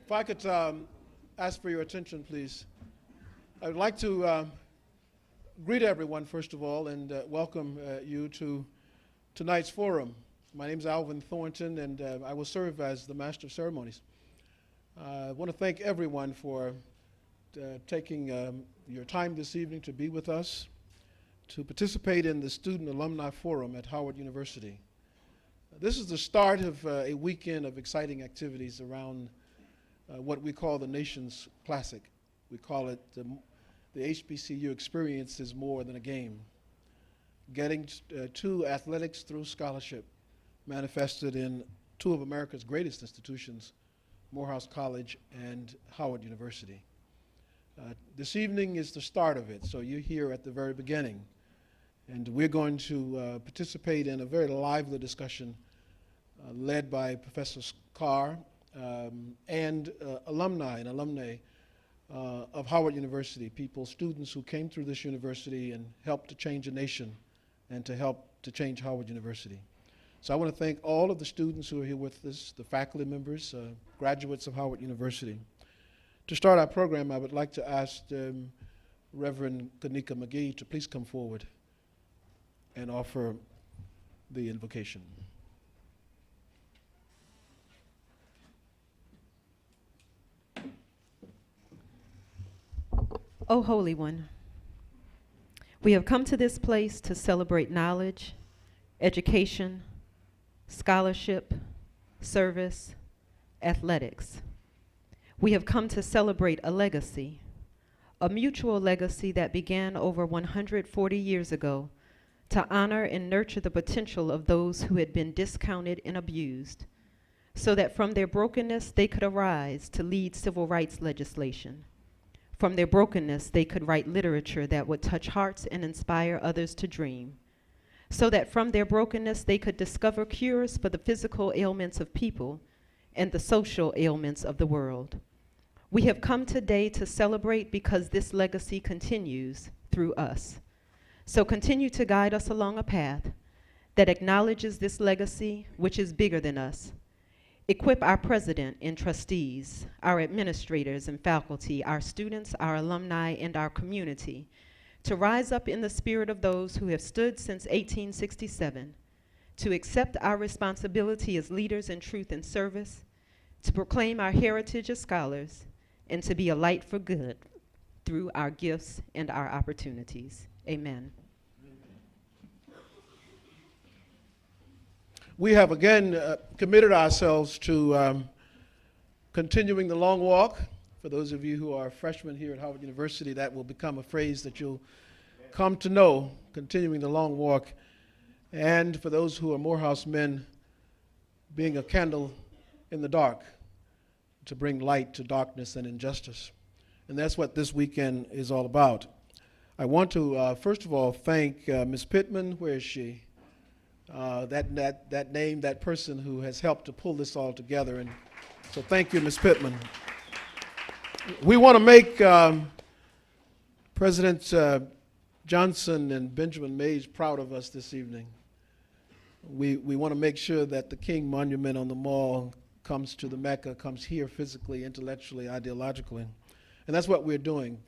If I could ask for your attention, please. I would like to greet everyone, first of all, and welcome you to tonight's forum. My name is Alvin Thornton, and I will serve as the Master of Ceremonies. I want to thank everyone for taking your time this evening to be with us, to participate in the Student Alumni Forum at Howard University. This is the start of a weekend of exciting activities around what we call the nation's classic. We call it the HBCU experience is more than a game. Getting to athletics through scholarship, manifested in two of America's greatest institutions, Morehouse College and Howard University. This evening is the start of it, so you're here at the very beginning. And we're going to participate in a very lively discussion led by Professor Carr and alumni and alumnae of Howard University, students who came through this university and helped to change a nation and to help to change Howard University. So I want to thank all of the students who are here with us, the faculty members, graduates of Howard University. To start our program, I would like to ask Reverend Kanika McGee to please come forward and offer the invocation. O Holy One, we have come to this place to celebrate knowledge, education, scholarship, service, athletics. We have come to celebrate a legacy, a mutual legacy that began over 140 years ago to honor and nurture the potential of those who had been discounted and abused, so that from their brokenness they could arise to lead civil rights legislation. From their brokenness, they could write literature that would touch hearts and inspire others to dream, so that from their brokenness, they could discover cures for the physical ailments of people and the social ailments of the world. We have come today to celebrate because this legacy continues through us. So continue to guide us along a path that acknowledges this legacy, which is bigger than us. Equip our president and trustees, our administrators and faculty, our students, our alumni, and our community to rise up in the spirit of those who have stood since 1867, to accept our responsibility as leaders in truth and service, to proclaim our heritage as scholars, and to be a light for good through our gifts and our opportunities. Amen. We have again committed ourselves to continuing the long walk. For those of you who are freshmen here at Howard University, that will become a phrase that you'll come to know, continuing the long walk. And for those who are Morehouse men, being a candle in the dark to bring light to darkness and injustice. And that's what this weekend is all about. I want to, first of all, thank Ms. Pittman. Where is she? That name, that person who has helped to pull this all together. And so thank you, Ms. Pittman. We want to make Presidents Johnson and Benjamin Mays proud of us this evening. We want to make sure that the King Monument on the Mall comes to the Mecca, comes here physically, intellectually, ideologically. And that's what we're doing.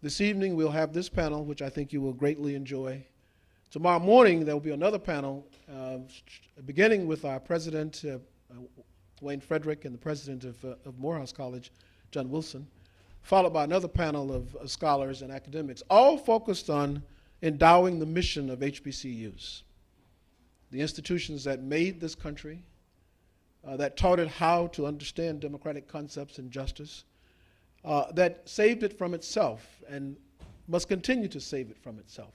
This evening we'll have this panel, which I think you will greatly enjoy. Tomorrow morning, there will be another panel, beginning with our president, Wayne Frederick, and the president of Morehouse College, John Wilson, followed by another panel of scholars and academics, all focused on endowing the mission of HBCUs, the institutions that made this country, that taught it how to understand democratic concepts and justice, that saved it from itself and must continue to save it from itself,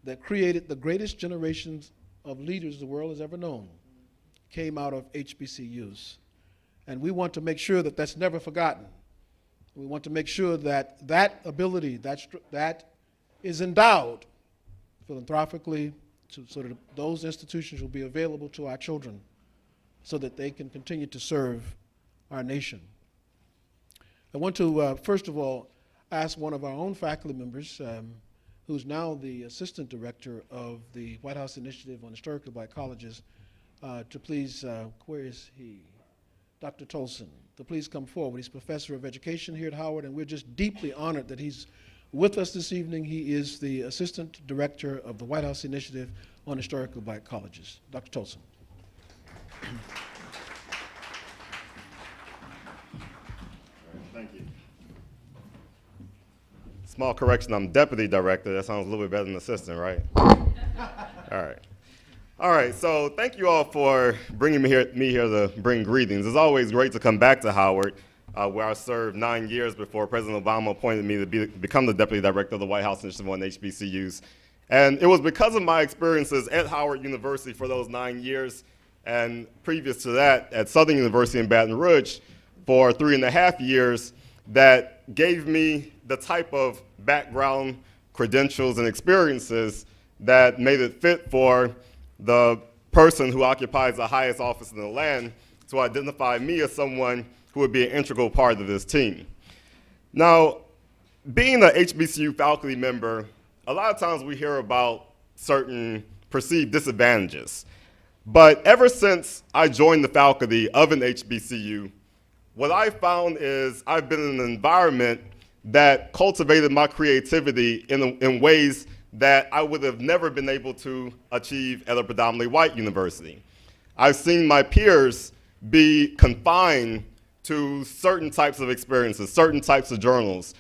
that created the greatest generations of leaders the world has ever known, came out of HBCUs. And we want to make sure that that's never forgotten. We want to make sure that that ability, that is endowed philanthropically, so that those institutions will be available to our children so that they can continue to serve our nation. I want to, first of all, ask one of our own faculty members, who's now the assistant director of the White House Initiative on Historically Black Colleges, to please, where is he? Dr. Tolson, to please come forward. He's professor of education here at Howard, and we're just deeply honored that he's with us this evening. He is the assistant director of the White House Initiative on Historically Black Colleges. Dr. Tolson. Thank you. Small correction, I'm deputy director. That sounds a little bit better than assistant, right? All right, so thank you all for bringing me here to bring greetings. It's always great to come back to Howard, where I served 9 years before President Obama appointed me to become the deputy director of the White House Initiative on HBCUs. And it was because of my experiences at Howard University for those 9 years, and previous to that at Southern University in Baton Rouge for 3.5 years, that gave me the type of background, credentials, and experiences that made it fit for the person who occupies the highest office in the land to identify me as someone who would be an integral part of this team. Now, being an HBCU faculty member, a lot of times we hear about certain perceived disadvantages. But ever since I joined the faculty of an HBCU, what I found is I've been in an environment that cultivated my creativity in ways that I would have never been able to achieve at a predominantly white university. I've seen my peers be confined to certain types of experiences, certain types of journals,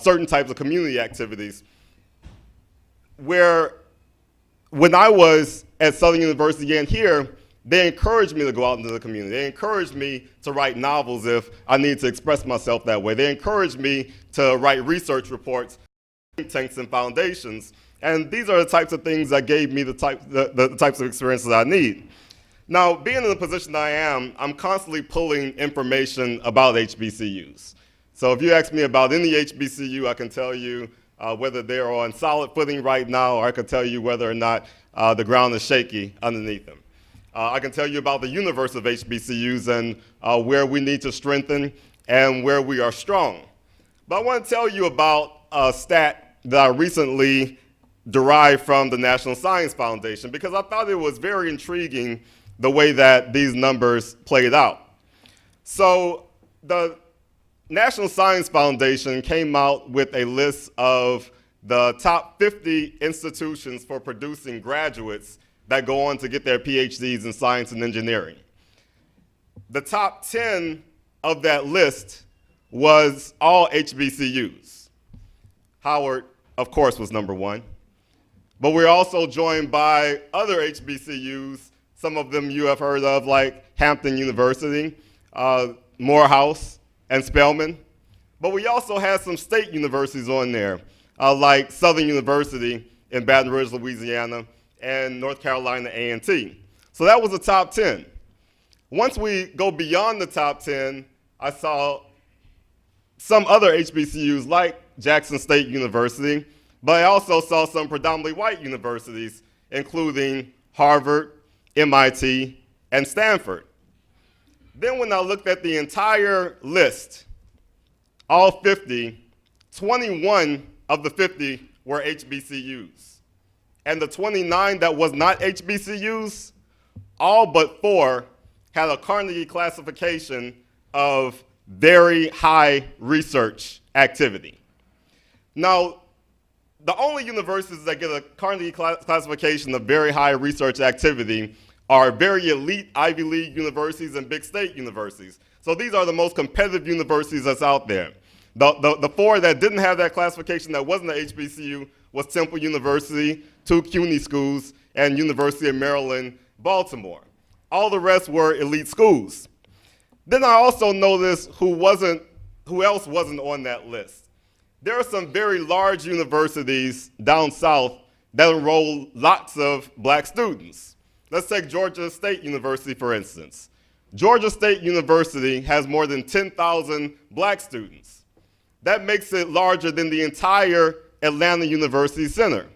certain types of community activities, where when I was at Southern University and here, they encouraged me to go out into the community. They encouraged me to write novels if I need to express myself that way. They encouraged me to write research reports, think tanks and foundations. And these are the types of things that gave me the types of experiences I need. Now, being in the position I am, I'm constantly pulling information about HBCUs. So if you ask me about any HBCU, I can tell you whether they're on solid footing right now, or I can tell you whether or not the ground is shaky underneath them. I can tell you about the universe of HBCUs and where we need to strengthen and where we are strong. But I want to tell you about a stat that I recently derived from the National Science Foundation, because I thought it was very intriguing the way that these numbers played out. So the National Science Foundation came out with a list of the top 50 institutions for producing graduates that go on to get their PhDs in science and engineering. The top 10 of that list was all HBCUs. Howard, of course, was number one. But we're also joined by other HBCUs, some of them you have heard of, like Hampton University, Morehouse, and Spelman. But we also had some state universities on there, like Southern University in Baton Rouge, Louisiana, and North Carolina A&T. So that was the top 10. Once we go beyond the top 10, I saw some other HBCUs like Jackson State University, but I also saw some predominantly white universities, including Harvard, MIT, and Stanford. Then when I looked at the entire list, all 50, 21 of the 50 were HBCUs. And the 29 that was not HBCUs, all but 4 had a Carnegie classification of very high research activity. Now, the only universities that get a Carnegie classification of very high research activity are very elite Ivy League universities and big state universities. So these are the most competitive universities that's out there. The 4 that didn't have that classification that wasn't an HBCU was Temple University, 2 CUNY schools, and University of Maryland, Baltimore. All the rest were elite schools. Then I also noticed who else wasn't on that list. There are some very large universities down south that enroll lots of black students. Let's take Georgia State University, for instance. Georgia State University has more than 10,000 black students. That makes it larger than the entire Atlanta University Center.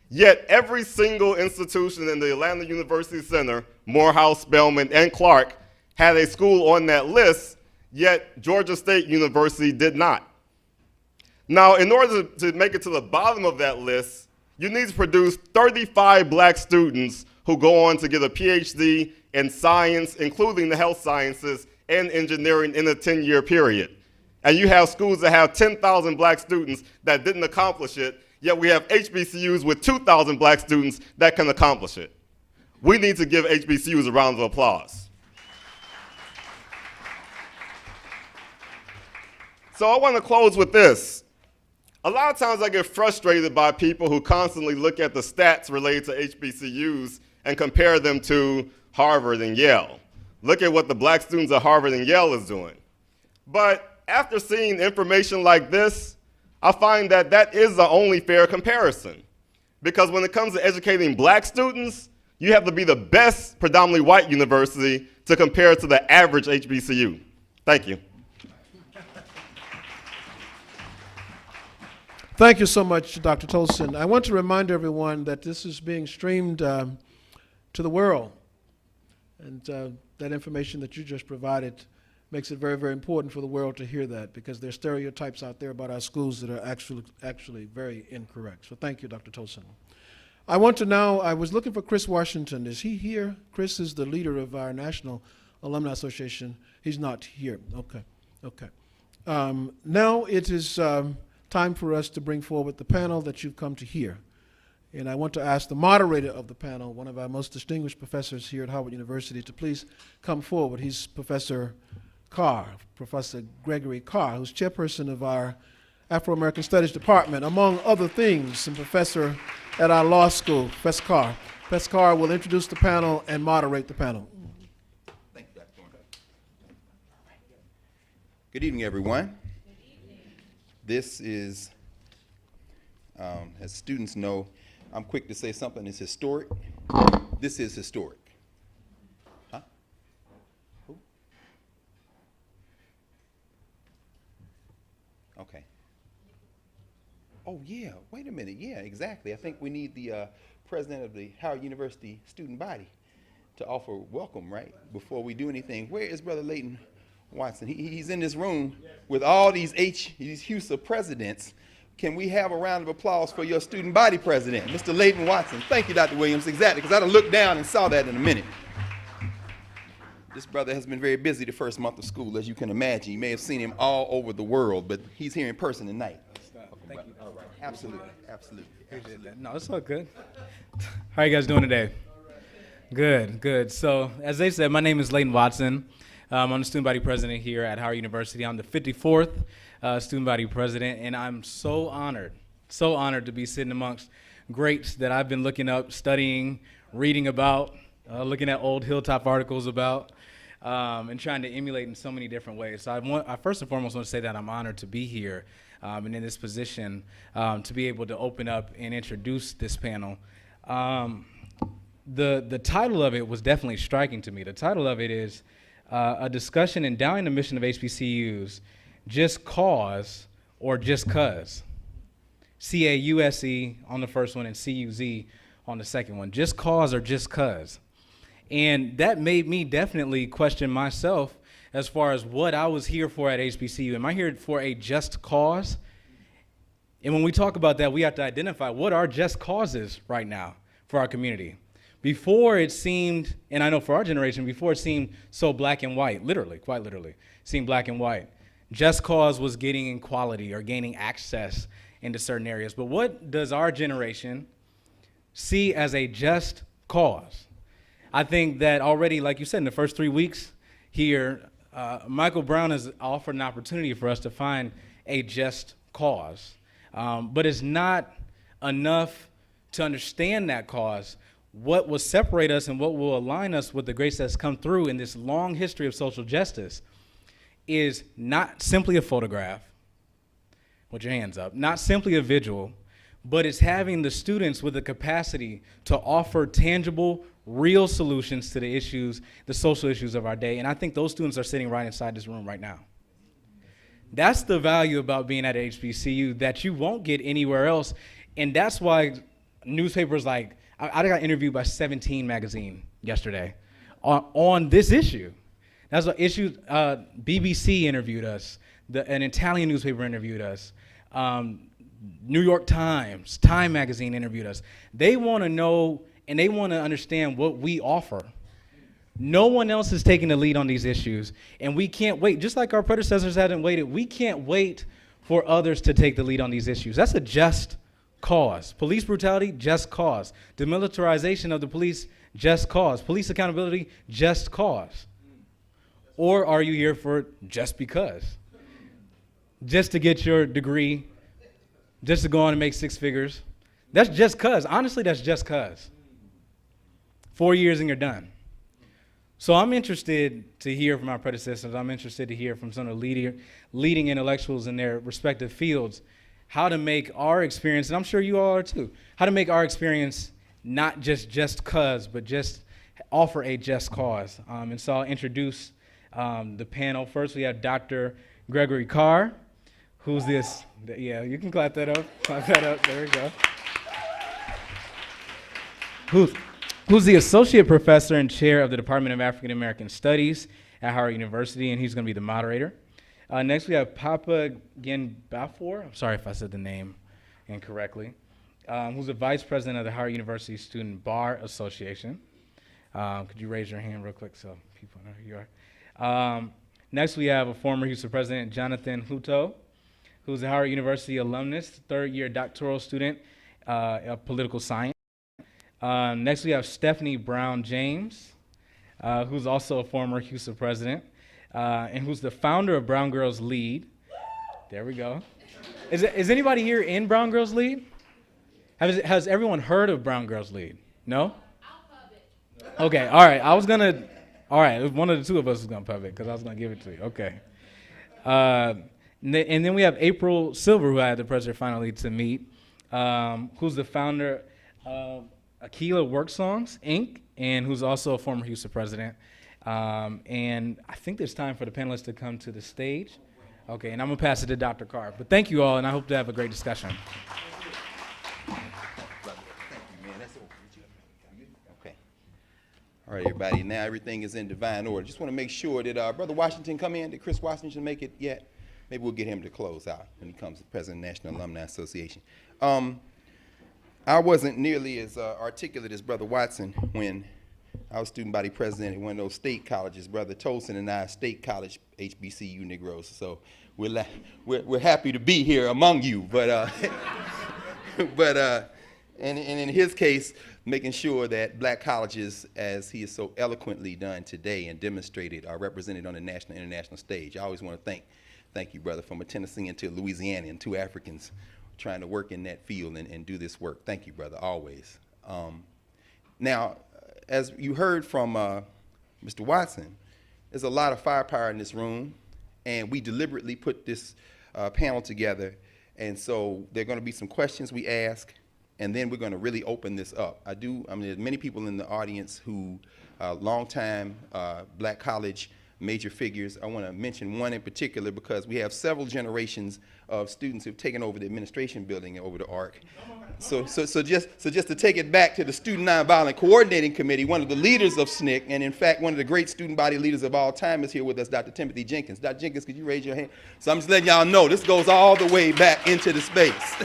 Yet every single institution in the Atlanta University Center, Morehouse, Spelman, and Clark, had a school on that list, yet Georgia State University did not. Now, in order to make it to the bottom of that list, you need to produce 35 black students who go on to get a PhD in science, including the health sciences and engineering in a 10-year period. And you have schools that have 10,000 black students that didn't accomplish it, yet we have HBCUs with 2,000 black students that can accomplish it. We need to give HBCUs a round of applause. So I want to close with this. A lot of times I get frustrated by people who constantly look at the stats related to HBCUs and compare them to Harvard and Yale. Look at what the black students at Harvard and Yale is doing. But after seeing information like this, I find that that is the only fair comparison. Because when it comes to educating black students, you have to be the best predominantly white university to compare to the average HBCU. Thank you. Thank you so much, Dr. Tolson. I want to remind everyone that this is being streamed to the world. And that information that you just provided makes it very, very important for the world to hear that, because there are stereotypes out there about our schools that are actually very incorrect. So thank you, Dr. Tolson. I want to now, I was looking for Chris Washington. Is he here? Chris is the leader of our National Alumni Association. He's not here. Okay, okay. Now it is time for us to bring forward the panel that you've come to hear. And I want to ask the moderator of the panel, one of our most distinguished professors here at Howard University, to please come forward. He's Professor Carr, Professor Gregory Carr, who's chairperson of our Afro-American Studies Department, among other things, and professor at our law school. Professor Carr. Professor Carr will introduce the panel and moderate the panel. Thank you, Dr. Thornton. Good evening, everyone. This is, as students know, I'm quick to say something is historic. This is historic. Huh? Who? Okay. Oh, yeah, wait a minute. Yeah, exactly. I think we need the president of the Howard University student body to offer welcome, right, before we do anything. Where is Brother Leighton Watson? He's in this room with all these HBCU presidents. Can we have a round of applause for your student body president, Mr. Leighton Watson? Thank you, Dr. Williams. Exactly, because I done looked down and saw that in a minute. This brother has been very busy the first month of school, as you can imagine. You may have seen him all over the world, but he's here in person tonight. Thank you. All right. Absolutely, absolutely. Appreciate that. No, it's all good. How are you guys doing today? Good, good. So, as they said, my name is Leighton Watson. I'm the student body president here at Howard University. I'm the 54th student body president, and I'm so honored to be sitting amongst greats that I've been looking up, studying, reading about, looking at old Hilltop articles about, and trying to emulate in so many different ways. So I first and foremost want to say that I'm honored to be here and in this position to be able to open up and introduce this panel. The title of it was definitely striking to me. The title of it is a discussion endowing the mission of HBCUs, just cause or just cuz. C-A-U-S-E on the first one and C-U-Z on the second one. Just cause or just cuz. And that made me definitely question myself as far as what I was here for at HBCU. Am I here for a just cause? And when we talk about that, we have to identify what are just causes right now for our community. Before it seemed, and I know for our generation, before it seemed so black and white, literally, quite literally, seemed black and white. Just cause was getting equality or gaining access into certain areas. But what does our generation see as a just cause? I think that already, like you said, in the first 3 weeks here, Michael Brown has offered an opportunity for us to find a just cause. But it's not enough to understand that cause. What will separate us and what will align us with the grace that's come through in this long history of social justice is not simply a photograph, with your hands up, not simply a visual, but it's having the students with the capacity to offer tangible, real solutions to the issues, the social issues of our day. And I think those students are sitting right inside this room right now. That's the value about being at HBCU that you won't get anywhere else. And that's why newspapers like, I got interviewed by 17 magazine yesterday on this issue. That's an issue, BBC interviewed us, an Italian newspaper interviewed us, New York Times, Time magazine interviewed us. They want to know and they want to understand what we offer. No one else is taking the lead on these issues, and we can't wait. Just like our predecessors hadn't waited, we can't wait for others to take the lead on these issues. That's a just cause. Police brutality, just cause. Demilitarization of the police, just cause. Police accountability, just cause. Or are you here for just because? Just to get your degree, just to go on and make six figures. That's just cause. Honestly, that's just cause. 4 years and you're done. So I'm interested to hear from our predecessors. I'm interested to hear from some of the leading intellectuals in their respective fields how to make our experience, and I'm sure you all are too, how to make our experience not just cause, but just offer a just cause. And so I'll introduce the panel. First, we have Dr. Gregory Carr, who's this, yeah, you can clap that up, there we go. Who's the Associate Professor and Chair of the Department of African American Studies at Howard University, and he's going to be the moderator. Next, we have Papa Genbafor, I'm sorry if I said the name incorrectly, who's the Vice President of the Howard University Student Bar Association. Could you raise your hand real quick so people know who you are? Next, we have a former Houston President, Jonathan Hutto, who's a Howard University alumnus, third-year doctoral student of political science. Next, we have Stephanie Brown James, who's also a former Houston president, and who's the founder of Brown Girls Lead. There we go. Is anybody here in Brown Girls Lead? Has everyone heard of Brown Girls Lead? No? Okay, all right. All right, one of the two of us is going to pub it because I was going to give it to you. Okay. And then we have April Silver, who I had the pleasure finally to meet, who's the founder of Aquila Work Songs, Inc., and who's also a former Houston president. And I think there's time for the panelists to come to the stage. Okay, and I'm going to pass it to Dr. Carr. But thank you all, and I hope to have a great discussion. Okay. All right, everybody. Now everything is in divine order. Just want to make sure that Brother Washington come in. Did Chris Washington make it yet? Maybe we'll get him to close out when he comes to President of the National Alumni Association. I wasn't nearly as articulate as Brother Watson when I was student body president at one of those state colleges. Brother Tolson and I are state college HBCU Negroes, so we're happy to be here among you. But and in his case, making sure that black colleges, as he has so eloquently done today and demonstrated, are represented on the national and international stage. I always want to thank you, brother, from a Tennessean to a Louisianian, two Africans trying to work in that field and do this work. Thank you, brother, always. Now, as you heard from Mr. Watson, there's a lot of firepower in this room, and we deliberately put this panel together, and so there are going to be some questions we ask, and then we're going to really open this up. I mean, there's many people in the audience who longtime black college major figures. I want to mention one in particular because we have several generations of students who've taken over the administration building over the ARC. So just to take it back to the Student Nonviolent Coordinating Committee, one of the leaders of SNCC, and in fact one of the great student body leaders of all time is here with us, Dr. Timothy Jenkins. Dr. Jenkins, could you raise your hand? So I'm just letting y'all know this goes all the way back into the space.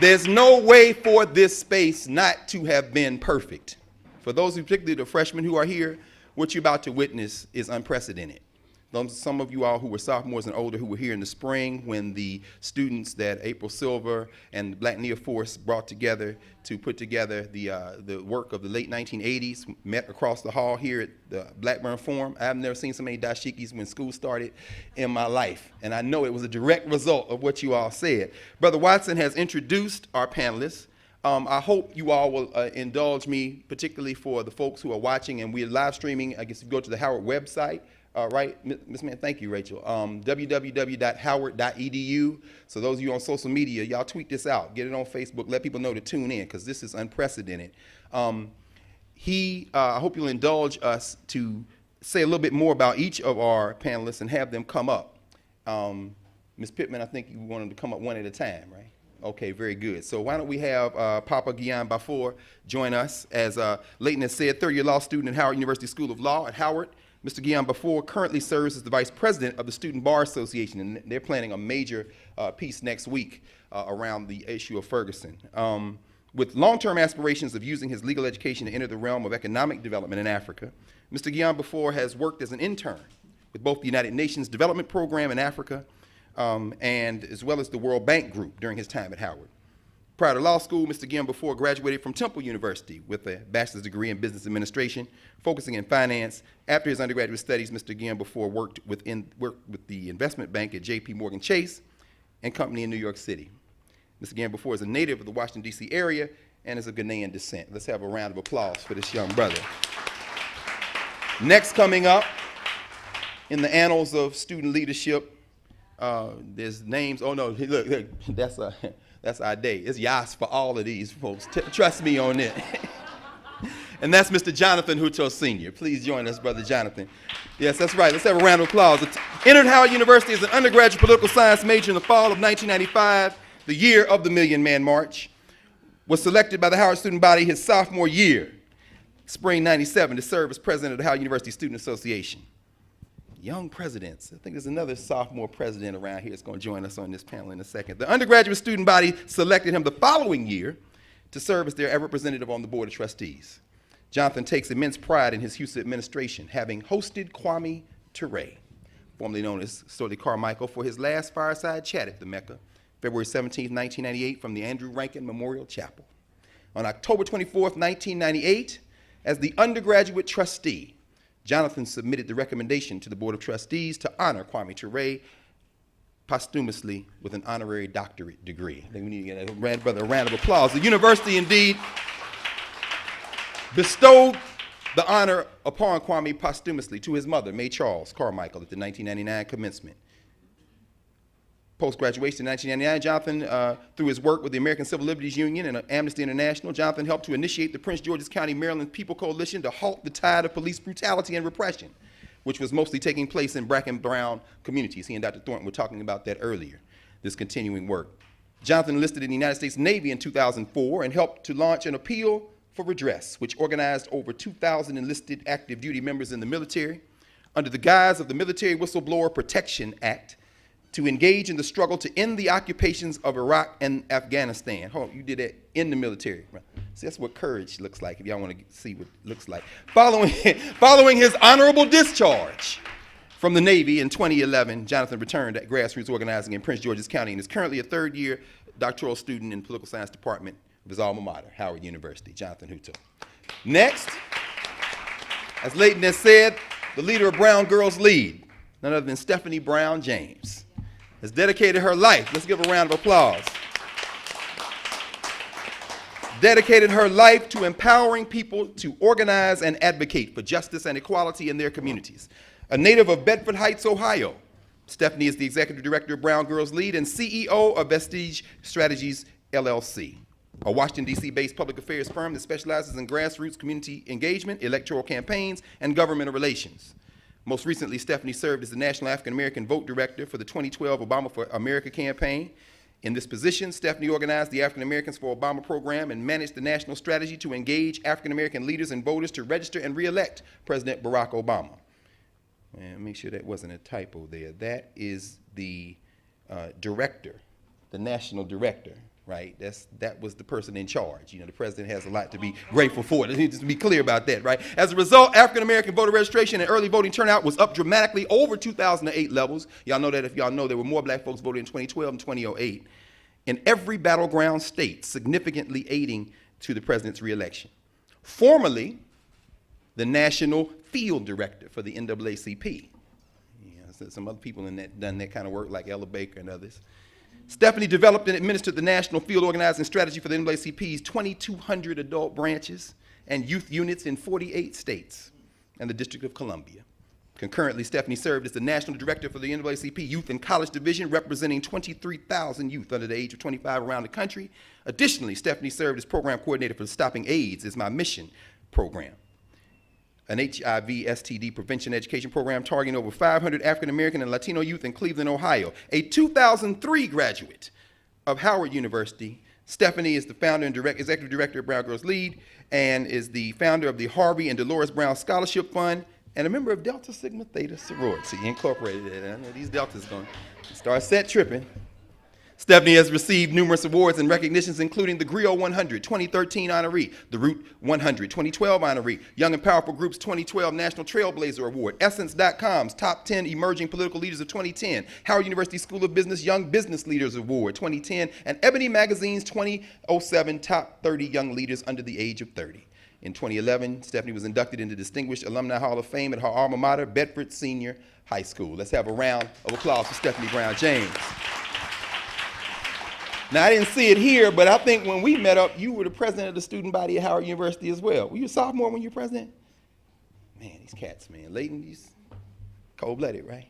There's no way for this space not to have been perfect. For those who, particularly the freshmen who are here, what you're about to witness is unprecedented. Some of you all who were sophomores and older who were here in the spring when the students that April Silver and the Black Nia Force brought together to put together the work of the late 1980s, met across the hall here at the Blackburn Forum. I've never seen so many dashikis when school started in my life, and I know it was a direct result of what you all said. Brother Watson has introduced our panelists. I hope you all will indulge me, particularly for the folks who are watching, and we're live streaming. I guess if you go to the Howard website, right, Ms. Mann, thank you, Rachel, www.howard.edu. So those of you on social media, y'all tweet this out, get it on Facebook, let people know to tune in, because this is unprecedented. I hope you'll indulge us to say a little bit more about each of our panelists and have them come up. Ms. Pittman, I think you want them to come up one at a time, right? Okay, very good. So why don't we have Papa Genbafor join us. As Leighton has said, third-year law student at Howard University School of Law at Howard. Mr. Genbafor currently serves as the vice president of the Student Bar Association, and they're planning a major piece next week around the issue of Ferguson. With long-term aspirations of using his legal education to enter the realm of economic development in Africa, Mr. Guillain-Beaufort has worked as an intern with both the United Nations Development Program in Africa and as well as the World Bank Group during his time at Howard. Prior to law school, Mr. Guillain-Beaufort graduated from Temple University with a bachelor's degree in business administration, focusing in finance. After his undergraduate studies, Mr. Guillain-Beaufort worked with the investment bank at J.P. Morgan Chase and Company in New York City. Mr. Guillain-Beaufort is a native of the Washington, D.C. area and is of Ghanaian descent. Let's have a round of applause for this young brother. Next coming up in the annals of student leadership, there's names. Oh no, look, that's our day. It's Yas for all of these folks. Trust me on it. And that's Mr. Jonathan Hutto Sr. Please join us, Brother Jonathan. Yes, that's right. Let's have a round of applause. Entered Howard University as an undergraduate political science major in the fall of 1995, the year of the Million Man March. Was selected by the Howard student body his sophomore year, spring '97, to serve as president of the Howard University Student Association. Young presidents. I think there's another sophomore president around here that's going to join us on this panel in a second. The undergraduate student body selected him the following year to serve as their representative on the Board of Trustees. Jonathan takes immense pride in his Houston administration, having hosted Kwame Ture, formerly known as Sterling Carmichael, for his last fireside chat at the Mecca, February 17, 1998, from the Andrew Rankin Memorial Chapel. On October 24, 1998, as the undergraduate trustee, Jonathan submitted the recommendation to the Board of Trustees to honor Kwame Ture posthumously with an honorary doctorate degree. I think we need to get a round of applause. The university indeed bestowed the honor upon Kwame posthumously to his mother, May Charles Carmichael, at the 1999 commencement. Post-graduation in 1999, Jonathan, through his work with the American Civil Liberties Union and Amnesty International, Jonathan helped to initiate the Prince George's County, Maryland People Coalition to halt the tide of police brutality and repression, which was mostly taking place in black and brown communities. He and Dr. Thornton were talking about that earlier, this continuing work. Jonathan enlisted in the United States Navy in 2004 and helped to launch an appeal for redress, which organized over 2,000 enlisted active duty members in the military under the guise of the Military Whistleblower Protection Act, to engage in the struggle to end the occupations of Iraq and Afghanistan. Oh, you did that in the military. See, that's what courage looks like, if y'all want to see what it looks like. Following his honorable discharge from the Navy in 2011, Jonathan returned at grassroots organizing in Prince George's County and is currently a third-year doctoral student in the political science department of his alma mater, Howard University. Jonathan Hutto. Next, as Leighton has said, the leader of Brown Girls Lead, none other than Stephanie Brown James, has dedicated her life. Let's give a round of applause. Dedicated her life to empowering people to organize and advocate for justice and equality in their communities. A native of Bedford Heights, Ohio, Stephanie is the executive director of Brown Girls Lead and CEO of Vestige Strategies, LLC, a Washington, D.C.-based public affairs firm that specializes in grassroots community engagement, electoral campaigns, and governmental relations. Most recently, Stephanie served as the National African American Vote Director for the 2012 Obama for America campaign. In this position, Stephanie organized the African Americans for Obama program and managed the national strategy to engage African American leaders and voters to register and re-elect President Barack Obama. And make sure that wasn't a typo there. That is the director, the national director, right? That was the person in charge. You know, the president has a lot to be grateful for. Just to be clear about that, right? As a result, African-American voter registration and early voting turnout was up dramatically over 2008 levels. Y'all know that. If y'all know, there were more black folks voting in 2012 and 2008. In every battleground state, significantly aiding to the president's reelection. Formerly, the national field director for the NAACP. So some other people in that done that kind of work, like Ella Baker and others. Stephanie developed and administered the national field organizing strategy for the NAACP's 2,200 adult branches and youth units in 48 states and the District of Columbia. Concurrently, Stephanie served as the national director for the NAACP Youth and College Division, representing 23,000 youth under the age of 25 around the country. Additionally, Stephanie served as program coordinator for the Stopping AIDS is My Mission program, an HIV/STD prevention education program targeting over 500 African American and Latino youth in Cleveland, Ohio. A 2003 graduate of Howard University, Stephanie is the founder and executive director of Brown Girls Lead and is the founder of the Harvey and Dolores Brown Scholarship Fund and a member of Delta Sigma Theta Sorority Incorporated. And I know these Deltas going to start set tripping. Stephanie has received numerous awards and recognitions, including the Griot 100, 2013 honoree, the Root 100, 2012 honoree, Young and Powerful Group's 2012 National Trailblazer Award, Essence.com's Top 10 Emerging Political Leaders of 2010, Howard University School of Business Young Business Leaders Award 2010, and Ebony Magazine's 2007 Top 30 Young Leaders Under the Age of 30. In 2011, Stephanie was inducted into Distinguished Alumni Hall of Fame at her alma mater, Bedford Senior High School. Let's have a round of applause for Stephanie Brown James. Now, I didn't see it here, but I think when we met up, you were the president of the student body at Howard University as well. Were you a sophomore when you were president? Man, these cats, man. Leighton, these cold-blooded, right?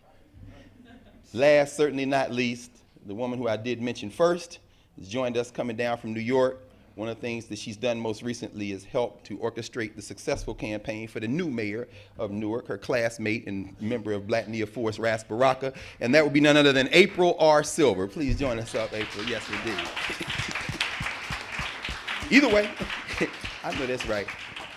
Last, certainly not least, the woman who I did mention first has joined us coming down from New York. One of the things that she's done most recently is help to orchestrate the successful campaign for the new mayor of Newark, her classmate and member of Black Nia Force, Ras Baraka, and that would be none other than April R. Silver. Please join us up, April. Yes, indeed. Either way, I know that's right.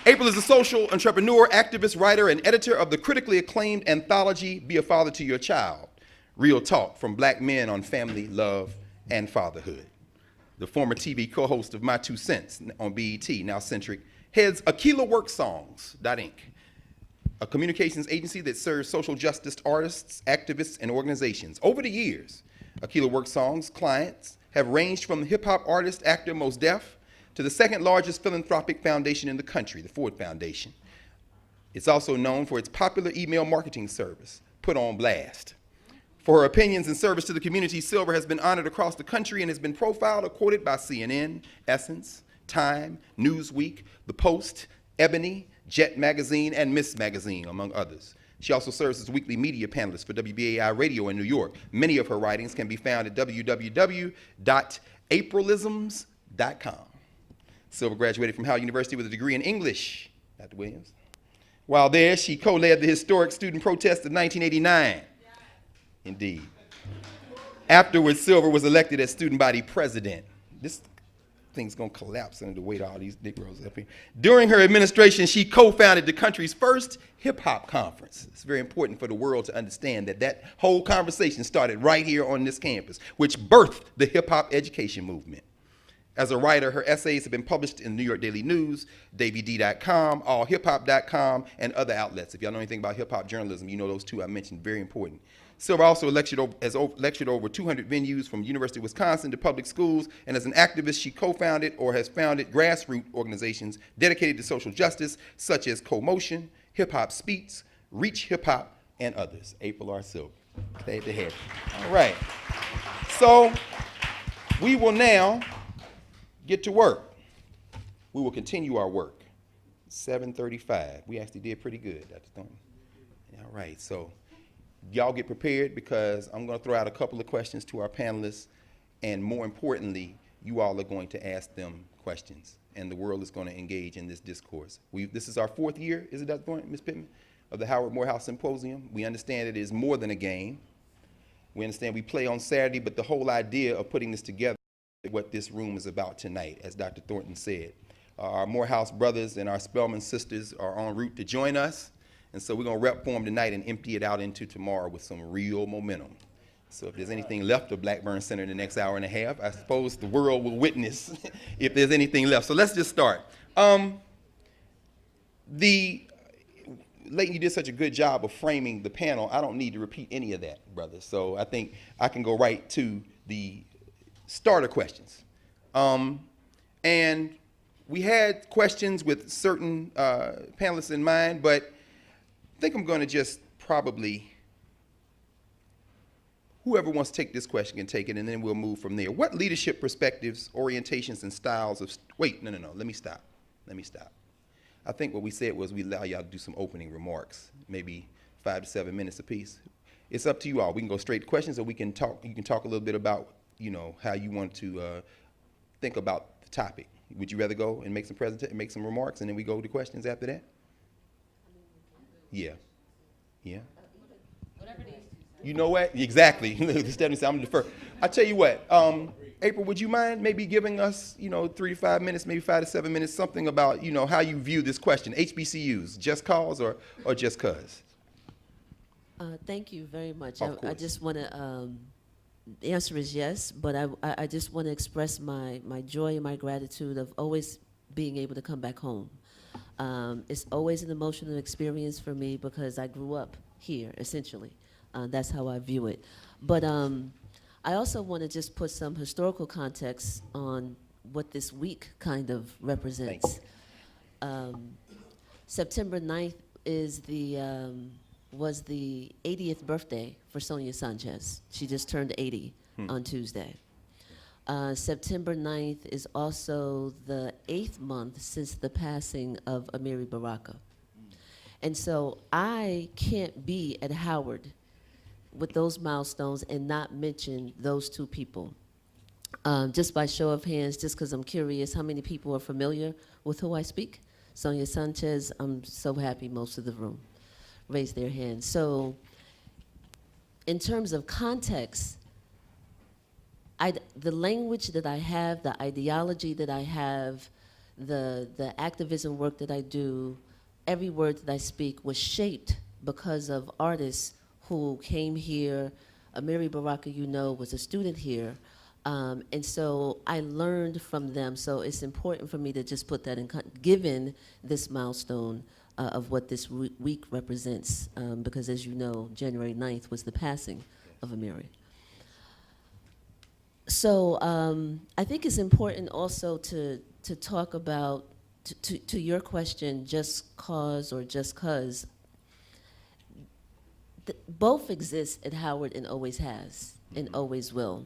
April is a social entrepreneur, activist, writer, and editor of the critically acclaimed anthology, Be a Father to Your Child, Real Talk from Black Men on Family, Love, and Fatherhood. The former TV co-host of My Two Cents on BET, now Centric, heads AquilaWorksSongs.inc, a communications agency that serves social justice artists, activists, and organizations. Over the years, Aquila WorkSongs clients have ranged from the hip-hop artist, actor Mos Def, to the second largest philanthropic foundation in the country, the Ford Foundation. It's also known for its popular email marketing service, Put on Blast. For her opinions and service to the community, Silver has been honored across the country and has been profiled or quoted by CNN, Essence, Time, Newsweek, The Post, Ebony, Jet Magazine, and Miss Magazine, among others. She also serves as weekly media panelist for WBAI Radio in New York. Many of her writings can be found at www.aprilisms.com. Silver graduated from Howard University with a degree in English, Dr. Williams. While there, she co-led the historic student protest of 1989. Indeed. Afterwards, Silver was elected as student body president. This thing's gonna collapse under the weight of all these Negroes up here. During her administration, she co-founded the country's first hip-hop conference. It's very important for the world to understand that that whole conversation started right here on this campus, which birthed the hip-hop education movement. As a writer, her essays have been published in New York Daily News, DavyD.com, AllHipHop.com, and other outlets. If y'all know anything about hip-hop journalism, you know those two I mentioned, very important. Silver also has lectured over 200 venues, from University of Wisconsin to public schools, and as an activist, she co-founded or has founded grassroots organizations dedicated to social justice, such as CoMotion, Hip Hop Speaks, Reach Hip Hop, and others. April R. Silver. Glad to have you. All right. So we will now get to work. We will continue our work. 7:35. We actually did pretty good, Dr. Thornton. All right. So y'all get prepared, because I'm going to throw out a couple of questions to our panelists, and more importantly, you all are going to ask them questions, and the world is going to engage in this discourse. This is our 4th year, is it, Dr. Thornton, Ms. Pittman, of the Howard Morehouse Symposium. We understand it is more than a game. We understand we play on Saturday, but the whole idea of putting this together is what this room is about tonight, as Dr. Thornton said. Our Morehouse brothers and our Spelman sisters are en route to join us. And so we're going to rep for them tonight and empty it out into tomorrow with some real momentum. So if there's anything left of Blackburn Center in the next hour and a half, I suppose the world will witness if there's anything left. So let's just start. Leighton, you did such a good job of framing the panel. I don't need to repeat any of that, brother. So I think I can go right to the starter questions. And we had questions with certain panelists in mind, but I think I'm going to just probably, whoever wants to take this question can take it, and then we'll move from there. What leadership perspectives, orientations, and styles of, wait, no, let me stop. I think what we said was we allow y'all to do some opening remarks, maybe 5 to 7 minutes apiece. It's up to you all. We can go straight to questions, or we can talk, you can talk a little bit about, how you want to think about the topic. Would you rather go and make some remarks, and then we go to questions after that? Yeah. Whatever it is. You know what? Exactly. Stephanie said, I'm going to defer. I tell you what, April, would you mind maybe giving us, 3 to 5 minutes, maybe 5 to 7 minutes, something about, how you view this question, HBCUs, just cause or just cause? Thank you very much. Of I course. just want to The answer is yes, but I just want to express my joy and my gratitude of always being able to come back home. It's always an emotional experience for me because I grew up here, essentially. That's how I view it. But I also want to just put some historical context on what this week kind of represents. September 9th was the 80th birthday for Sonia Sanchez. She just turned 80 on Tuesday. September 9th is also the 8th month since the passing of Amiri Baraka. And so I can't be at Howard with those milestones and not mention those two people. Just by show of hands, just because I'm curious, how many people are familiar with who I speak? Sonia Sanchez, I'm so happy most of the room raised their hands. So in terms of context, the language that I have, the ideology that I have, the activism work that I do, every word that I speak was shaped because of artists who came here. Amiri Baraka, you know, was a student here. And so I learned from them. So it's important for me to just put that in, given this milestone of what this week represents, because as you know, January 9th was the passing of Amiri. So I think it's important also to talk about, to your question, just cause or just cause. Both exist at Howard and always has and always will.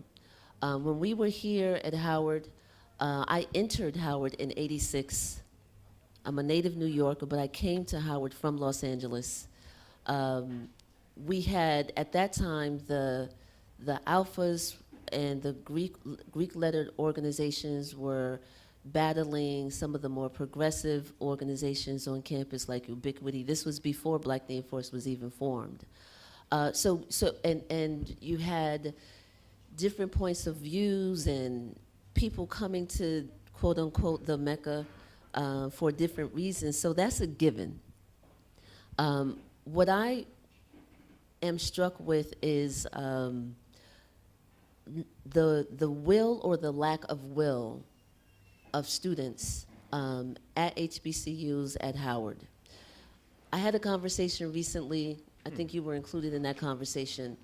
When we were here at Howard, I entered Howard in '86. I'm a native New Yorker, but I came to Howard from Los Angeles. We had, at that time, the Alphas and the Greek-lettered organizations were battling some of the more progressive organizations on campus like Ubiquity. This was before Black Name Force was even formed. And you had different points of views and people coming to, quote unquote, the Mecca for different reasons. So that's a given. What I am struck with is the will or the lack of will of students at HBCUs at Howard. I had a conversation recently, I think you were included in that conversation.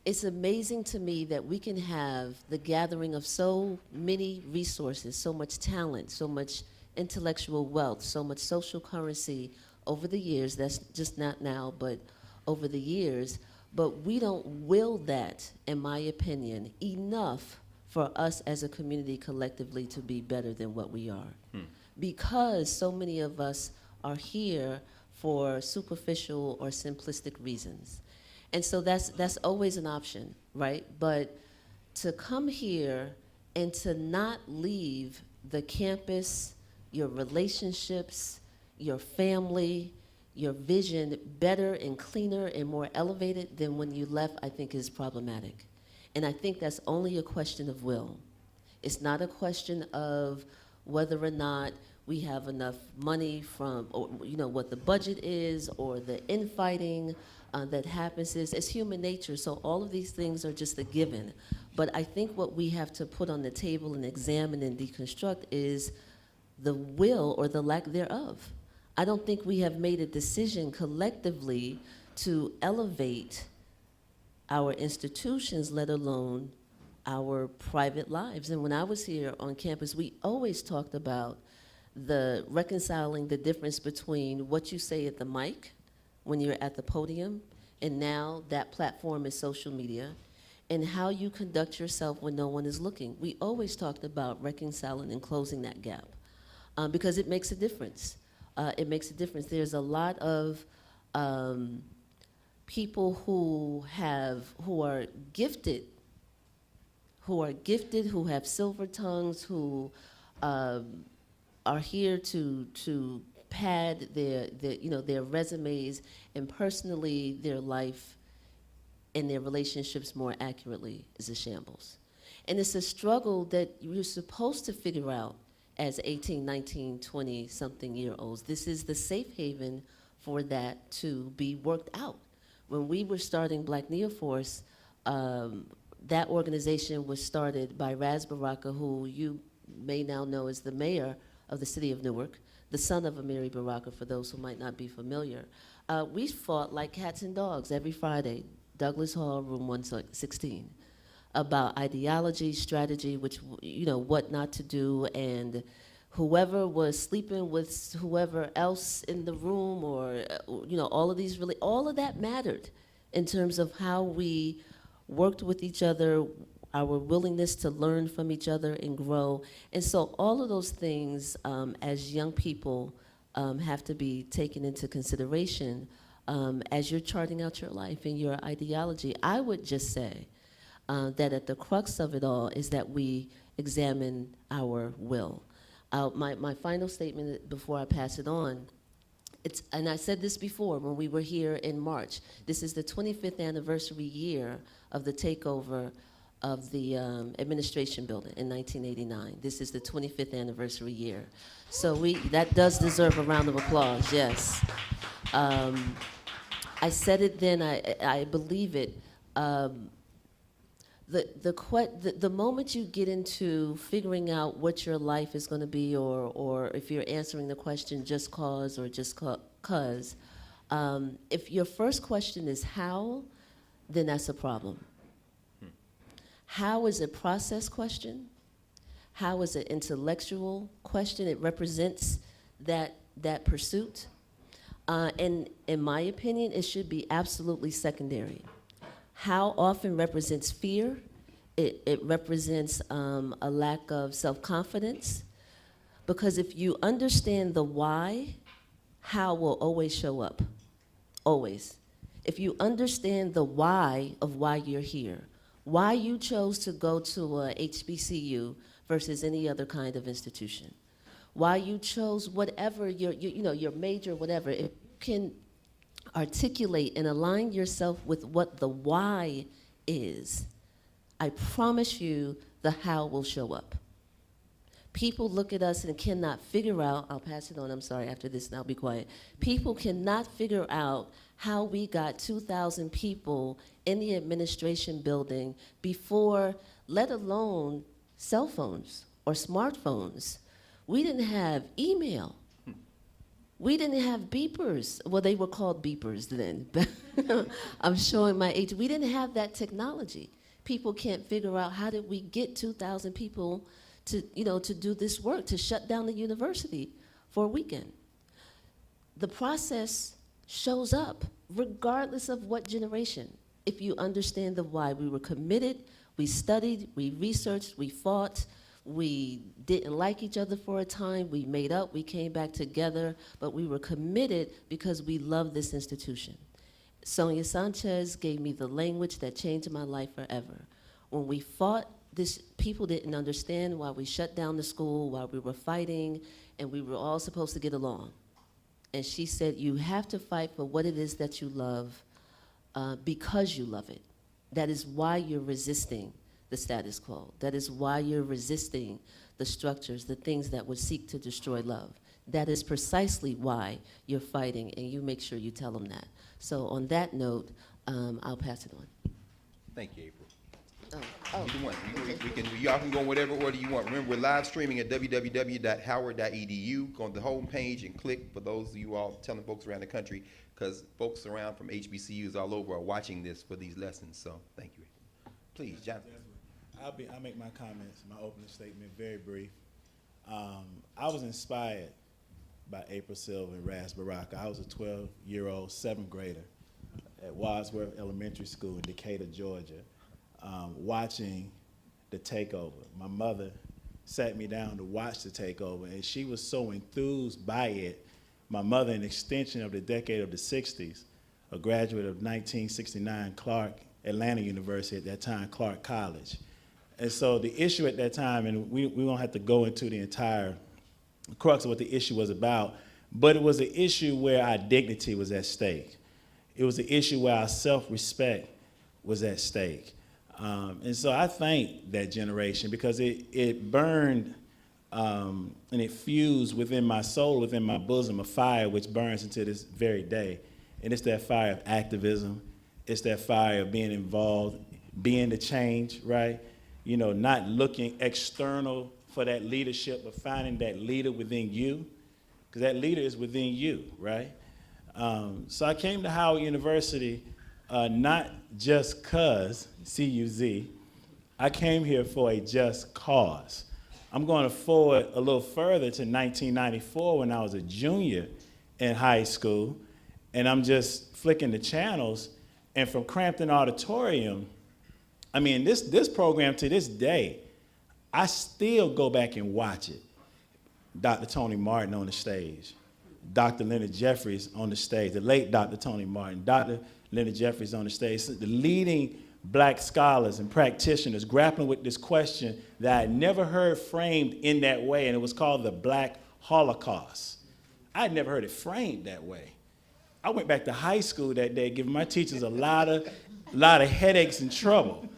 It's amazing to me that we can have the gathering of so many resources, so much talent, so much intellectual wealth, so much social currency over the years, that's just not now, but over the years, but we don't will that, in my opinion, enough for us as a community collectively to be better than what we are. Because so many of us are here for superficial or simplistic reasons. And so that's always an option, right? But to come here and to not leave the campus, your relationships, your family, your vision better and cleaner and more elevated than when you left, I think is problematic. And I think that's only a question of will. It's not a question of whether or not we have enough money from, or you know, what the budget is, or the infighting that happens. It's human nature, so all of these things are just a given. But I think what we have to put on the table and examine and deconstruct is the will or the lack thereof. I don't think we have made a decision collectively to elevate our institutions, let alone our private lives. And when I was here on campus, we always talked about the reconciling the difference between what you say at the mic when you're at the podium, and now that platform is social media, and how you conduct yourself when no one is looking. We always talked about reconciling and closing that gap because it makes a difference. It makes a difference. There's a lot of people who are gifted, who have silver tongues, who are here to pad their resumes and personally their life and their relationships more accurately is a shambles. And it's a struggle that you're supposed to figure out as 18, 19, 20 something year olds. This is the safe haven for that to be worked out. When we were starting Black Neoforce, that organization was started by Raz Baraka, who you may now know as the mayor of the city of Newark, the son of Amiri Baraka, for those who might not be familiar. We fought like cats and dogs every Friday, Douglas Hall, room 116, about ideology, strategy, which, what not to do, and whoever was sleeping with whoever else in the room, or, all of that mattered in terms of how we worked with each other, our willingness to learn from each other and grow. And so all of those things, as young people, have to be taken into consideration as you're charting out your life and your ideology. I would just say that at the crux of it all is that we examine our will. My final statement before I pass it on, and I said this before when we were here in March, this is the 25th anniversary year of the takeover of the administration building in 1989. This is the 25th anniversary year. So that does deserve a round of applause, yes. I said it then, I believe it. The moment you get into figuring out what your life is going to be, or if you're answering the question just cause or just cause, if your first question is how, then that's a problem. How is a process question? How is an intellectual question? It represents that pursuit. And in my opinion, it should be absolutely secondary. How often represents fear. It represents a lack of self-confidence. Because if you understand the why, how will always show up, always. If you understand the why of why you're here, why you chose to go to a HBCU versus any other kind of institution, why you chose whatever your major, whatever, if you can articulate and align yourself with what the why is, I promise you the how will show up. People look at us and cannot figure out, I'll pass it on, I'm sorry, after this, and I'll be quiet. People cannot figure out how we got 2,000 people in the administration building before, let alone cell phones or smartphones. We didn't have email. We didn't have beepers. Well, they were called beepers then. I'm showing my age. We didn't have that technology. People can't figure out how did we get 2,000 people to do this work, to shut down the university for a weekend. The process shows up regardless of what generation. If you understand the why, we were committed, we studied, we researched, we fought, we didn't like each other for a time, we made up, we came back together, but we were committed because we love this institution. Sonia Sanchez gave me the language that changed my life forever. When we fought, people didn't understand why we shut down the school, why we were fighting, and we were all supposed to get along. And she said, you have to fight for what it is that you love because you love it. That is why you're resisting the status quo. That is why you're resisting the structures, the things that would seek to destroy love. That is precisely why you're fighting, and you make sure you tell them that. So on that note, I'll pass it on. Thank you, April. Oh. Either one. Y'all can go in whatever order you want. Remember, we're live streaming at www.howard.edu. Go on the home page and click, for those of you all telling folks around the country, because folks around from HBCUs all over are watching this for these lessons. So thank you. Please, Jonathan. I'll make my comments, my opening statement very brief. I was inspired by April Silver and Raz Baraka. I was a 12-year-old 7th grader at Wadsworth Elementary School in Decatur, Georgia, watching the takeover. My mother sat me down to watch the takeover, and she was so enthused by it. My mother, an extension of the decade of the 60s, a graduate of 1969 Atlanta University, at that time, Clark College. And so the issue at that time, and we won't have to go into the entire crux of what the issue was about, but it was an issue where our dignity was at stake. It was an issue where our self-respect was at stake. And so I thank that generation, because it burned and it fused within my soul, within my bosom, a fire which burns into this very day. And it's that fire of activism. It's that fire of being involved being the change, right? You know, not looking external for that leadership, but finding that leader within you, because that leader is within you, right? So I came to Howard University not just cause, C-U-Z, I came here for a just cause. I'm going to forward a little further to 1994 when I was a junior in high school, and I'm just flicking the channels, and from Crampton Auditorium, I mean, this program to this day, I still go back and watch it. Dr. Tony Martin on the stage, Dr. Leonard Jeffries on the stage, the late Dr. Tony Martin, Dr. Leonard Jeffries on the stage, the leading black scholars and practitioners grappling with this question that I had never heard framed in that way, and it was called the Black Holocaust. I had never heard it framed that way. I went back to high school that day, giving my teachers a lot of headaches and trouble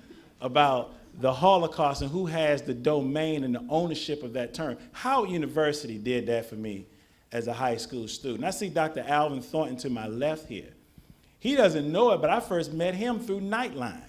about the Holocaust and who has the domain and the ownership of that term. Howard University did that for me as a high school student. I see Dr. Alvin Thornton to my left here. He doesn't know it, but I first met him through Nightline.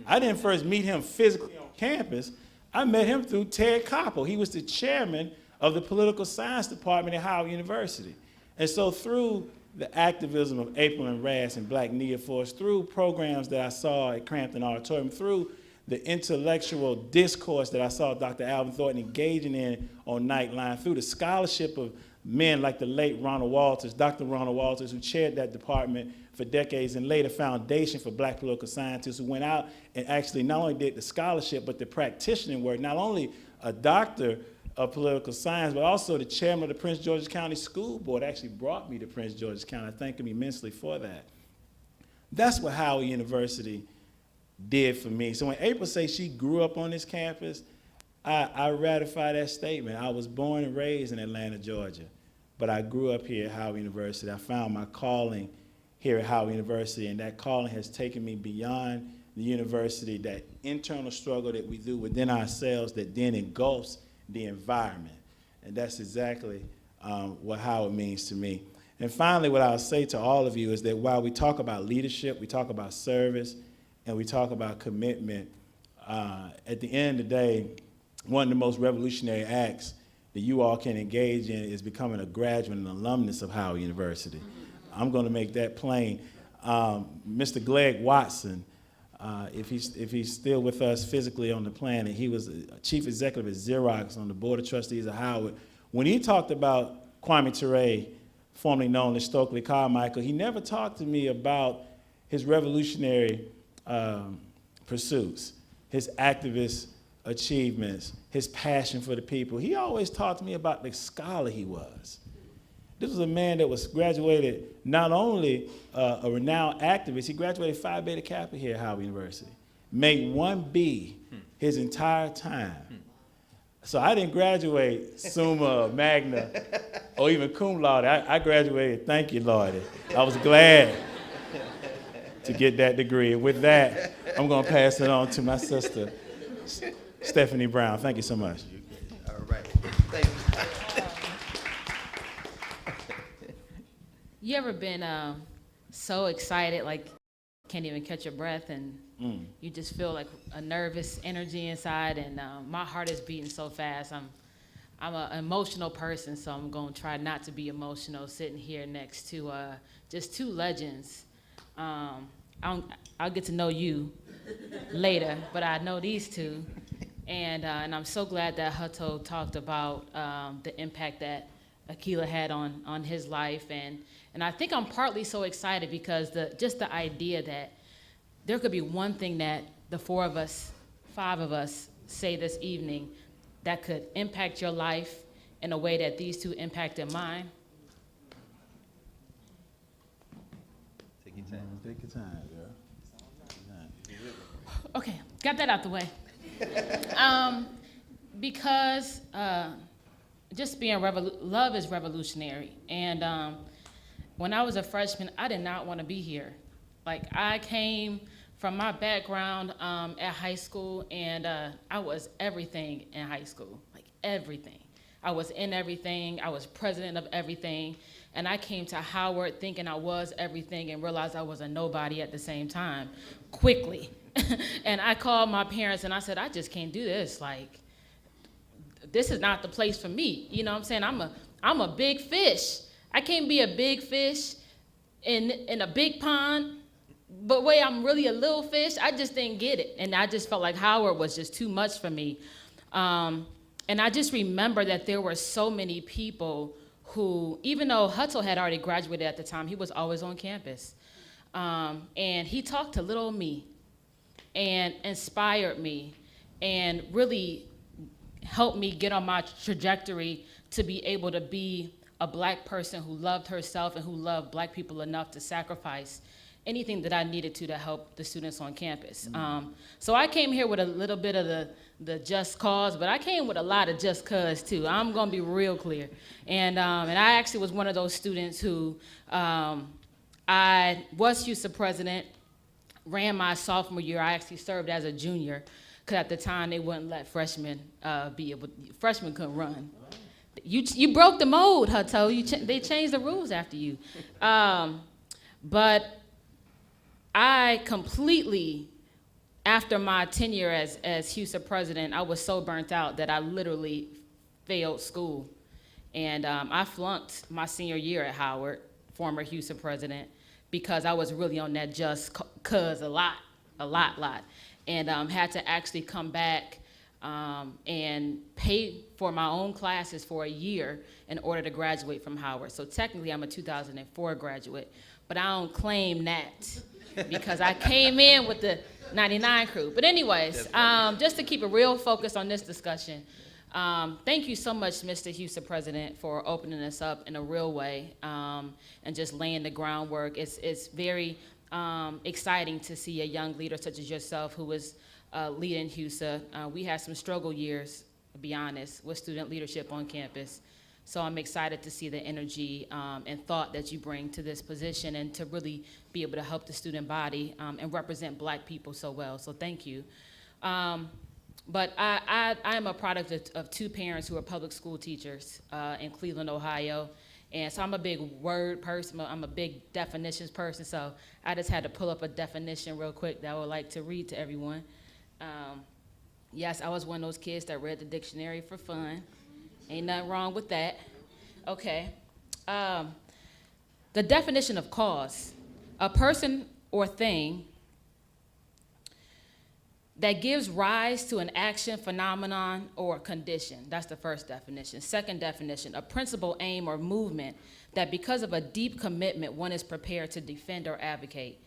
I didn't first meet him physically on campus. I met him through Ted Koppel. He was the chairman of the political science department at Howard University. And so through the activism of April and Ras and Black Nia Force, through programs that I saw at Crampton Auditorium, through the intellectual discourse that I saw Dr. Alvin Thornton engaging in on Nightline, through the scholarship of men like the late Ronald Walters, Dr. Ronald Walters, who chaired that department for decades and laid a foundation for black political scientists, who went out and actually not only did the scholarship, but the practitioning work, not only a doctor of political science, but also the chairman of the Prince George's County School Board, actually brought me to Prince George's County. I thank him immensely for that. That's what Howard University did for me. So when April says she grew up on this campus, I ratify that statement. I was born and raised in Atlanta, Georgia, but I grew up here at Howard University. I found my calling here at Howard University, and that calling has taken me beyond the university, that internal struggle that we do within ourselves that then engulfs the environment. And that's exactly what Howard means to me. And finally, what I'll say to all of you is that while we talk about leadership, we talk about service, and we talk about commitment, at the end of the day, one of the most revolutionary acts that you all can engage in is becoming a graduate and alumnus of Howard University. I'm going to make that plain. Mr. Glegg Watson, if he's still with us physically on the planet, he was chief executive at Xerox on the board of trustees of Howard. When he talked about Kwame Ture, formerly known as Stokely Carmichael, he never talked to me about his revolutionary pursuits, his activist achievements, his passion for the people. He always talked to me about the scholar he was. This was a man that was graduated, not only a renowned activist, he graduated Phi Beta Kappa here at Howard University, made 1B his entire time. So I didn't graduate summa, magna, or even cum laude. I graduated, thank you, Lord. I was glad to get that degree. And with that, I'm going to pass it on to my sister, Stephanie Brown. Thank you so much. All right. Thank you. You ever been so excited, like can't even catch your breath, and you just feel like a nervous energy inside, and my heart is beating so fast. I'm an emotional person, so I'm gonna try not to be emotional sitting here next to just two legends. I'll get to know you later, but I know these two, and I'm so glad that Hutto talked about the impact that Akila had on his life, and I think I'm partly so excited because just the idea that there could be one thing that the five of us say this evening that could impact your life in a way that these two impacted mine. Take your time. Take your time, girl. Okay, got that out the way. Because just being love is revolutionary, and when I was a freshman, I did not want to be here. Like, I came from my background at high school, and I was everything in high school, like everything. I was in everything, I was president of everything, and I came to Howard thinking I was everything and realized I was a nobody at the same time, quickly. And I called my parents and I said, I just can't do this. Like, this is not the place for me. You know what I'm saying? I'm a big fish. I can't be a big fish in a big pond, but wait, I'm really a little fish. I just didn't get it. And I just felt like Howard was just too much for me. And I just remember that there were so many people who, even though Hutzel had already graduated at the time, he was always on campus. And he talked to little me and inspired me and really helped me get on my trajectory to be able to be a black person who loved herself and who loved black people enough to sacrifice anything that I needed to help the students on campus. So I came here with a little bit of the just cause, but I came with a lot of just cause too. I'm gonna be real clear. And I actually was one of those students who, I was HUSA president, ran my sophomore year. I actually served as a junior, because at the time they wouldn't let freshmen freshmen couldn't run. You broke the mold, Hutto. They changed the rules after you. But I completely, after my tenure as HUSA president, I was so burnt out that I literally failed school. And I flunked my senior year at Howard, former HUSA president, because I was really on that just cause a lot. And had to actually come back and pay for my own classes for a year in order to graduate from Howard. So technically I'm a 2004 graduate, but I don't claim that because I came in with the 99 crew. But anyways, just to keep it real focused on this discussion, thank you so much, Mr. HUSA President, for opening us up in a real way and just laying the groundwork. It's very exciting to see a young leader such as yourself who is leading HUSA. We had some struggle years, to be honest, with student leadership on campus. So I'm excited to see the energy and thought that you bring to this position and to really be able to help the student body and represent black people so well. So thank you. But I am a product of two parents who are public school teachers in Cleveland, Ohio. And so I'm a big word person, I'm a big definitions person, so I just had to pull up a definition real quick that I would like to read to everyone. Yes, I was one of those kids that read the dictionary for fun. Ain't nothing wrong with that. Okay. The definition of cause: a person or thing that gives rise to an action, phenomenon, or condition. That's the first definition. Second definition: a principle, aim, or movement that because of a deep commitment, one is prepared to defend or advocate.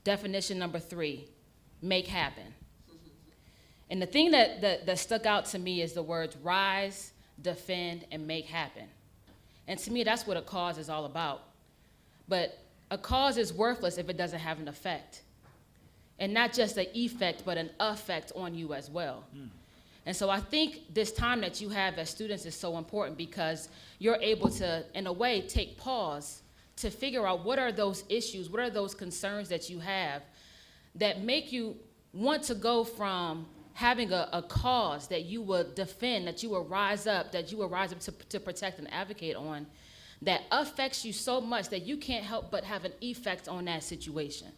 Definition number 3, make happen. And the thing that stuck out to me is the words rise, defend, and make happen. And to me, that's what a cause is all about. But a cause is worthless if it doesn't have an effect. And not just an effect, but an effect on you as well. And so I think this time that you have as students is so important because you're able to, in a way, take pause to figure out what are those issues, what are those concerns that you have that make you want to go from having a cause that you will defend, that you will rise up to protect and advocate on, that affects you so much that you can't help but have an effect on that situation.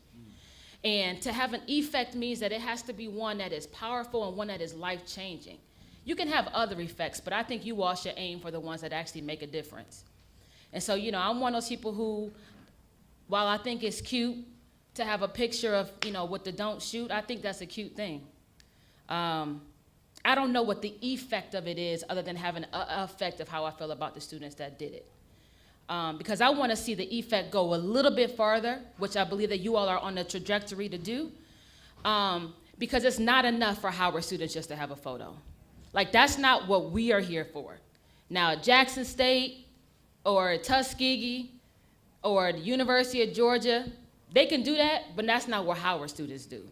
And to have an effect means that it has to be one that is powerful and one that is life-changing. You can have other effects, but I think you all should aim for the ones that actually make a difference. And so, I'm one of those people who, while I think it's cute to have a picture of, with the don't shoot, I think that's a cute thing. I don't know what the effect of it is other than having an effect of how I feel about the students that did it. Because I want to see the effect go a little bit farther, which I believe that you all are on the trajectory to do, because it's not enough for Howard students just to have a photo. Like, that's not what we are here for. Now, Jackson State or Tuskegee or the University of Georgia, they can do that, but that's not what Howard students do.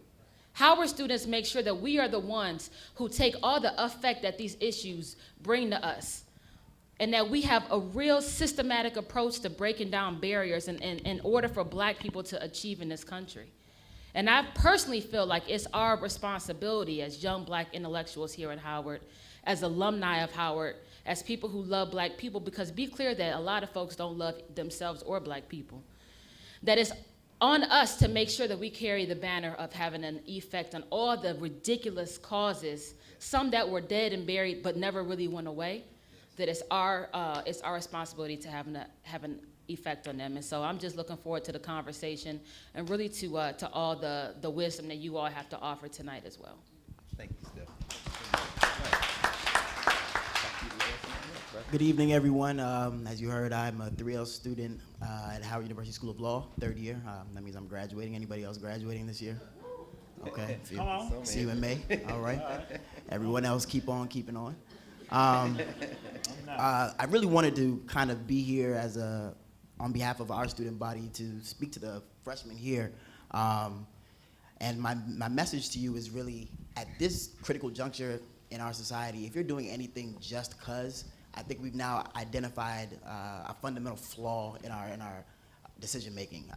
Howard students make sure that we are the ones who take all the effect that these issues bring to us, and that we have a real systematic approach to breaking down barriers in order for black people to achieve in this country. And I personally feel like it's our responsibility as young black intellectuals here at Howard, as alumni of Howard, as people who love black people, because be clear that a lot of folks don't love themselves or black people, that it's on us to make sure that we carry the banner of having an effect on all the ridiculous causes, some that were dead and buried but never really went away, that it's our responsibility to have an effect on them. And so I'm just looking forward to the conversation and really to all the wisdom that you all have to offer tonight as well. Thank you, Steph. Good evening, everyone. As you heard, I'm a 3L student at Howard University School of Law, third year. That means I'm graduating. Anybody else graduating this year? Okay. See you in May. All right. Everyone else, keep on keeping on. I really wanted to kind of be here on behalf of our student body to speak to the freshmen here. And my message to you is really, at this critical juncture in our society, if you're doing anything just 'cause, I think we've now identified a fundamental flaw in our decision making,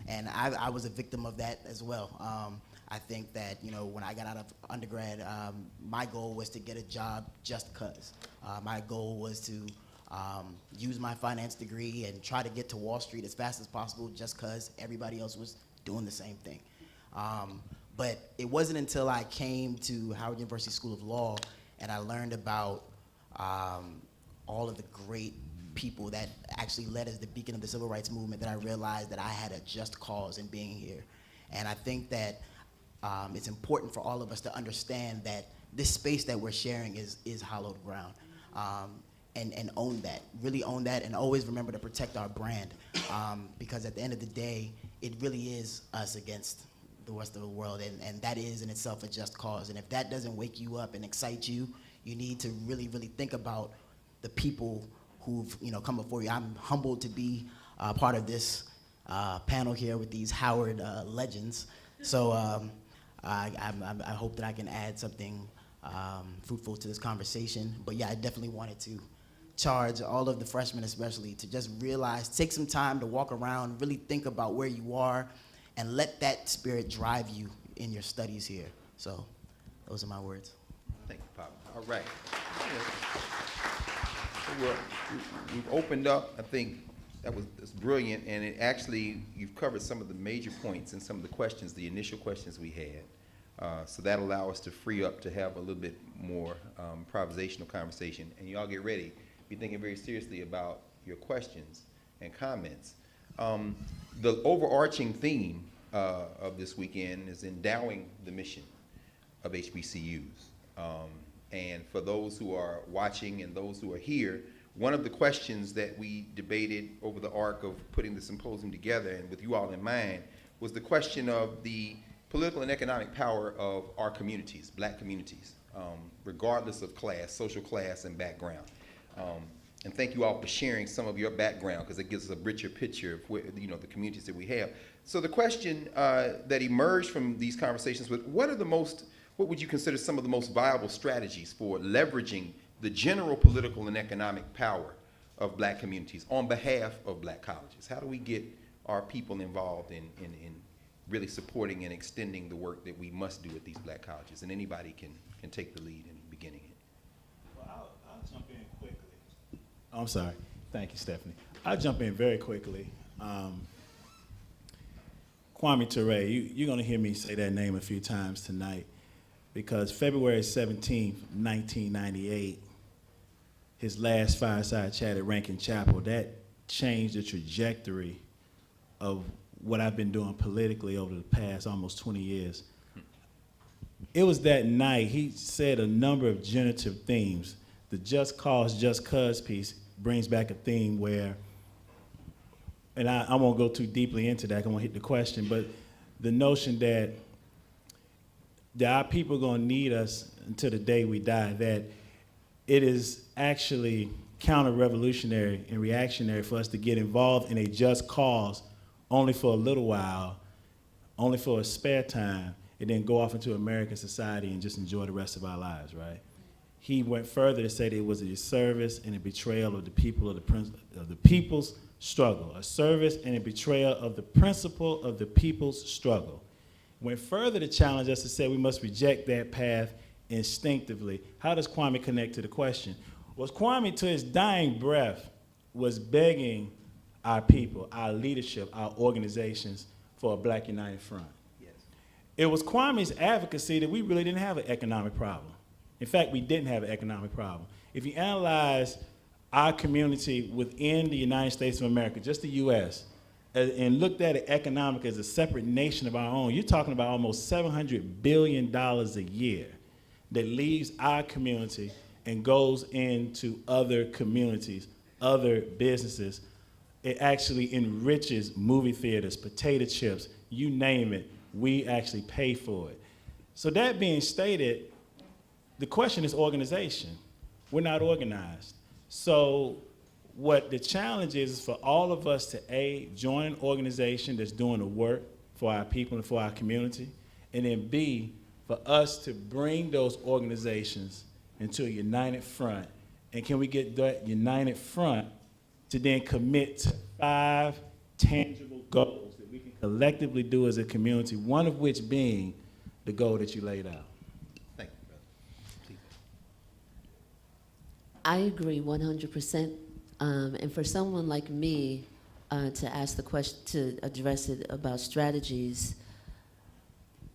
and I was a victim of that as well. I think that, you know, when I got out of undergrad, my goal was to get a job just 'cause. My goal was to use my finance degree and try to get to Wall Street as fast as possible just 'cause everybody else was doing the same thing. But it wasn't until I came to Howard University School of Law and I learned about all of the great people that actually led as the beacon of the civil rights movement that I realized that I had a just cause in being here. And I think that it's important for all of us to understand that this space that we're sharing is hallowed ground. And own that, really own that, and always remember to protect our brand. Because at the end of the day, it really is us against the rest of the world, and that is in itself a just cause. And if that doesn't wake you up and excite you, you need to really, really think about the people who've, you know, come before you. I'm humbled to be part of this panel here with these Howard legends. So I hope that I can add something fruitful to this conversation. But yeah, I definitely wanted to charge all of the freshmen especially to just realize, take some time to walk around, really think about where you are, and let that spirit drive you in your studies here. So those are my words. Thank you, Pop. All right. So we've opened up. I think that's brilliant, and it actually, you've covered some of the major points and some of the questions, the initial questions we had. So that'll allow us to free up to have a little bit more improvisational conversation. And y'all get ready. Be thinking very seriously about your questions and comments. The overarching theme of this weekend is endowing the mission of HBCUs. And for those who are watching and those who are here, one of the questions that we debated over the arc of putting the symposium together, and with you all in mind, was the question of the political and economic power of our communities, black communities, regardless of class, social class, and background. And thank you all for sharing some of your background, because it gives us a richer picture of where, you know, the communities that we have. So the question that emerged from these conversations was, what would you consider some of the most viable strategies for leveraging the general political and economic power of black communities on behalf of black colleges? How do we get our people involved in really supporting and extending the work that we must do at these black colleges? And anybody can take the lead in beginning it. Well, I'll jump in quickly. Oh, I'm sorry. Thank you, Stephanie. I'll jump in very quickly. Kwame Ture, you're going to hear me say that name a few times tonight, because February 17th, 1998, his last fireside chat at Rankin Chapel, that changed the trajectory of what I've been doing politically over the past almost 20 years. It was that night he said a number of generative themes. The just cause, just cause piece brings back a theme where, and I won't go too deeply into that, I won't hit the question, but the notion that our people are gonna need us until the day we die, that it is actually counter-revolutionary and reactionary for us to get involved in a just cause only for a little while, only for a spare time, and then go off into American society and just enjoy the rest of our lives, right? He went further to say that it was a disservice and a betrayal of the people, of the people's struggle, a service and a betrayal of the principle of the people's struggle. Went further to challenge us to say we must reject that path instinctively. How does Kwame connect to the question? Was Kwame, to his dying breath, was begging our people, our leadership, our organizations for a Black United Front. Yes. It was Kwame's advocacy that we really didn't have an economic problem. In fact, we didn't have an economic problem. If you analyze our community within the United States of America, just the US, and looked at it economic as a separate nation of our own, you're talking about almost $700 billion a year that leaves our community and goes into other communities, other businesses. It actually enriches movie theaters, potato chips, you name it, we actually pay for it. So that being stated, the question is organization. We're not organized. So what the challenge is for all of us to A, join an organization that's doing the work for our people and for our community, and then B, for us to bring those organizations into a united front. And can we get that united front to then commit to 5 tangible goals that we can collectively do as a community, one of which being the goal that you laid out? Thank you, brother. Please. I agree 100%. And for someone like me to ask the question, to address it about strategies,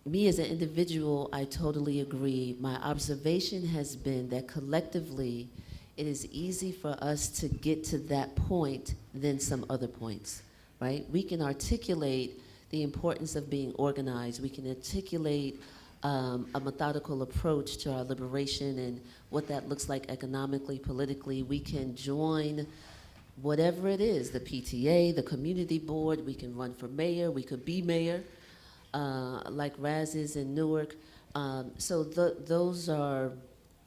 me as an individual, I totally agree. My observation has been that collectively, it is easy for us to get to that point than some other points, right? We can articulate the importance of being organized. We can articulate a methodical approach to our liberation and what that looks like economically, politically. We can join whatever it is, the PTA, the community board. We can run for mayor. We could be mayor, like Raz is in Newark. So those are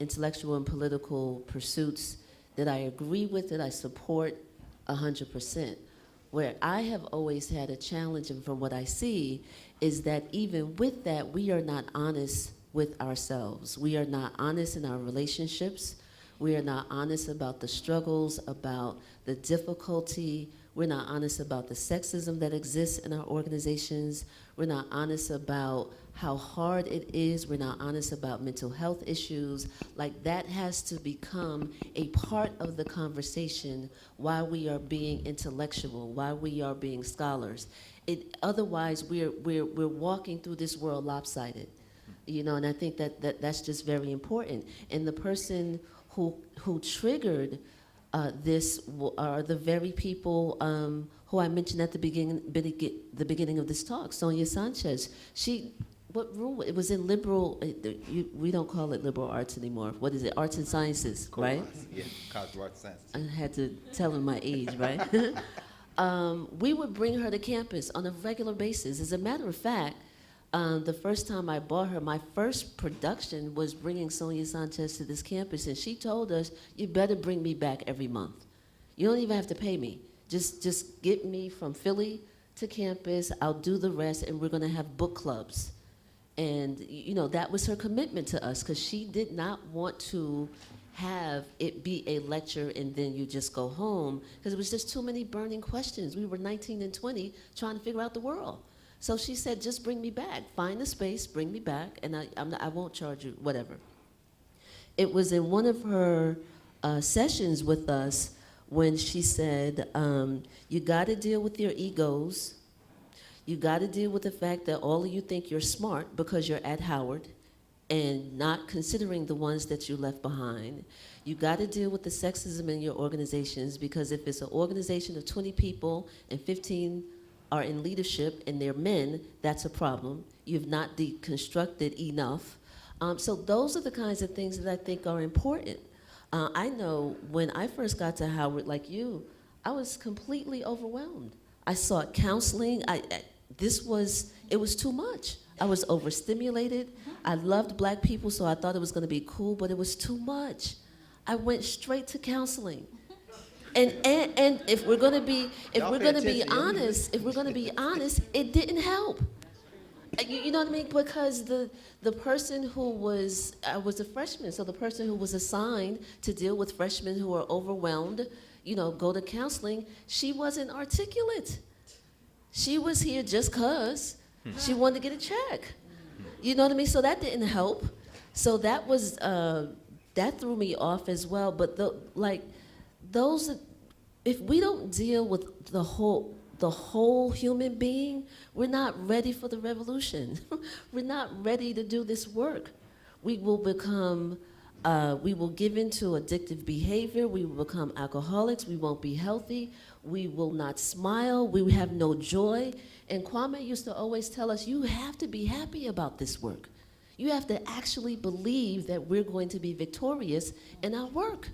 intellectual and political pursuits that I agree with, that I support 100%. Where I have always had a challenge, and from what I see, is that even with that, we are not honest with ourselves. We are not honest in our relationships. We are not honest about the struggles, about the difficulty. We're not honest about the sexism that exists in our organizations. We're not honest about how hard it is. We're not honest about mental health issues. Like, that has to become a part of the conversation while we are being intellectual, while we are being scholars. Otherwise, we're walking through this world lopsided, you know. And I think that's just very important. And the person who triggered this are the very people who I mentioned at the beginning of this talk. Sonia Sanchez. What room? It was in liberal. We don't call it liberal arts anymore. What is it? Arts and sciences, right? Yeah, College of Arts and Sciences. I had to tell her my age, right? We would bring her to campus on a regular basis. As a matter of fact, the first time I bought her, my first production was bringing Sonia Sanchez to this campus, and she told us, "You better bring me back every month. You don't even have to pay me. Just get me from Philly to campus. I'll do the rest, and we're gonna have book clubs." And you know, that was her commitment to us, because she did not want to have it be a lecture and then you just go home, because it was just too many burning questions. We were 19 and 20 trying to figure out the world. So she said, just bring me back. Find the space, bring me back, and I won't charge you, whatever. It was in one of her sessions with us when she said, you gotta deal with your egos. You gotta deal with the fact that all of you think you're smart because you're at Howard and not considering the ones that you left behind. You gotta deal with the sexism in your organizations, because if it's an organization of 20 people and 15 are in leadership and they're men, that's a problem. You've not deconstructed enough. So those are the kinds of things that I think are important. I know when I first got to Howard, like you, I was completely overwhelmed. I sought counseling. It was too much. I was overstimulated. I loved Black people, so I thought it was gonna be cool, but it was too much. I went straight to counseling. And if we're gonna be honest, it didn't help. You know what I mean? Because the person who was, I was a freshman, so the person who was assigned to deal with freshmen who are overwhelmed, you know, go to counseling, she wasn't articulate. She was here just 'cause she wanted to get a check. You know what I mean? So that didn't help. So that was, that threw me off as well. But if we don't deal with the whole the whole human being, we're not ready for the revolution. We're not ready to do this work. We will give into addictive behavior. We will become alcoholics. We won't be healthy. We will not smile. We have no joy. And Kwame used to always tell us, you have to be happy about this work. You have to actually believe that we're going to be victorious in our work.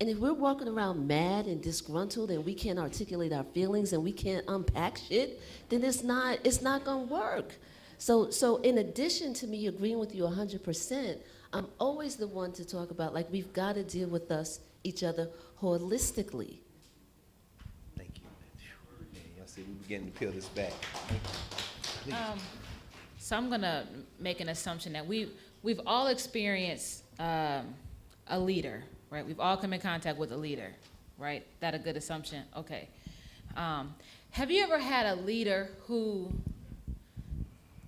And if we're walking around mad and disgruntled and we can't articulate our feelings and we can't unpack shit, then it's not gonna work. So in addition to me agreeing with you 100%, I'm always the one to talk about, like, we've got to deal with each other holistically. Thank you. Yeah, y'all see, we're beginning to peel this back. Please. So I'm gonna make an assumption that we've all experienced a leader, right? We've all come in contact with a leader, right? That a good assumption? Okay. Have you ever had a leader who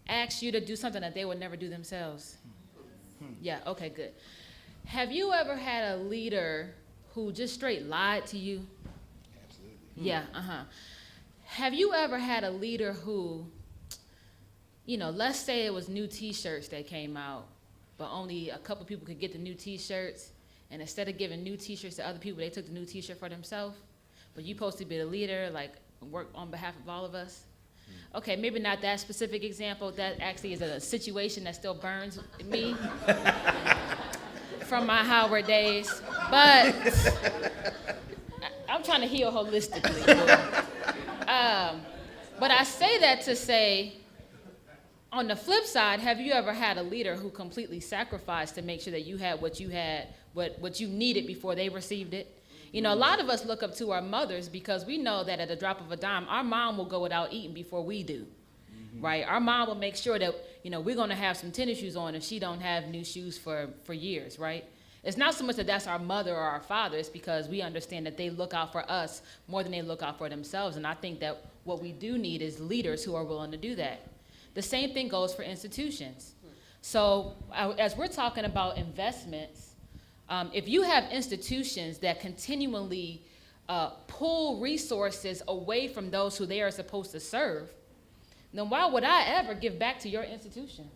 asked you to do something that they would never do themselves? Yeah, okay, good. Have you ever had a leader who just straight lied to you? Absolutely. Yeah, Have you ever had a leader who, let's say it was new t-shirts that came out, but only a couple people could get the new t-shirts, and instead of giving new t-shirts to other people, they took the new t-shirt for themselves? But you supposed to be the leader, like work on behalf of all of us? Okay, maybe not that specific example. That actually is a situation that still burns me from my Howard days. But I'm trying to heal holistically. But I say that to say, on the flip side, have you ever had a leader who completely sacrificed to make sure that you had, what you needed before they received it? A lot of us look up to our mothers because we know that at the drop of a dime, our mom will go without eating before we do, right? Our mom will make sure that, we're gonna have some tennis shoes on if she don't have new shoes for years, right? It's not so much that that's our mother or our father, it's because we understand that they look out for us more than they look out for themselves. And I think that what we do need is leaders who are willing to do that. The same thing goes for institutions. So as we're talking about investments, if you have institutions that continually pull resources away from those who they are supposed to serve, then why would I ever give back to your institution?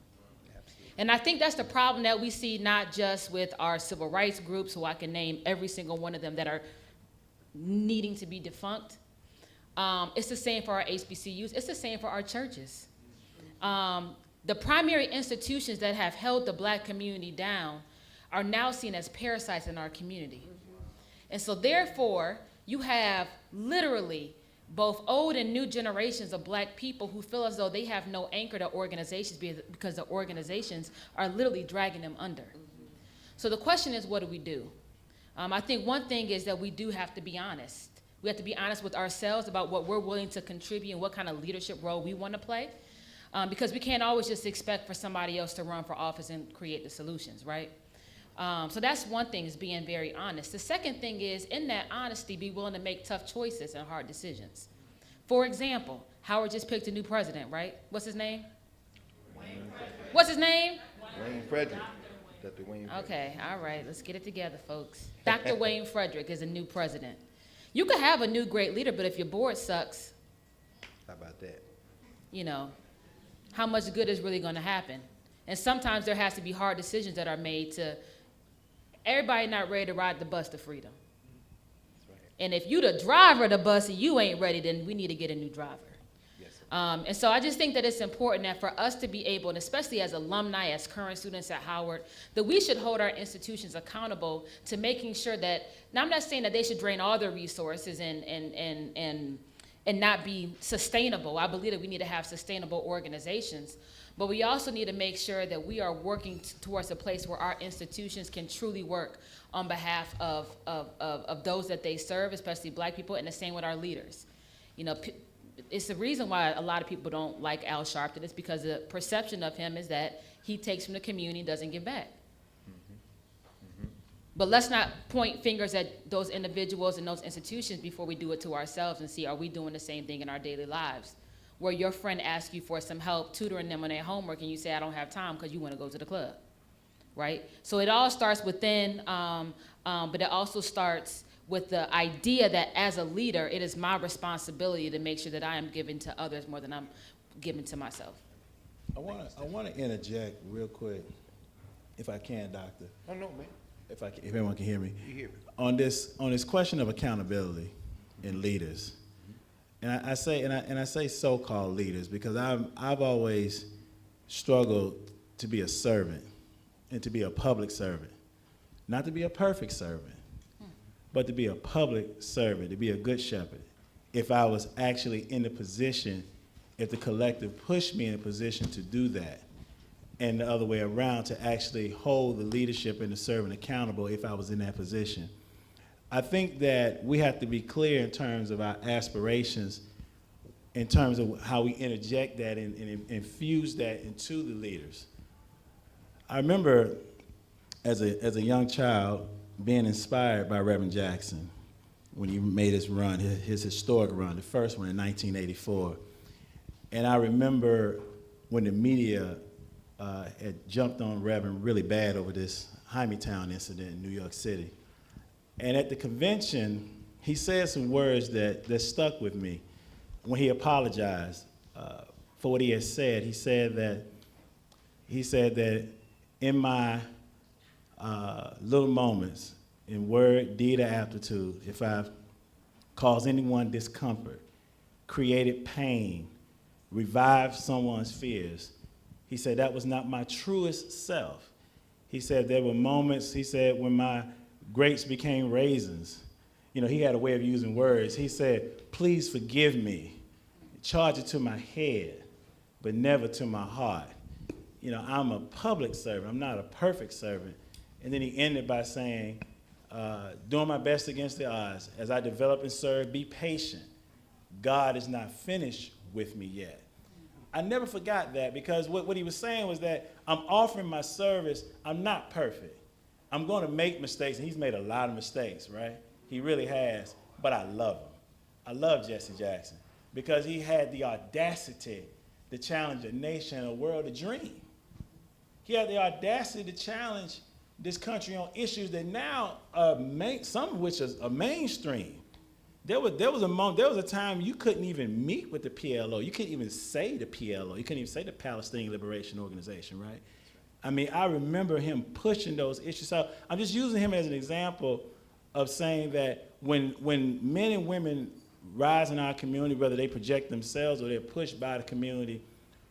Absolutely. And I think that's the problem that we see, not just with our civil rights groups, who I can name every single one of them that are needing to be defunct. It's the same for our HBCUs. It's the same for our churches. The primary institutions that have held the Black community down are now seen as parasites in our community. And so therefore, you have literally both old and new generations of Black people who feel as though they have no anchor to organizations because the organizations are literally dragging them under. So the question is, what do we do? I think one thing is that we do have to be honest. We have to be honest with ourselves about what we're willing to contribute and what kind of leadership role we want to play. Because we can't always just expect for somebody else to run for office and create the solutions, right? So that's one thing, is being very honest. The second thing is, in that honesty, be willing to make tough choices and hard decisions. For example, Howard just picked a new president, right? What's his name? What's his name? Wayne Frederick. Dr. Wayne Frederick. Okay, all right, let's get it together, folks. Dr. Wayne Frederick is a new president. You could have a new great leader, but if your board sucks, How about that? How much good is really going to happen? And sometimes there has to be hard decisions that are made to, everybody not ready to ride the bus to freedom. That's right. And if you the driver of the bus and you ain't ready, then we need to get a new driver. Yes, sir. And so I just think that it's important that for us to be able, and especially as alumni, as current students at Howard, that we should hold our institutions accountable to making sure that, now I'm not saying that they should drain all their resources and not be sustainable. I believe that we need to have sustainable organizations. But we also need to make sure that we are working towards a place where our institutions can truly work on behalf of those that they serve, especially Black people, and the same with our leaders. It's the reason why a lot of people don't like Al Sharpton. It's because the perception of him is that he takes from the community and doesn't give back. But let's not point fingers at those individuals and those institutions before we do it to ourselves and see, are we doing the same thing in our daily lives? Where your friend asks you for some help tutoring them on their homework and you say, I don't have time because you want to go to the club, right? So it all starts within, but it also starts with the idea that as a leader, it is my responsibility to make sure that I am giving to others more than I'm giving to myself. I want to interject real quick, if I can, Doctor. Oh, no, man. If everyone can hear me. You hear me. On this question of accountability in leaders, and I say so-called leaders because I've always struggled to be a servant and to be a public servant, not to be a perfect servant, but to be a public servant, to be a good shepherd. If I was actually in the position, if the collective pushed me in a position to do that, and the other way around, to actually hold the leadership and the servant accountable if I was in that position. I think that we have to be clear in terms of our aspirations, in terms of how we interject that and infuse that into the leaders. I remember as a young child being inspired by Reverend Jackson when he made his run, his historic run, the first one in 1984. And I remember when the media had jumped on Reverend really bad over this Hymietown incident in New York City. And at the convention, he said some words that stuck with me. When he apologized for what he had said, he said that in my little moments, in word, deed, or aptitude, if I've caused anyone discomfort, created pain, revived someone's fears, he said that was not my truest self. He said there were moments, he said, when my grapes became raisins. You know, he had a way of using words. He said, please forgive me. Charge it to my head, but never to my heart. You know, I'm a public servant. I'm not a perfect servant. And then he ended by saying, doing my best against the odds. As I develop and serve, be patient. God is not finished with me yet. I never forgot that, because what he was saying was that I'm offering my service. I'm not perfect. I'm going to make mistakes, and he's made a lot of mistakes, right? He really has, but I love him. I love Jesse Jackson because he had the audacity to challenge a nation, a world, a dream. He had the audacity to challenge this country on issues that now some of which are mainstream. There was a time you couldn't even meet with the PLO. You couldn't even say the PLO. You couldn't even say the Palestinian Liberation Organization, right? I mean, I remember him pushing those issues. So I'm just using him as an example of saying that when men and women rise in our community, whether they project themselves or they're pushed by the community,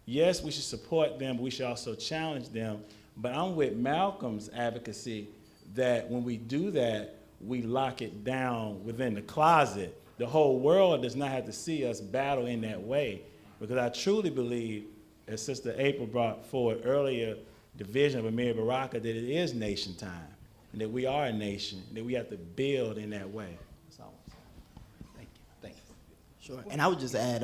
yes, we should support them, but we should also challenge them. But I'm with Malcolm's advocacy that when we do that, we lock it down within the closet. The whole world does not have to see us battle in that way, because I truly believe, as Sister April brought forward earlier, the vision of Amir Baraka, that it is nation time, and that we are a nation, and that we have to build in that way. That's all I want to say. Thank you. Sure. And I would just add,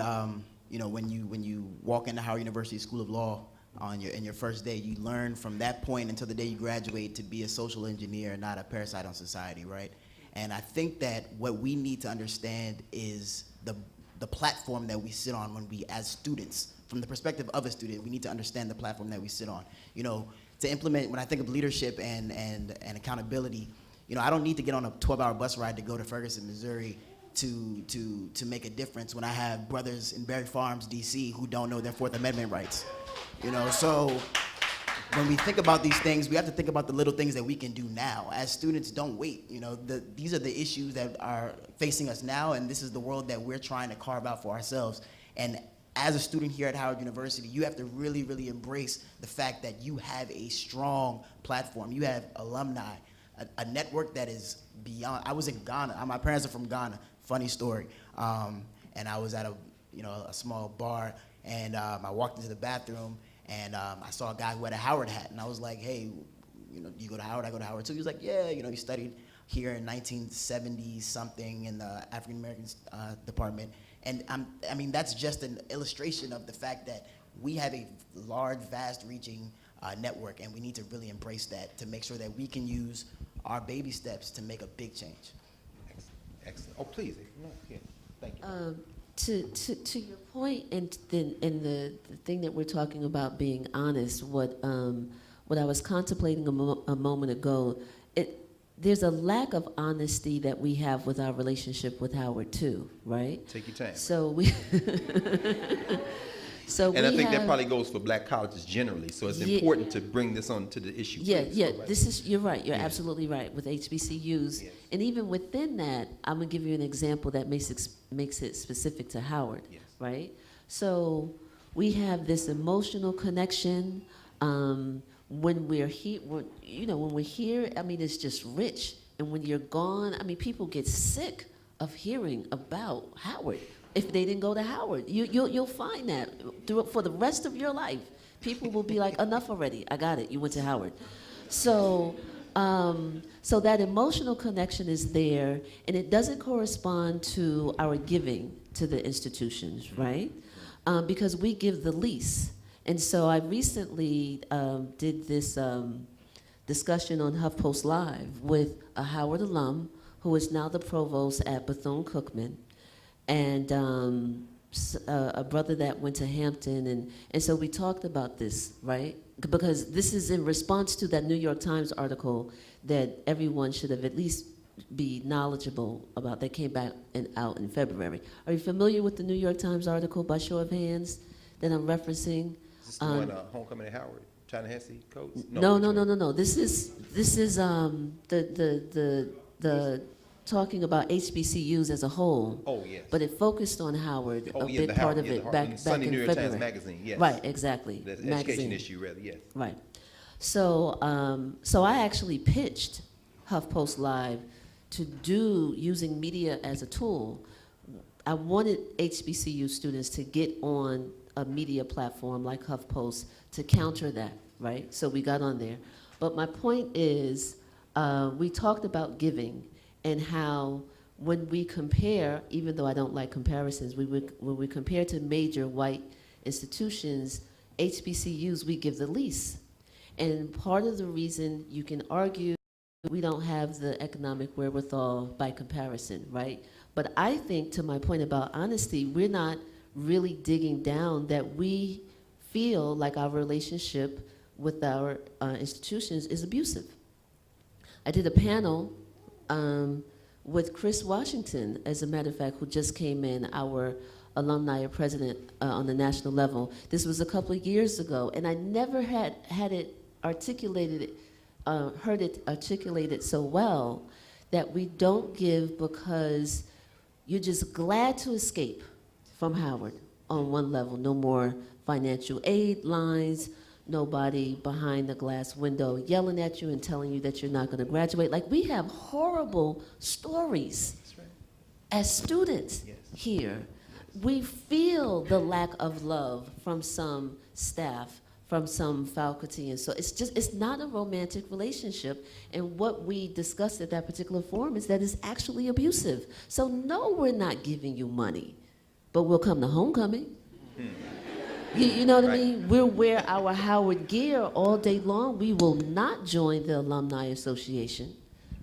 you know, when you walk into Howard University School of Law in your first day, you learn from that point until the day you graduate to be a social engineer, not a parasite on society, right? And I think that what we need to understand is the platform that we sit on when we, as students, from the perspective of a student, we need to understand the platform that we sit on. You know, to implement, when I think of leadership and accountability, you know, I don't need to get on a 12-hour bus ride to go to Ferguson, Missouri to make a difference when I have brothers in Berry Farms, DC, who don't know their Fourth Amendment rights. You know, so when we think about these things, we have to think about the little things that we can do now. As students, don't wait. You know, these are the issues that are facing us now, and this is the world that we're trying to carve out for ourselves. And as a student here at Howard University, you have to really, really embrace the fact that you have a strong platform. You have alumni, a network that is beyond. I was in Ghana. My parents are from Ghana. Funny story. And I was at a small bar, and I walked into the bathroom, and I saw a guy who had a Howard hat, and I was like, hey, you know, you go to Howard? I go to Howard too. He was like, yeah, you know, he studied here in 1970 something in the African American department. And I mean, that's just an illustration of the fact that we have a large, vast-reaching network, and we need to really embrace that to make sure that we can use our baby steps to make a big change. Excellent. Oh, please. No, yeah. Thank you. To your point, and the thing that we're talking about being honest, what I was contemplating a moment ago, there's a lack of honesty that we have with our relationship with Howard too, right? Take your time. So we, so And we I think have, that probably goes for black colleges generally, so it's important to bring this on to the issue. yeah, please. yeah. Go right This is you're right. You're Yes. absolutely right with HBCUs, Yes. and even within that, I'm gonna give you an example that makes it specific to Howard, Yes. right? So we have this emotional connection. When we're here, when we're here, I mean, it's just rich. And when you're gone, I mean, people get sick of hearing about Howard. If they didn't go to Howard, you'll find that for the rest of your life. People will be like, enough already. I got it. You went to Howard. So, so that emotional connection is there, and it doesn't correspond to our giving to the institutions, right? Because we give the least. And so I recently did this discussion on HuffPost Live with a Howard alum who is now the provost at Bethune-Cookman, and a brother that went to Hampton. And so we talked about this, right? Because this is in response to that New York Times article that everyone should have at least be knowledgeable about that came back out in February. Are you familiar with the New York Times article, by show of hands, that I'm referencing? Is this the one, Homecoming at Howard, Ta-Nehisi codes? No. This is the talking about HBCUs as a whole. Oh, yes. But it focused on Howard, Oh, a yeah, big the part Howard, of yeah, it the back Sunday in New York February. Times Magazine, yes. Right, exactly. The Magazine. education issue, rather, yes. Right. So, so I actually pitched HuffPost Live to do using media as a tool. I wanted HBCU students to get on a media platform like HuffPost to counter that, right? So we got on there. But my point is, we talked about giving and how when we compare, even though I don't like comparisons, when we compare to major white institutions, HBCUs, we give the least. And part of the reason you can argue we don't have the economic wherewithal by comparison, right? But I think, to my point about honesty, we're not really digging down that we feel like our relationship with our institutions is abusive. I did a panel with Chris Washington, as a matter of fact, who just came in, our alumni president on the national level. This was a couple of years ago, and I never had it articulated, heard it articulated so well, that we don't give because you're just glad to escape from Howard on one level. No more financial aid lines, nobody behind the glass window yelling at you and telling you that you're not going to graduate. Like, we have horrible stories as students here. We feel the lack of love from some staff, from some faculty, and so it's not a romantic relationship. And what we discussed at that particular forum is that it's actually abusive. So no, we're not giving you money, but we'll come to homecoming. You know what I mean? We'll wear our Howard gear all day long. We will not join the Alumni Association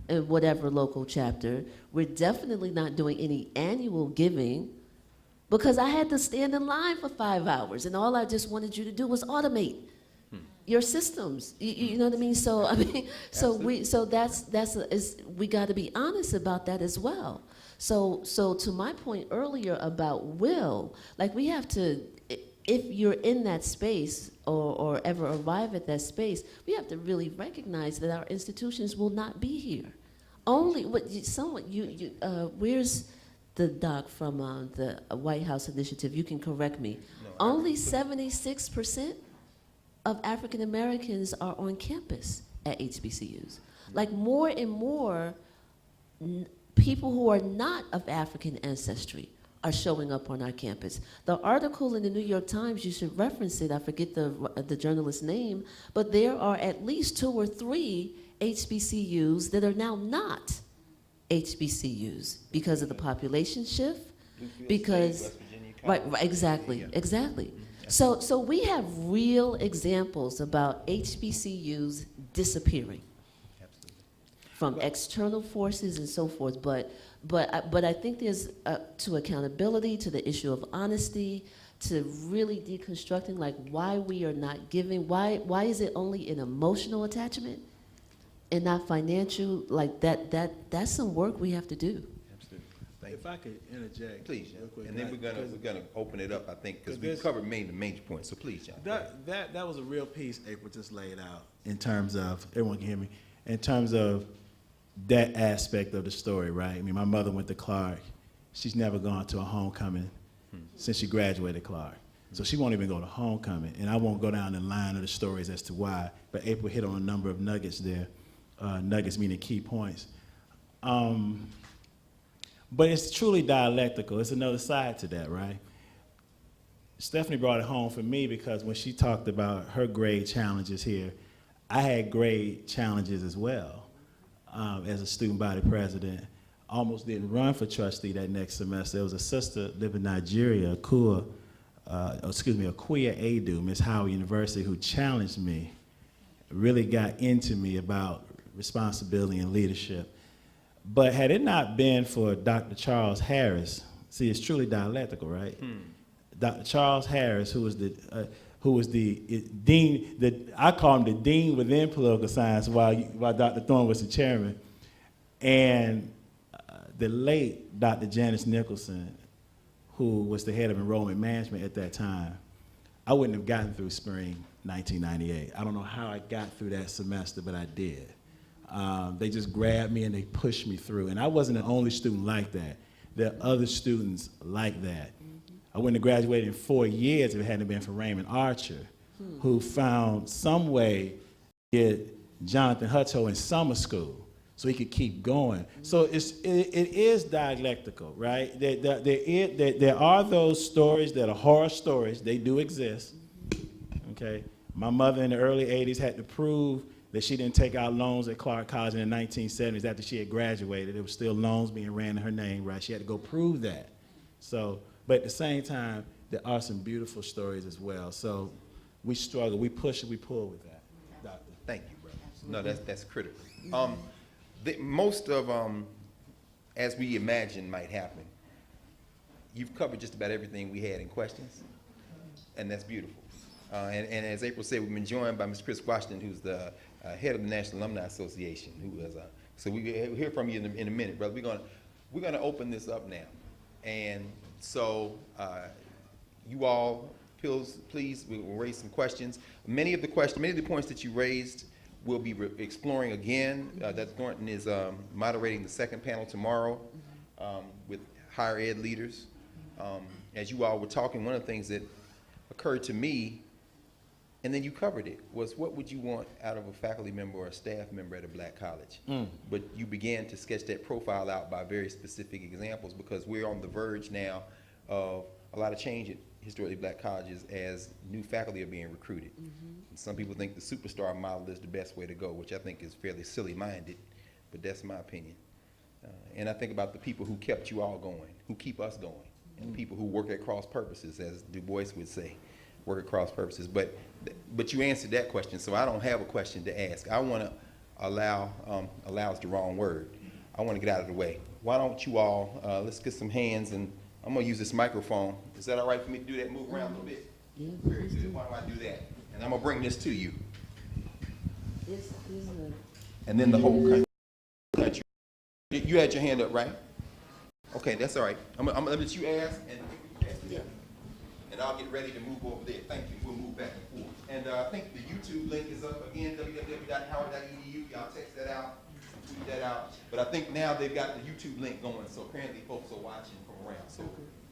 in whatever local chapter. We're definitely not doing any annual giving, because I had to stand in line for 5 hours, and all I just wanted you to do was automate your systems. You know what I mean? So I mean, we got to be honest about that as well. So to my point earlier about will, like, we have to, if you're in that space or ever arrive at that space, we have to really recognize that our institutions will not be here. Only where's the doc from the White House Initiative? You can correct me. Only 76% of African Americans are on campus at HBCUs. Like, more and more people who are not of African ancestry are showing up on our campus. The article in the New York Times, you should reference it, I forget the journalist's name, but there are at least 2 or 3 HBCUs that are now not HBCUs because of the population shift, because, right, exactly. So we have real examples about HBCUs disappearing from external forces and so forth, but I think there's to accountability, to the issue of honesty, to really deconstructing like why we are not giving, why is it only an emotional attachment and not financial, like that's some work we have to do. Absolutely. Thank If I could interject. Please, John. real quick, And then we're gonna open it up, I think, because we Because covered the major points. So please, John. That was a real piece April just laid out in terms of, everyone can hear me, in terms of that aspect of the story, right? I mean, my mother went to Clark. She's never gone to a homecoming since she graduated Clark. So she won't even go to homecoming. And I won't go down the line of the stories as to why, but April hit on a number of nuggets there, nuggets meaning key points. But it's truly dialectical. It's another side to that, right? Stephanie brought it home for me because when she talked about her grade challenges here, I had grade challenges as well as a student body president. Almost didn't run for trustee that next semester. There was a sister living in Nigeria, Akua Adu, Miss Howard University, who challenged me, really got into me about responsibility and leadership. But had it not been for Dr. Charles Harris, see, it's truly dialectical, right? Dr. Charles Harris, who was the dean, I call him the dean within political science while Dr. Thorne was the chairman, and the late Dr. Janice Nicholson, who was the head of enrollment management at that time. I wouldn't have gotten through spring 1998. I don't know how I got through that semester, but I did. They just grabbed me and they pushed me through. And I wasn't the only student like that. There are other students like that. I wouldn't have graduated in 4 years if it hadn't been for Raymond Archer, who found some way to get Jonathan Hutto in summer school so he could keep going. So it is dialectical, right? There are those stories that are horror stories. They do exist, okay? My mother in the early 80s had to prove that she didn't take out loans at Clark College in the 1970s after she had graduated. There were still loans being ran in her name, right? She had to go prove that. So, but at the same time, there are some beautiful stories as well. So we struggle, we push and we pull with that. Doctor. Thank you, brother. No, that's critical. Most of, as we imagine might happen, you've covered just about everything we had in questions, and that's beautiful. And as April said, we've been joined by Ms. Chris Washington, who's the head of the National Alumni Association, who is so we'll hear from you in a minute, brother. We're gonna open this up now, and so you all, please, we will raise some questions. Many of the points that you raised, we'll be exploring again. That Thornton is moderating the second panel tomorrow with higher ed leaders. As you all were talking, one of the things that occurred to me, and then you covered it, was what would you want out of a faculty member or a staff member at a black college? But you began to sketch that profile out by very specific examples, because we're on the verge now of a lot of change at historically black colleges as new faculty are being recruited. And some people think the superstar model is the best way to go, which I think is fairly silly-minded, but that's my opinion. And I think about the people who kept you all going, who keep us going, and people who work at cross purposes, as Du Bois would say, work at cross purposes. But you answered that question, so I don't have a question to ask. I want to allow is the wrong word. I want to get out of the way. Why don't you all, let's get some hands, and I'm going to use this microphone. Is that all right for me to do that, move around a little bit? Yeah, Very good. Why don't I do that? And I'm going to bring this to you. And then the whole country. You had your hand up, right? Okay, that's all right. I'm going to let you ask, and and I'll get ready to move over there. Thank you. We'll move back and forth. And I think the YouTube link is up again, www.howard.edu. Y'all text that out, tweet that out. But I think now they've got the YouTube link going, so apparently folks are watching from around. So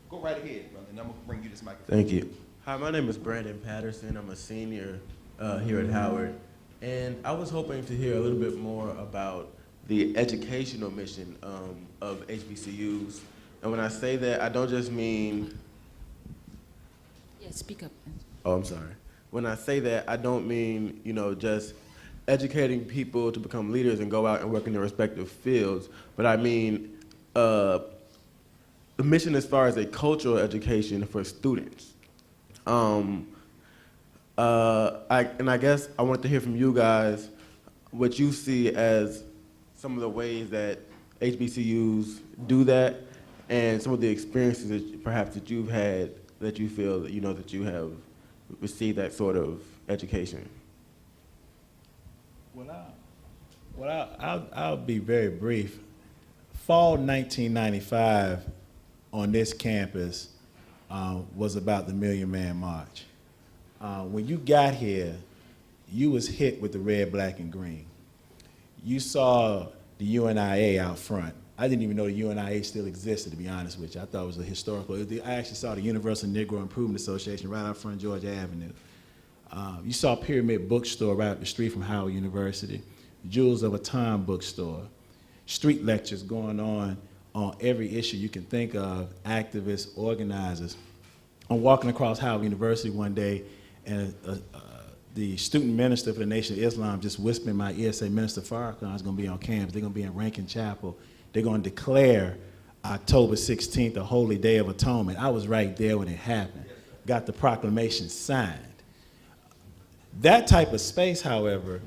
go right ahead, brother, and I'm going to bring you this microphone. Thank you. Hi, my name is Brandon Patterson. I'm a senior here at Howard. And I was hoping to hear a little bit more about the educational mission of HBCUs. And when I say that, I don't just mean... Yeah, speak up. Oh, I'm sorry. When I say that, I don't mean, just educating people to become leaders and go out and work in their respective fields, but I mean the mission as far as a cultural education for students. I guess I wanted to hear from you guys what you see as some of the ways that HBCUs do that, and some of the experiences that perhaps that you've had that you feel that that you have received that sort of education. Well, Well, I'll be very brief. Fall 1995 on this campus was about the Million Man March. When you got here, you was hit with the red, black, and green. You saw the UNIA out front. I didn't even know the UNIA still existed, to be honest with you. I thought it was a historical. I actually saw the Universal Negro Improvement Association right out front of Georgia Avenue. You saw Pyramid Bookstore right up the street from Howard University, Jewels of a Time bookstore, street lectures going on every issue you can think of, activists, organizers. I'm walking across Howard University one day, and the student minister for the Nation of Islam just whispered in my ear, say, Minister Farrakhan is going to be on campus. They're going to be in Rankin Chapel. They're going to declare October 16th a holy day of atonement. I was right there when it happened. Got the proclamation signed. That type of space, however,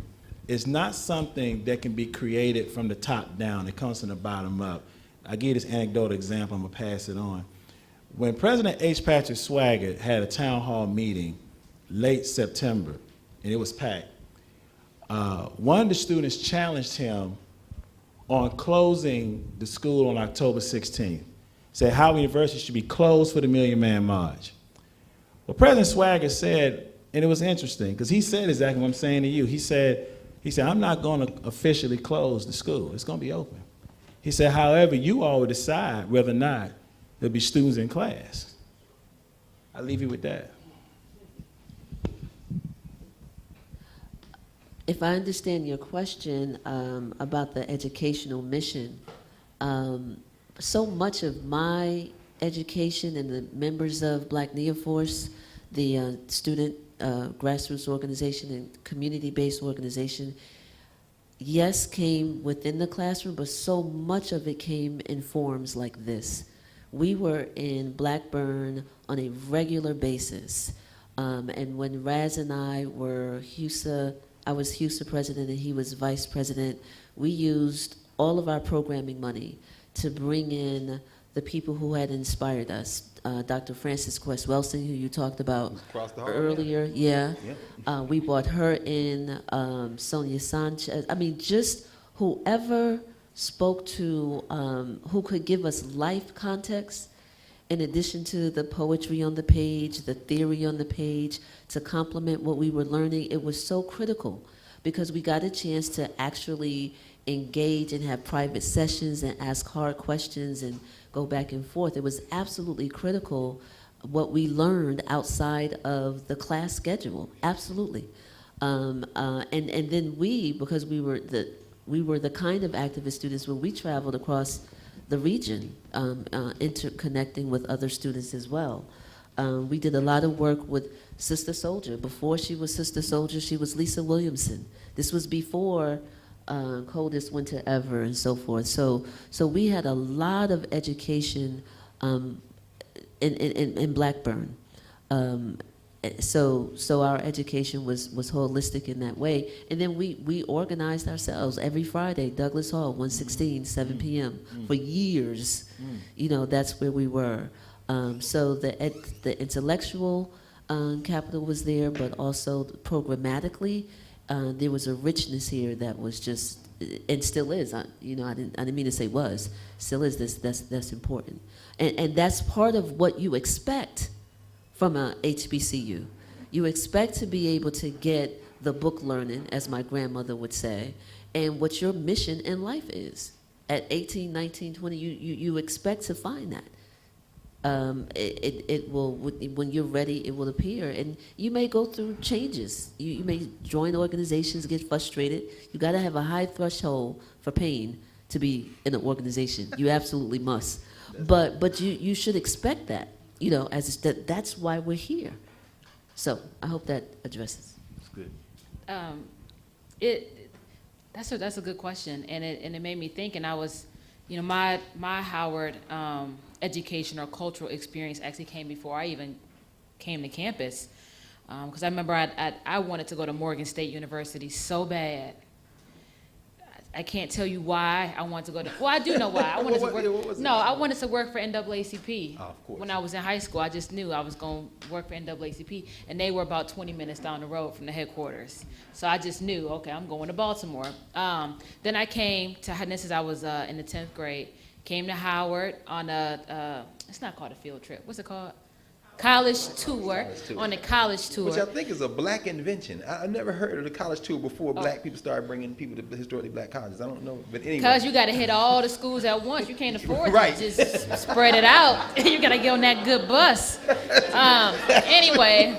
is not something that can be created from the top down. It comes from the bottom up. I'll give you this anecdotal example. I'm going to pass it on. When President H. Patrick Swigert had a town hall meeting late September, and it was packed, one of the students challenged him on closing the school on October 16th. Said Howard University should be closed for the Million Man March. Well, President Swigert said, and it was interesting, because he said exactly what I'm saying to you. He said, I'm not going to officially close the school. It's going to be open. He said, however, you all will decide whether or not there'll be students in class. I'll leave you with that. If I understand your question about the educational mission, so much of my education and the members of Black Neoforce, the student grassroots organization and community-based organization, yes, came within the classroom, but so much of it came in forms like this. We were in Blackburn on a regular basis. And when Raz and I were I was HUSA president and he was vice president, we used all of our programming money to bring in the people who had inspired us. Dr. Frances Quest Welsing, who you talked about earlier, yeah. We brought her in, Sonia Sanchez. I mean, just whoever spoke to, who could give us life context, in addition to the poetry on the page, the theory on the page, to complement what we were learning. It was so critical because we got a chance to actually engage and have private sessions and ask hard questions and go back and forth. It was absolutely critical what we learned outside of the class schedule, absolutely. And then because we were the kind of activist students where we traveled across the region, interconnecting with other students as well. We did a lot of work with Sister Soldier. Before she was Sister Soldier, she was Lisa Williamson. This was before Coldest Winter Ever and so forth. So we had a lot of education in Blackburn. So our education was holistic in that way. And then we organized ourselves every Friday, Douglas Hall, 116, 7 p.m. For years. You know, that's where we were. So the intellectual capital was there, but also programmatically, there was a richness here that was just, and still is. I didn't mean to say was, still is. That's important, and that's part of what you expect from a HBCU. You expect to be able to get the book learning, as my grandmother would say, and what your mission in life is. At 18, 19, 20, you expect to find that. It will, when you're ready, it will appear. And you may go through changes. You may join organizations, get frustrated. You gotta have a high threshold for pain to be in an organization. You absolutely must. But you should expect that. You know, that's why we're here. So I hope that addresses. That's good. That's a good question, and it made me think. And I was, my Howard education or cultural experience actually came before I even came to campus, because I remember I wanted to go to Morgan State University so bad. I can't tell you why I wanted to go to, well, I do know why. I wanted to work, What was it? no, I wanted to work for NAACP. Oh, of course. When I was in high school, I just knew I was going to work for NAACP, and they were about 20 minutes down the road from the headquarters. So I just knew, okay, I'm going to Baltimore. Then I came to, and this is, I was in the 10th grade, came to Howard on it's not called a field trip, what's it called? College tour, on a college tour. Which I think is a black invention. I never heard of the college tour before black people started bringing people to historically black colleges. I don't know, but anyway. Because you got to hit all the schools at once. You can't afford Right. to just spread it out. You got to get on that good bus. Anyway,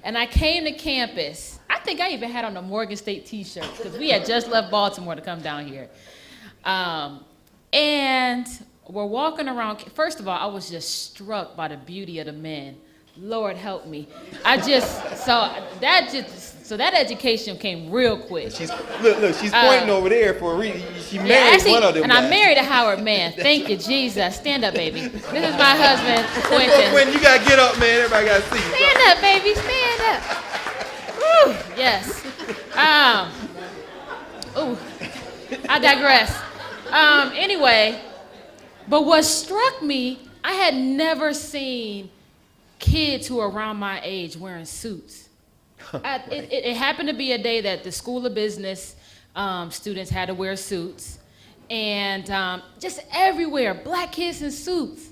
and I came to campus. I think I even had on a Morgan State t-shirt because we had just left Baltimore to come down here. And we're walking around. First of all, I was just struck by the beauty of the men. Lord help me. So that education came real quick. She's pointing over there for a reason. She married one of them and guys. I married a Howard man. Thank you, Jesus. Stand up, baby. This is my husband, Quentin. When you gotta get up, man, everybody gotta see you. Stand up, baby. Stand up. Woo, yes. I digress. Anyway, but what struck me, I had never seen kids who are around my age wearing suits. It happened to be a day that the School of Business students had to wear suits. And just everywhere, black kids in suits.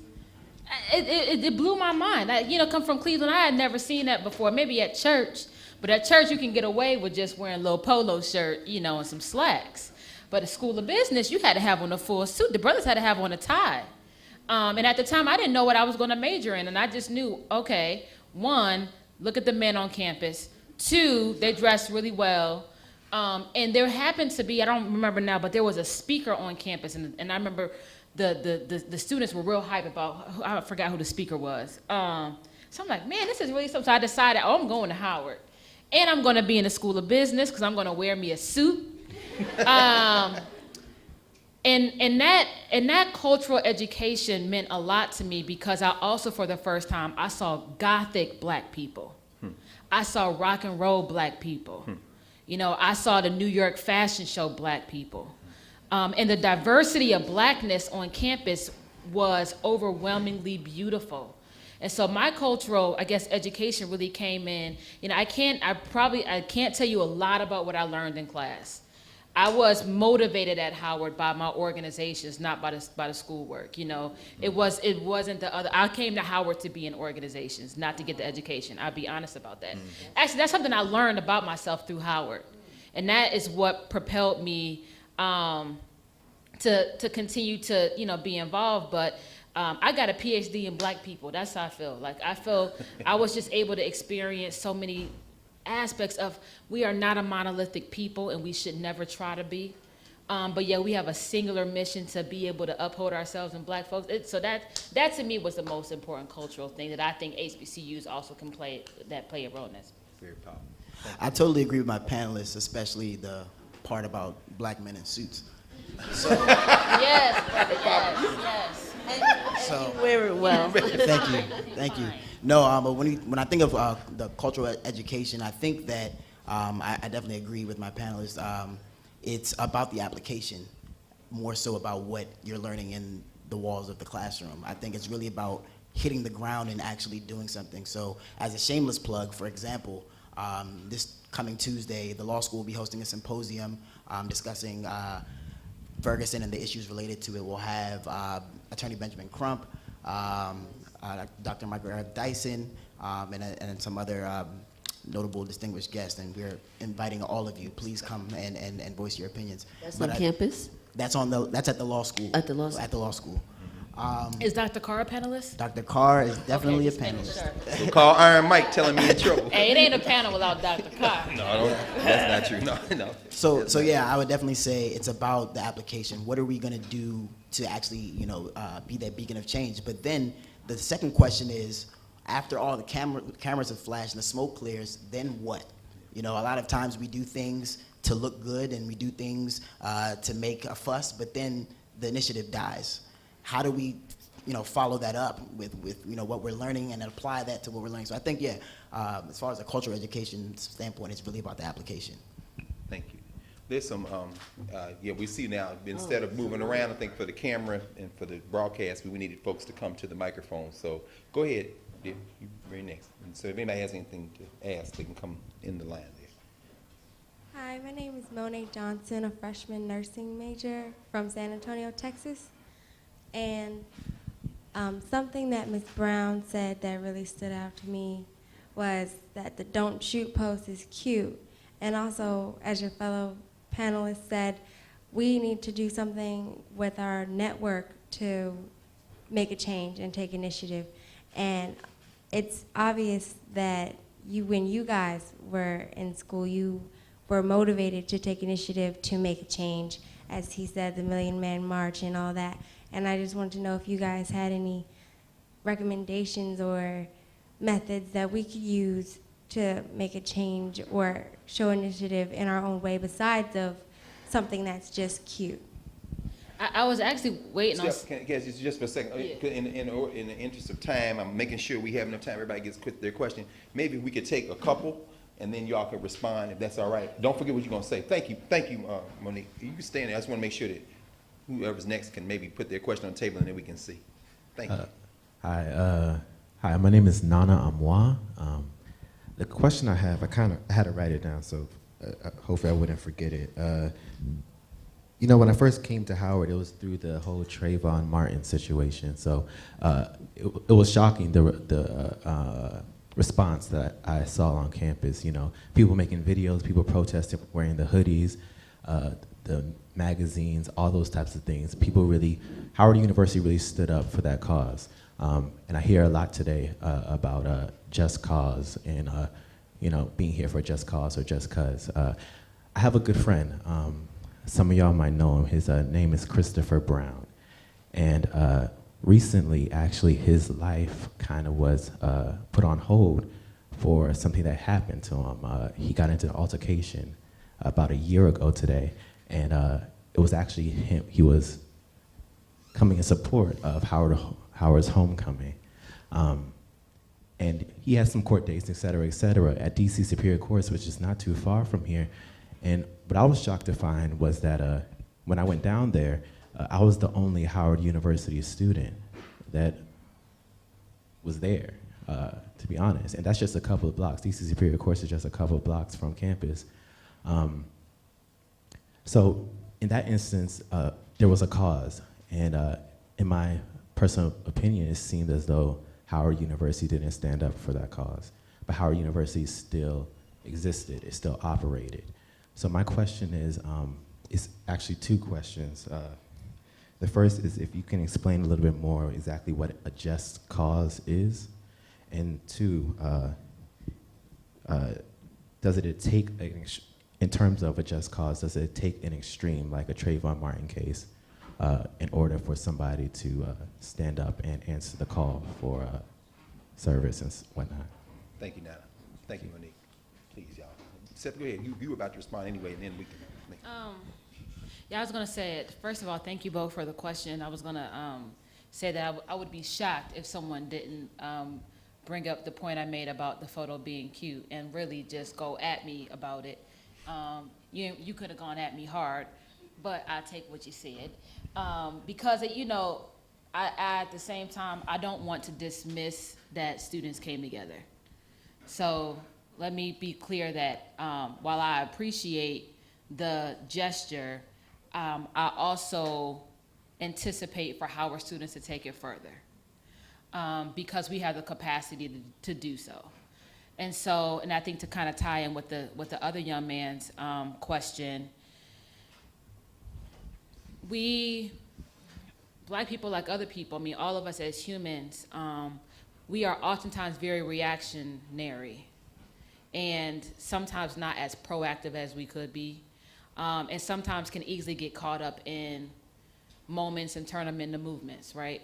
It blew my mind. Come from Cleveland, I had never seen that before, maybe at church. But at church, you can get away with just wearing a little polo shirt, and some slacks. But at School of Business, you had to have on a full suit. The brothers had to have on a tie. And at the time, I didn't know what I was going to major in. And I just knew, okay, 1, look at the men on campus. 2, they dressed really well. And there happened to be, I don't remember now, but there was a speaker on campus. And I remember the students were real hype about, I forgot who the speaker was. So I'm like, man, this is really something. So I decided, I'm going to Howard. And I'm going to be in the School of Business because I'm going to wear me a suit. And that cultural education meant a lot to me because I also, for the first time, I saw Gothic black people. I saw rock and roll black people. I saw the New York fashion show black people. And the diversity of blackness on campus was overwhelmingly beautiful. And so my cultural, education really came in. I can't tell you a lot about what I learned in class. I was motivated at Howard by my organizations, not by the schoolwork. It wasn't the other. I came to Howard to be in organizations, not to get the education. I'll be honest about that. Actually, that's something I learned about myself through Howard, and that is what propelled me to continue to be involved. But I got a PhD in black people. That's how I feel. I feel I was just able to experience so many aspects of we are not a monolithic people and we should never try to be. But yeah, we have a singular mission to be able to uphold ourselves and black folks. So that to me was the most important cultural thing that I think HBCUs also can play a role in this. Very powerful. I totally agree with my panelists, especially the part about black men in suits. So, Yes, brother, yes. so You wear it well. thank you. No, but when I think of the cultural education, I think that I definitely agree with my panelists. It's about the application, more so about what you're learning in the walls of the classroom. I think it's really about hitting the ground and actually doing something. So as a shameless plug, for example, this coming Tuesday, the law school will be hosting a symposium discussing Ferguson and the issues related to it. We'll have Attorney Benjamin Crump, Dr. Margaret Dyson, and some other notable distinguished guests, and we're inviting all of you. Please come and voice your opinions. That's on campus? That's at the law school. At the law school. At the law school. Is Dr. Carr a panelist? Dr. Carr is definitely Okay, a just making panelist. sure. We'll call Iron Mike telling me in trouble. Hey, it ain't a panel without Dr. Carr. No, that's not true. No. So yeah, I would definitely say it's about the application. What are we going to do to actually, be that beacon of change? But then the second question is, after all the cameras have flashed and the smoke clears, then what? A lot of times we do things to look good and we do things to make a fuss, but then the initiative dies. How do we, follow that up with what we're learning and apply that to what we're learning? So I think, as far as a cultural education standpoint, it's really about the application. Thank you. There's some, yeah, we see now, instead of moving around, I think for the camera and for the broadcast, we needed folks to come to the microphone. So go ahead, you very next. And so if anybody has anything to ask, they can come in the line there. Hi, my name is Monet Johnson, a freshman nursing major from San Antonio, Texas. And something that Ms. Brown said that really stood out to me was that the don't shoot post is cute. And also, as your fellow panelist said, we need to do something with our network to make a change and take initiative. And it's obvious that when you guys were in school, you were motivated to take initiative to make a change. As he said, the Million Man March and all that. And I just wanted to know if you guys had any recommendations or methods that we could use to make a change or show initiative in our own way besides of something that's just cute. I was actually waiting on. Steph, just for a second, Yeah. in the interest of time, I'm making sure we have enough time, everybody gets their question. Maybe we could take a couple, and then y'all can respond, if that's all right. Don't forget what you're gonna say. Thank you, Monique. You can stand there, I just wanna make sure that whoever's next can maybe put their question on the table, and then we can see. Thank you. Hi, my name is Nana Amwa. The question I have, I had to write it down, so hopefully I wouldn't forget it. You know, when I first came to Howard, it was through the whole Trayvon Martin situation. So it was shocking, the response that I saw on campus. You know, people making videos, people protesting, wearing the hoodies, the magazines, all those types of things. People really, Howard University really stood up for that cause. And I hear a lot today about just cause and you know, being here for a just cause or just cause. I have a good friend. Some of y'all might know him. His name is Christopher Brown. And recently, actually, his life kind of was put on hold for something that happened to him. He got into an altercation about a year ago today, and it was actually him. He was coming in support of Howard's homecoming. And he had some court dates, et cetera, at DC Superior Courts, which is not too far from here. And what I was shocked to find was that when I went down there, I was the only Howard University student that was there, to be honest. And that's just a couple of blocks. DC Superior Courts is just a couple of blocks from campus. So in that instance, there was a cause. And in my personal opinion, it seemed as though Howard University didn't stand up for that cause. But Howard University still existed, it still operated. So my question is actually two questions. The first is if you can explain a little bit more exactly what a just cause is. And two, does it take, in terms of a just cause, does it take an extreme, like a Trayvon Martin case, in order for somebody to stand up and answer the call for service and whatnot? Thank you, Nana. Thank you, Monique. Please, y'all. Seth, go ahead. You were about to respond anyway, and then we can make Yeah, I was gonna say it. First of all, thank you both for the question. I was gonna say that I would be shocked if someone didn't bring up the point I made about the photo being cute and really just go at me about it. You could have gone at me hard, but I take what you said. Because, you know, I at the same time, I don't want to dismiss that students came together. So let me be clear that while I appreciate the gesture, I also anticipate for Howard students to take it further because we have the capacity to do so. And so, and I think to kind of tie in with the other young man's question, Black people, like other people, I mean, all of us as humans, we are oftentimes very reactionary and sometimes not as proactive as we could be, and sometimes can easily get caught up in moments and turn them into movements, right?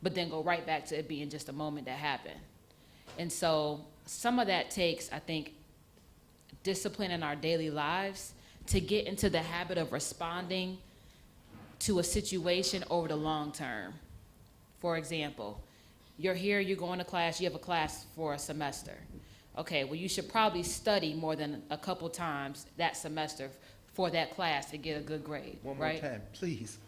But then go right back to it being just a moment that happened. And so some of that takes, I think, discipline in our daily lives to get into the habit of responding to a situation over the long term. For example, you're here, you're going to class, you have a class for a semester. Okay, well, you should probably study more than a couple times that semester for that class to get a good grade, One more right? time, please.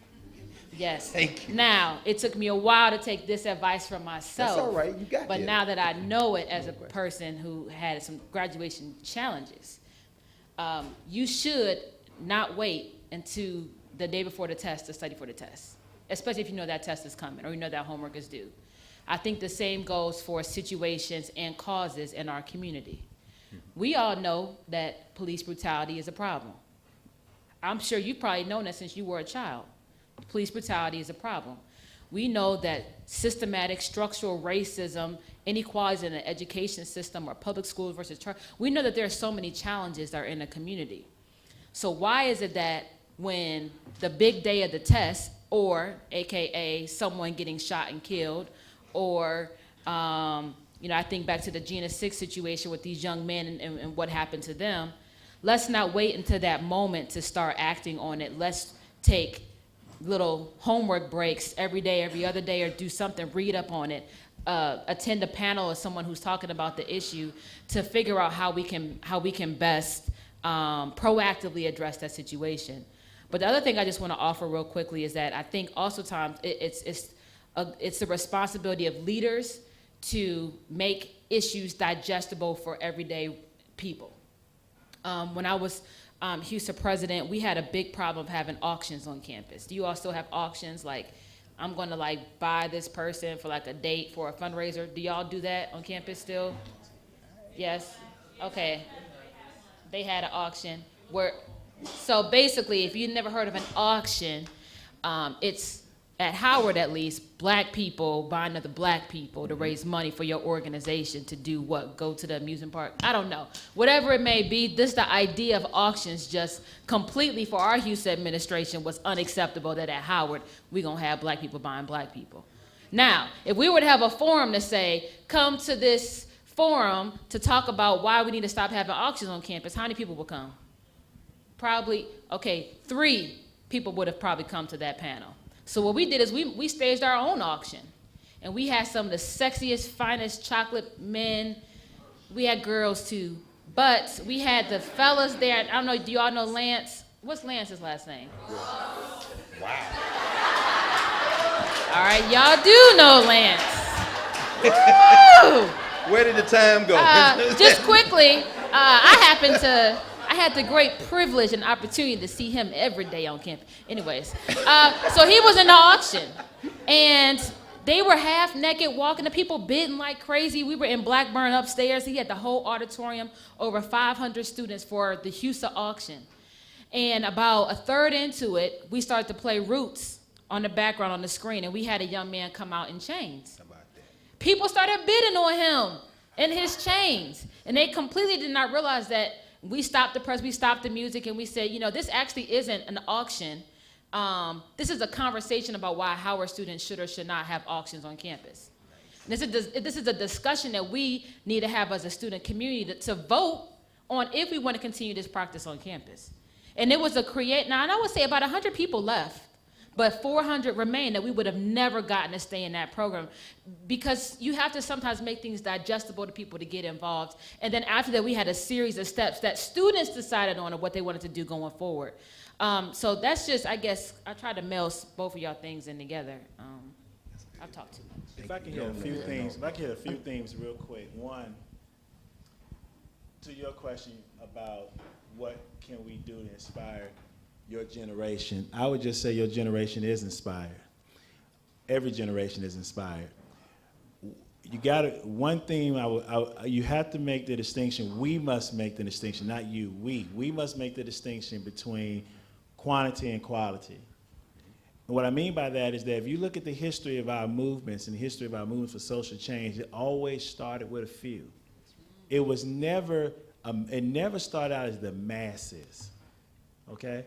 Yes. Thank you. Now, it took me a while to take this advice from myself. That's all right, you got But it. now that I know it as a person who had some graduation challenges, you should not wait until the day before the test to study for the test, especially if you know that test is coming or you know that homework is due. I think the same goes for situations and causes in our community. We all know that police brutality is a problem. I'm sure you've probably known that since you were a child. Police brutality is a problem. We know that systematic structural racism, inequalities in the education system or public schools versus charter, we know that there are so many challenges that are in the community. So why is it that when the big day of the test, or AKA someone getting shot and killed, or I think back to the Gina 6 situation with these young men and what happened to them, let's not wait until that moment to start acting on it. Let's take little homework breaks every day, every other day, or do something, read up on it, attend a panel of someone who's talking about the issue to figure out how we can best proactively address that situation. But the other thing I just want to offer real quickly is that I think also times it's the responsibility of leaders to make issues digestible for everyday people. When I was Houston president, we had a big problem of having auctions on campus. Do you all still have auctions? Like, I'm going to buy this person for a date for a fundraiser. Do y'all do that on campus still? Yes? Okay. They had an auction where, so basically, if you've never heard of an auction, it's, at Howard at least, black people buying other black people to raise money for your organization to do what? Go to the amusement park? I don't know. Whatever it may be, the idea of auctions just completely for our Houston administration was unacceptable that at Howard, we're going to have black people buying black people. Now, if we were to have a forum to say, come to this forum to talk about why we need to stop having auctions on campus, how many people would come? Probably, 3 people would have probably come to that panel. So what we did is we staged our own auction. And we had some of the sexiest, finest chocolate men. We had girls too. But we had the fellas there. I don't know, do you all know Lance? What's Lance's last name? Wow. All right, y'all do know Lance. Woo! Where did the time go? Just quickly, I had the great privilege and opportunity to see him every day on campus. Anyways, so he was in the auction, and they were half naked, walking to people bidding like crazy. We were in Blackburn upstairs. He had the whole auditorium, over 500 students for the Houston auction. And about a third into it, we started to play Roots on the background on the screen, and we had a young man come out in chains. How about that? People started bidding on him in his chains, and they completely did not realize that we stopped the press, we stopped the music, and we said, this actually isn't an auction. This is a conversation about why Howard students should or should not have auctions on campus. And this is a discussion that we need to have as a student community to vote on if we want to continue this practice on campus. And it was now, and I would say about 100 people left, but 400 remain that we would have never gotten to stay in that program, because you have to sometimes make things digestible to people to get involved. And then after that, we had a series of steps that students decided on of what they wanted to do going forward. So that's just, I guess, I tried to meld both of y'all things in together. I've talked too much. If I can hit a few things real quick. One, to your question about what can we do to inspire your generation, I would just say your generation is inspired. Every generation is inspired. One thing you have to make the distinction, we must make the distinction, not you, we must make the distinction between quantity and quality. And what I mean by that is that if you look at the history of our movements and the history of our movements for social change, it always started with a few. It was never, it never started out as the masses, okay?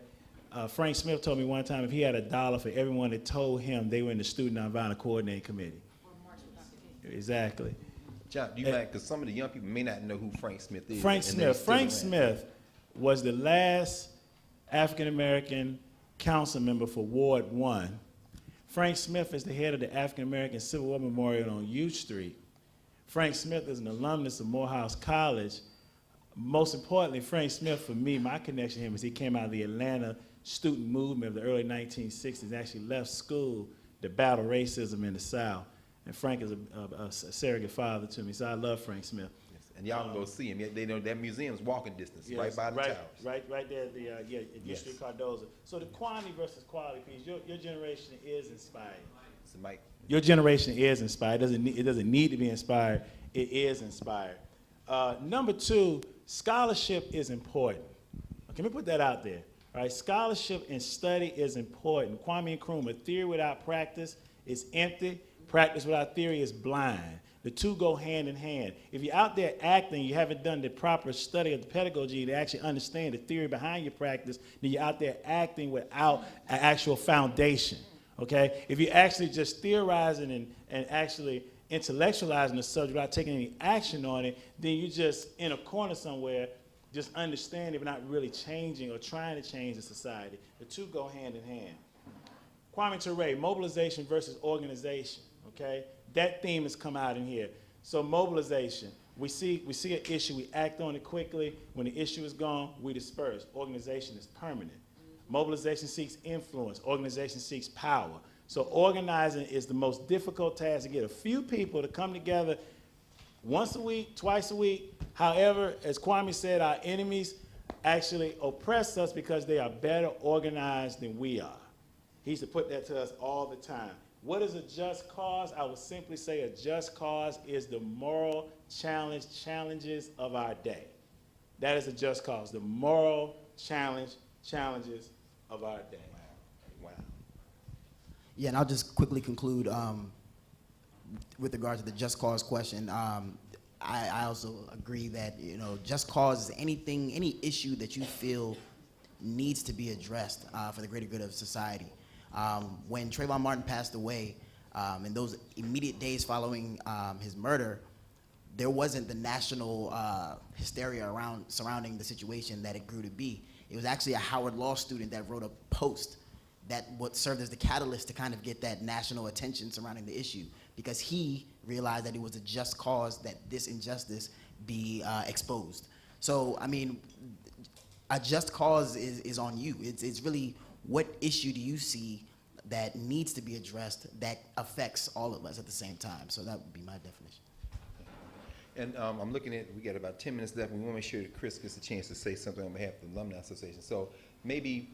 Frank Smith told me one time if he had $1 for everyone that told him they were in the Student Nonviolent Coordinating Committee. Exactly. John, do you mind, because some of the young people may not know who Frank Smith is. Frank Smith was the last African-American council member for Ward 1. Frank Smith is the head of the African-American Civil War Memorial on U Street. Frank Smith is an alumnus of Morehouse College. Most importantly, Frank Smith, for me, my connection to him is he came out of the Atlanta student movement of the early 1960s, actually left school to battle racism in the South. And Frank is a surrogate father to me, so I love Frank Smith. Yes. And y'all can go see him. They know that museum's walking distance, Yes, right by the towers. Right there at the Yes. Street Cardozo. So the quantity versus quality piece, your generation is inspired. So Mike. Your generation is inspired. It doesn't need to be inspired. It is inspired. Number two, scholarship is important. Let me put that out there. All right, scholarship and study is important. Kwame Nkrumah, theory without practice is empty. Practice without theory is blind. The two go hand in hand. If you're out there acting, you haven't done the proper study of the pedagogy to actually understand the theory behind your practice, then you're out there acting without an actual foundation, okay? If you're actually just theorizing and actually intellectualizing the subject without taking any action on it, then you're just in a corner somewhere, just understanding but not really changing or trying to change the society. The two go hand in hand. Kwame Ture, mobilization versus organization, okay? That theme has come out in here. So mobilization, we see an issue, we act on it quickly. When the issue is gone, we disperse. Organization is permanent. Mobilization seeks influence. Organization seeks power. So organizing is the most difficult task, to get a few people to come together once a week, twice a week. However, as Kwame said, our enemies actually oppress us because they are better organized than we are. He used to put that to us all the time. What is a just cause? I would simply say a just cause is the moral challenges of our day. That is a just cause, the moral challenges of our day. Wow. Yeah, and I'll just quickly conclude with regard to the just cause question. I also agree that, you know, just cause is any issue that you feel needs to be addressed for the greater good of society. When Trayvon Martin passed away, in those immediate days following his murder, there wasn't the national hysteria surrounding the situation that it grew to be. It was actually a Howard Law student that wrote a post that what served as the catalyst to kind of get that national attention surrounding the issue, because he realized that it was a just cause that this injustice be exposed. So, I mean, a just cause is on you. It's really, what issue do you see that needs to be addressed that affects all of us at the same time? So that would be my definition. And I'm looking at, we got about 10 minutes left, and we want to make sure that Chris gets a chance to say something on behalf of the Alumni Association. So maybe,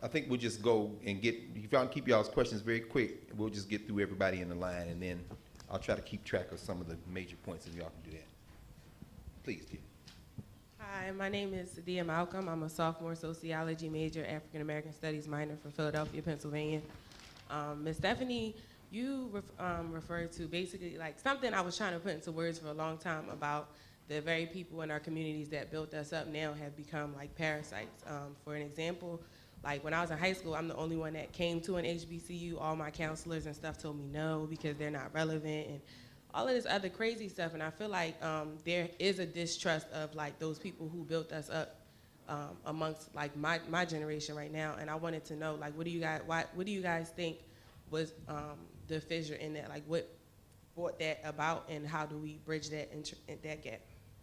I think we'll just go and get, if y'all keep y'all's questions very quick, we'll just get through everybody in the line, and then I'll try to keep track of some of the major points if y'all can do that. Please, dear. Hi, my name is Sadia Malcolm. I'm a sophomore sociology major, African American Studies minor from Philadelphia, Pennsylvania. Ms. Stephanie, you referred to basically like something I was trying to put into words for a long time about the very people in our communities that built us up now have become like parasites. For an example, like when I was in high school, I'm the only one that came to an HBCU. All my counselors and stuff told me no because they're not relevant and all of this other crazy stuff. And I feel like there is a distrust of like those people who built us up amongst like my generation right now. And I wanted to know, like, what do you guys think was the fissure in that? Like, what brought that about, and how do we bridge that that gap?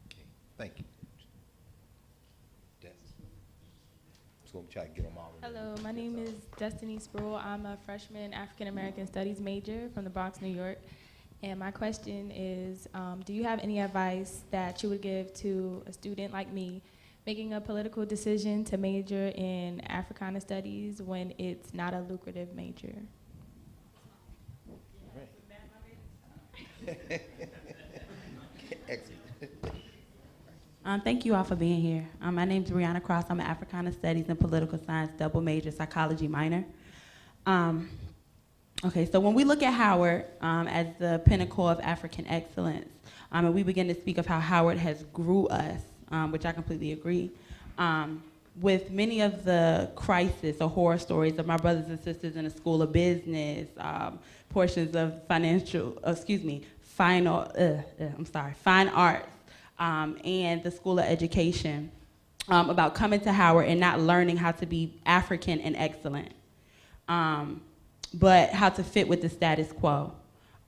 Okay, thank you. Des. Just gonna try to get them all. Hello, my name is Destiny Sproul. I'm a freshman African American Studies major from the Bronx, New York. And my question is, do you have any advice that you would give to a student like me making a political decision to major in Africana Studies when it's not a lucrative major? Excellent. Thank you all for being here. My name is Brianna Cross. I'm an Africana Studies and Political Science double major, psychology minor. Okay, so when we look at Howard as the pinnacle of African excellence, and we begin to speak of how Howard has grew us, which I completely agree, with many of the crisis or horror stories of my brothers and sisters in the School of Business, portions of fine arts, and the School of Education, about coming to Howard and not learning how to be African and excellent, but how to fit with the status quo.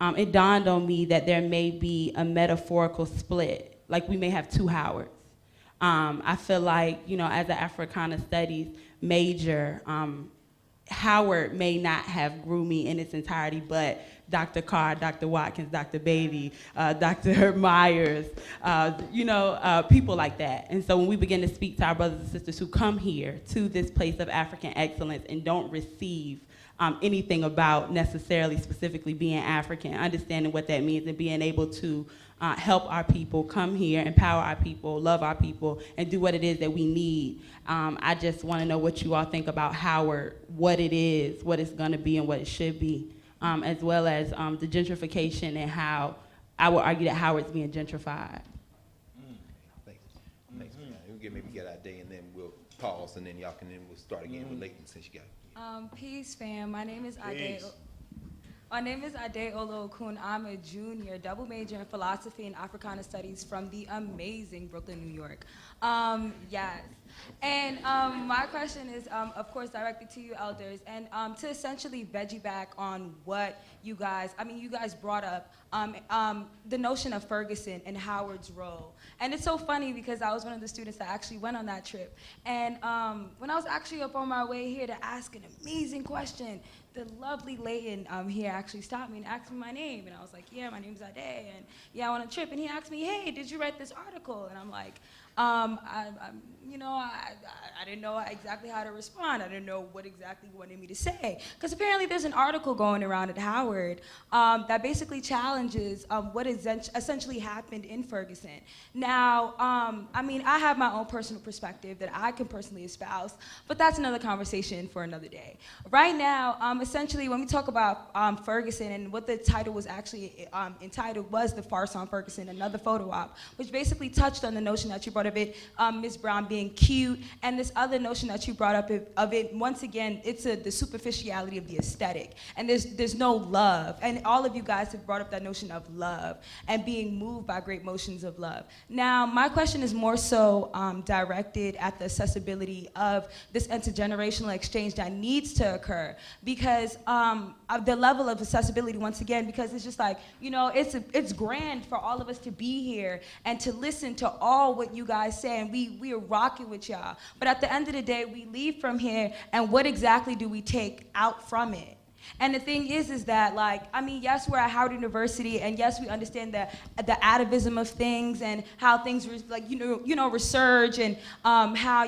it dawned on me that there may be a metaphorical split, like we may have two Howards. I feel like, you know, as an Africana Studies major, Howard may not have grew me in its entirety, but Dr. Carr, Dr. Watkins, Dr. Beatty, Dr. Myers, people like that. And so when we begin to speak to our brothers and sisters who come here to this place of African excellence and don't receive anything about necessarily specifically being African, understanding what that means and being able to help our people come here, empower our people, love our people, and do what it is that we need. I just want to know what you all think about Howard, what it is, what it's going to be, and what it should be, as well as the gentrification and how I would argue that Howard's being gentrified. Thanks. We'll maybe get our day, and then we'll pause, and then y'all can, then we'll start again with Leighton since you got it. Peace, fam. My name is Ade. My name is Ade Olookun. I'm a junior, double major in philosophy and Africana studies from the amazing Brooklyn, New York. Yes. And my question is, of course, directed to you elders, and to essentially veggie back on what you guys brought up, the notion of Ferguson and Howard's role. And it's so funny because I was one of the students that actually went on that trip. And when I was actually up on my way here to ask an amazing question, the lovely Leighton here actually stopped me and asked me my name. And I was like, yeah, my name's Ade, and yeah, I went on a trip. And he asked me, hey, did you write this article? And I'm like, I didn't know exactly how to respond. I didn't know what exactly he wanted me to say. Because apparently there's an article going around at Howard that basically challenges what essentially happened in Ferguson. Now, I have my own personal perspective that I can personally espouse, but that's another conversation for another day. Right now, essentially, when we talk about Ferguson, and what the title was actually entitled was The Farce on Ferguson, another photo op, which basically touched on the notion that you brought of it, Ms. Brown being cute, and this other notion that you brought up of it, once again, it's the superficiality of the aesthetic, and there's no love, and all of you guys have brought up that notion of love and being moved by great motions of love. Now, my question is more so directed at the accessibility of this intergenerational exchange that needs to occur, because of the level of accessibility, once again, because it's just like, it's grand for all of us to be here and to listen to all what you guys say, and we are rocking with y'all. But at the end of the day, we leave from here, and what exactly do we take out from it? And the thing is that, yes, we're at Howard University, and yes, we understand the atavism of things and how things, resurge, and how,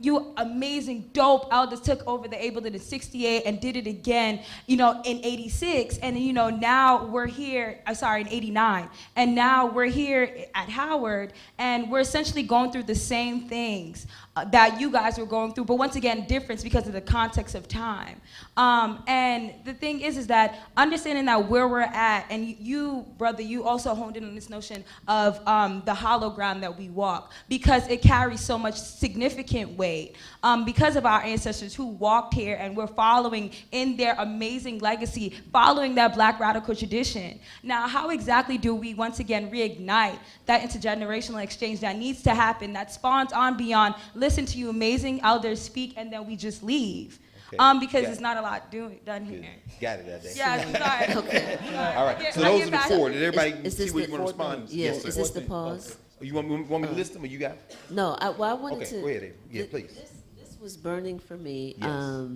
you amazing, dope elders took over the Ableton in '68 and did it again, in '86, and, now we're here, in '89, and now we're here at Howard, and we're essentially going through the same things that you guys were going through, but once again, difference because of the context of time. And the thing is that understanding that where we're at, and you, brother, you also honed in on this notion of the hollow ground that we walk, because it carries so much significant weight, because of our ancestors who walked here and we're following in their amazing legacy, following that Black radical tradition. Now, how exactly do we once again reignite that intergenerational exchange that needs to happen, that spawns on beyond listen to you amazing elders speak and then we just leave? Okay. Because it's not a lot done here. Got it, Ade. Yeah, sorry. Okay. All right. So those are the four. Did everybody see what you want to respond? Yes, is this the pause? Okay. You want me to list them, or you got it? No, I wanted to. Okay, go ahead, Ade. Yeah, please. This was burning for me. Yes.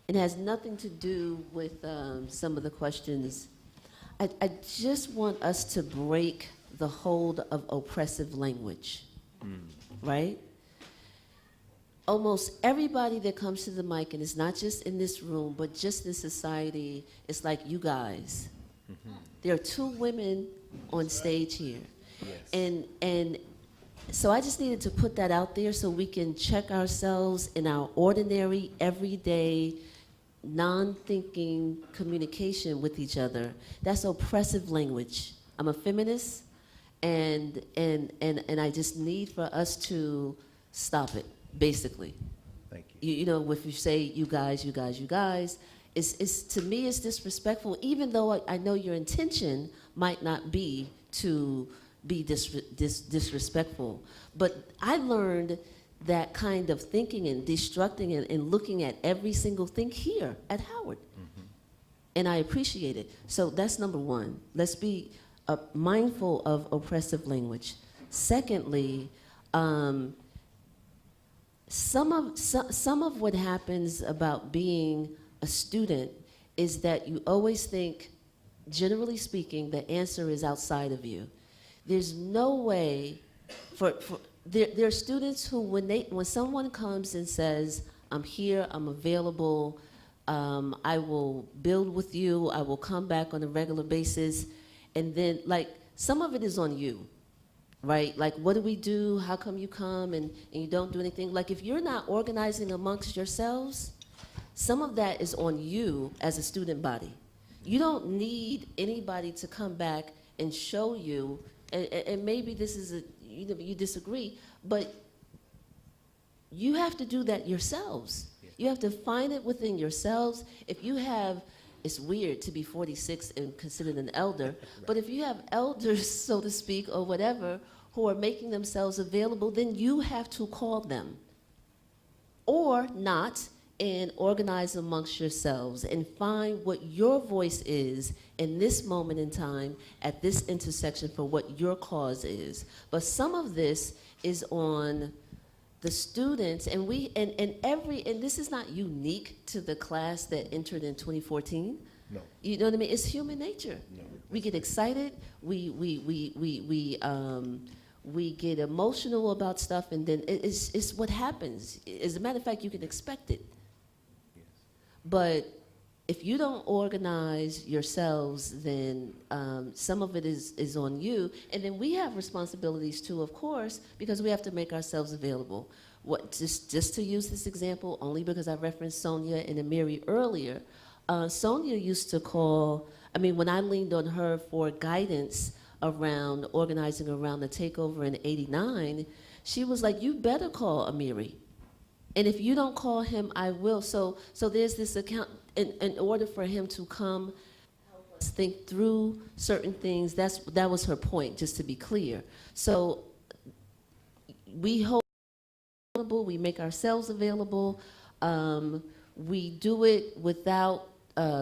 It has nothing to do with some of the questions. I just want us to break the hold of oppressive language, right? Almost everybody that comes to the mic, and it's not just in this room, but just in society, it's like you guys. There are two women on stage here. Yes. And so I just needed to put that out there so we can check ourselves in our ordinary, everyday, non-thinking communication with each other. That's oppressive language. I'm a feminist, and I just need for us to stop it. Basically, thank you. If you say you guys, it's to me it's disrespectful. Even though I know your intention might not be to be disrespectful, but I learned that kind of thinking and destructing and looking at every single thing here at Howard. and I appreciate it. So that's number one. Let's be mindful of oppressive language. Secondly, some of what happens about being a student is that you always think, generally speaking, the answer is outside of you. There's no way there are students who, when someone comes and says, I'm here, I'm available, I will build with you, I will come back on a regular basis, and then, like, some of it is on you, right? Like, what do we do? How come you come and you don't do anything? Like, if you're not organizing amongst yourselves, some of that is on you as a student body. You don't need anybody to come back and show you, and maybe this is you disagree, but you have to do that yourselves. You have to find it within yourselves. If you have, it's weird to be 46 and considered an elder, but if you have elders, so to speak, or whatever, who are making themselves available, then you have to call them. Or not, and organize amongst yourselves and find what your voice is in this moment in time at this intersection for what your cause is. But some of this is on the students, and this is not unique to the class that entered in 2014. No. You know what I mean? It's human nature. No. We get excited, we get emotional about stuff, and then it's what happens. As a matter of fact, you can expect it. But if you don't organize yourselves, then some of it is on you. And then we have responsibilities too, of course, because we have to make ourselves available. Just to use this example, only because I referenced Sonia and Amiri earlier, Sonia used to call, when I leaned on her for guidance around organizing around the takeover in '89, she was like, you better call Amiri. And if you don't call him, I will. So there's this account, in order for him to come help us think through certain things, that was her point, just to be clear. So we hold available, we make ourselves available, we do it without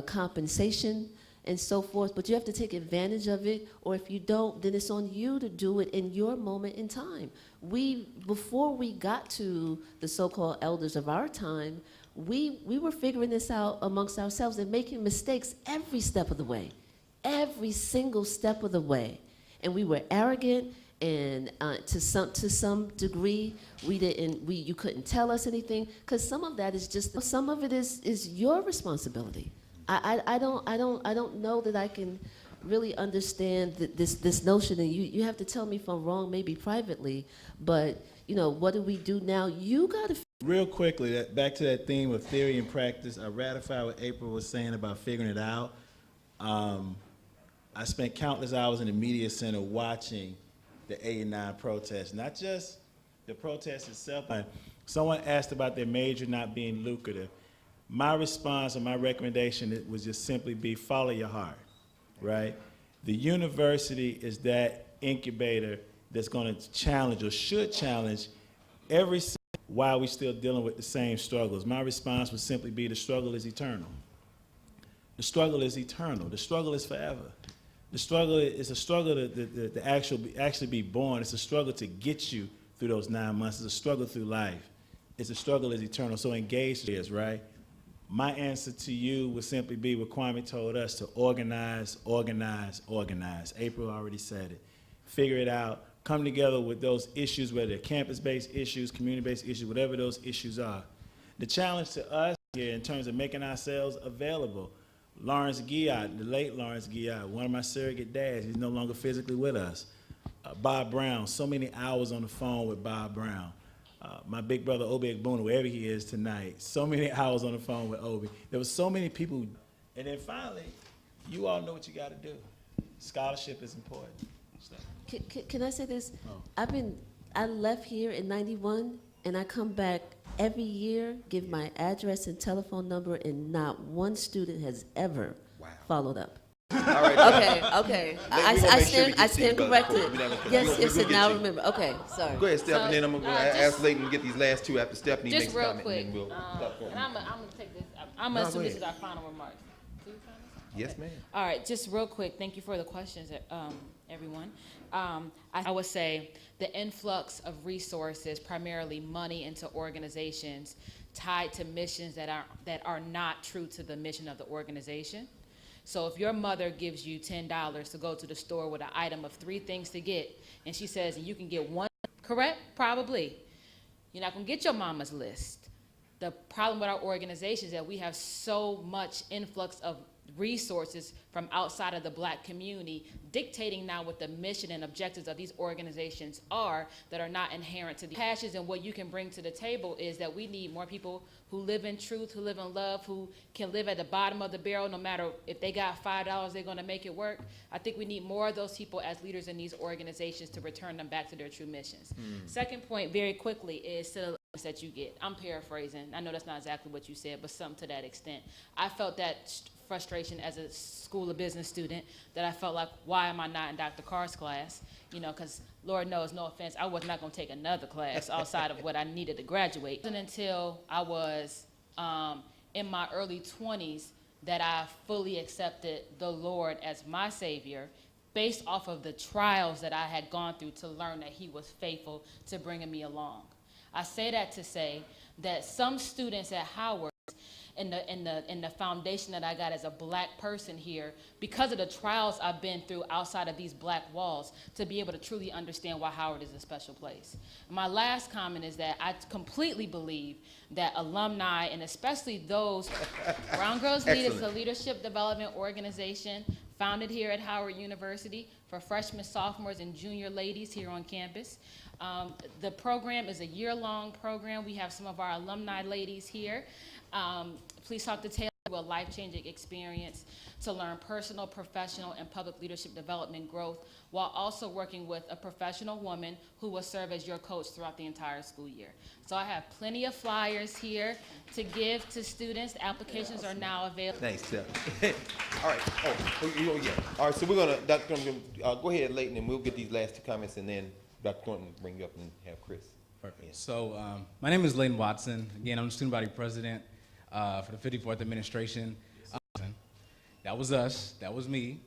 compensation and so forth, but you have to take advantage of it, or if you don't, then it's on you to do it in your moment in time. Before we got to the so-called elders of our time, we were figuring this out amongst ourselves and making mistakes every step of the way, every single step of the way. And we were arrogant, and to some degree, you couldn't tell us anything, because some of that is some of it is your responsibility. I don't know that I can really understand this notion, and you have to tell me if I'm wrong, maybe privately, but what do we do now? You got to. Real quickly, back to that theme of theory and practice, I ratify what April was saying about figuring it out. I spent countless hours in the media center watching the '89 protests, not just the protest itself. Someone asked about their major not being lucrative. My response or my recommendation was just simply be follow your heart, right? The university is that incubator that's going to challenge or should challenge every while we're still dealing with the same struggles. My response would simply be the struggle is eternal. The struggle is eternal. The struggle is forever. The struggle is a struggle to actually be born. It's a struggle to get you through those 9 months. It's a struggle through life. It's a struggle is eternal. So engage is, right? My answer to you would simply be what Kwame told us, to organize, organize, organize. April already said it. Figure it out. Come together with those issues, whether they're campus-based issues, community-based issues, whatever those issues are. The challenge to us here in terms of making ourselves available, Lawrence Guillot, the late Lawrence Guillot, one of my surrogate dads, he's no longer physically with us. Bob Brown, so many hours on the phone with Bob Brown. My big brother, Obi Egbuna, wherever he is tonight, so many hours on the phone with Obi. There were so many people. And then finally, you all know what you got to do. Scholarship is important. Can I say this? Oh. I left here in '91, and I come back every year, give my address and telephone number, and not one student has ever followed up. All right. Okay. I stand corrected. Yes, and now remember. Okay, sorry. Go ahead, Stephanie, and then I'm going to ask Leighton to get these last two after Stephanie makes just a real comment. quick, And then we'll stop going. and I'm gonna take this. I'm gonna assume this is our final remarks. Yes, ma'am. All right, just real quick, thank you for the questions, everyone. I would say the influx of resources, primarily money into organizations tied to missions that are not true to the mission of the organization. So if your mother gives you $10 to go to the store with an item of 3 things to get, and she says you can get one, correct? Probably. You're not gonna get your mama's list. The problem with our organization is that we have so much influx of resources from outside of the Black community dictating now what the mission and objectives of these organizations are that are not inherent to the passions. And what you can bring to the table is that we need more people who live in truth, who live in love, who can live at the bottom of the barrel no matter if they got $5, they're going to make it work. I think we need more of those people as leaders in these organizations to return them back to their true missions. Second point, very quickly, is to the that you get. I'm paraphrasing. I know that's not exactly what you said, but something to that extent. I felt that frustration as a School of Business student, that I felt like, why am I not in Dr. Carr's class? You know, because Lord knows, no offense, I was not going to take another class outside of what I needed to graduate. And until I was in my early 20s that I fully accepted the Lord as my Savior, based off of the trials that I had gone through to learn that He was faithful to bringing me along. I say that to say that some students at Howard, in the foundation that I got as a Black person here, because of the trials I've been through outside of these Black walls, to be able to truly understand why Howard is a special place. My last comment is that I completely believe that alumni, and especially those, Brown Girls Lead is a leadership development organization founded here at Howard University for freshmen, sophomores, and junior ladies here on campus. The program is a year-long program. We have some of our alumni ladies here. Please talk to Taylor. A life-changing experience to learn personal, professional, and public leadership development growth, while also working with a professional woman who will serve as your coach throughout the entire school year. So I have plenty of flyers here to give to students. The applications are now available. Thanks, Tim. All right. Oh, yeah. All right, so we're going to, Dr. Thornton, go ahead, Leighton, and we'll get these last 2 comments, and then Dr. Thornton will bring you up and have Chris. Perfect. Yeah. So my name is Leighton Watson. Again, I'm the student body president for the 54th administration. That was us. That was me.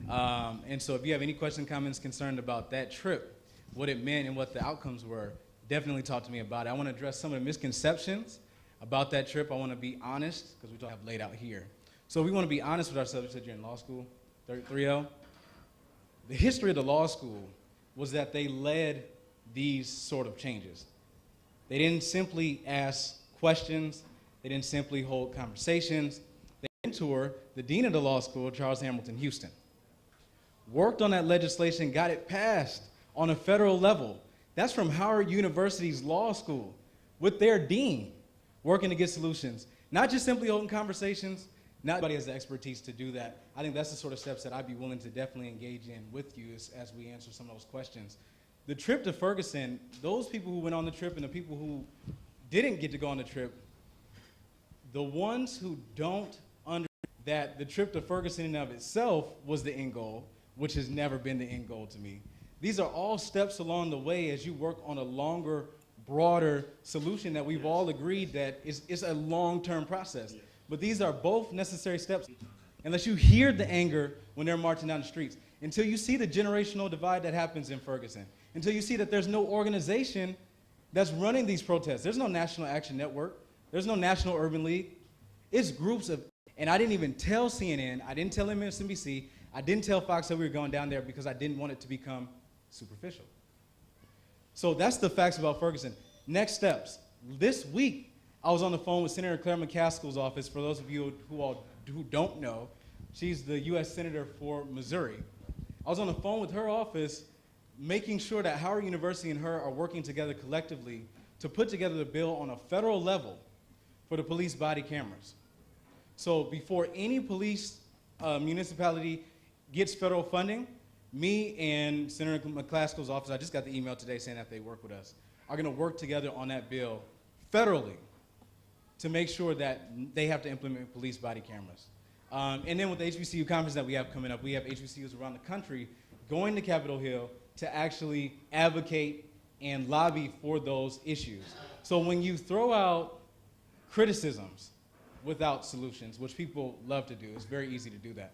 And so if you have any questions, comments, concerned about that trip, what it meant and what the outcomes were, definitely talk to me about it. I want to address some of the misconceptions about that trip. I want to be honest, because we have laid out here. So we want to be honest with ourselves. You said you're in law school, 3L. The history of the law school was that they led these sort of changes. They didn't simply ask questions. They didn't simply hold conversations. They mentored the dean of the law school, Charles Hamilton Houston. Worked on that legislation, got it passed on a federal level. That's from Howard University's law school with their dean, working to get solutions. Not just simply holding conversations. Not everybody has the expertise to do that. I think that's the sort of steps that I'd be willing to definitely engage in with you as we answer some of those questions. The trip to Ferguson, those people who went on the trip and the people who didn't get to go on the trip, the ones who don't understand that the trip to Ferguson in and of itself was the end goal, which has never been the end goal to me. These are all steps along the way as you work on a longer, broader solution that we've all agreed that is a long-term process. But these are both necessary steps. Unless you hear the anger when they're marching down the streets, until you see the generational divide that happens in Ferguson, until you see that there's no organization that's running these protests. There's no National Action Network. There's no National Urban League. It's groups of, and I didn't even tell CNN, I didn't tell MSNBC, I didn't tell Fox that we were going down there because I didn't want it to become superficial. So that's the facts about Ferguson. Next steps. This week, I was on the phone with Senator Claire McCaskill's office. For those of you who don't know, she's the U.S. Senator for Missouri. I was on the phone with her office, making sure that Howard University and her are working together collectively to put together the bill on a federal level for the police body cameras. So before any police municipality gets federal funding, me and Senator McCaskill's office, I just got the email today saying that they work with us, are gonna work together on that bill federally to make sure that they have to implement police body cameras. And then with the HBCU conference that we have coming up, we have HBCUs around the country going to Capitol Hill to actually advocate and lobby for those issues. So when you throw out criticisms without solutions, which people love to do, it's very easy to do that.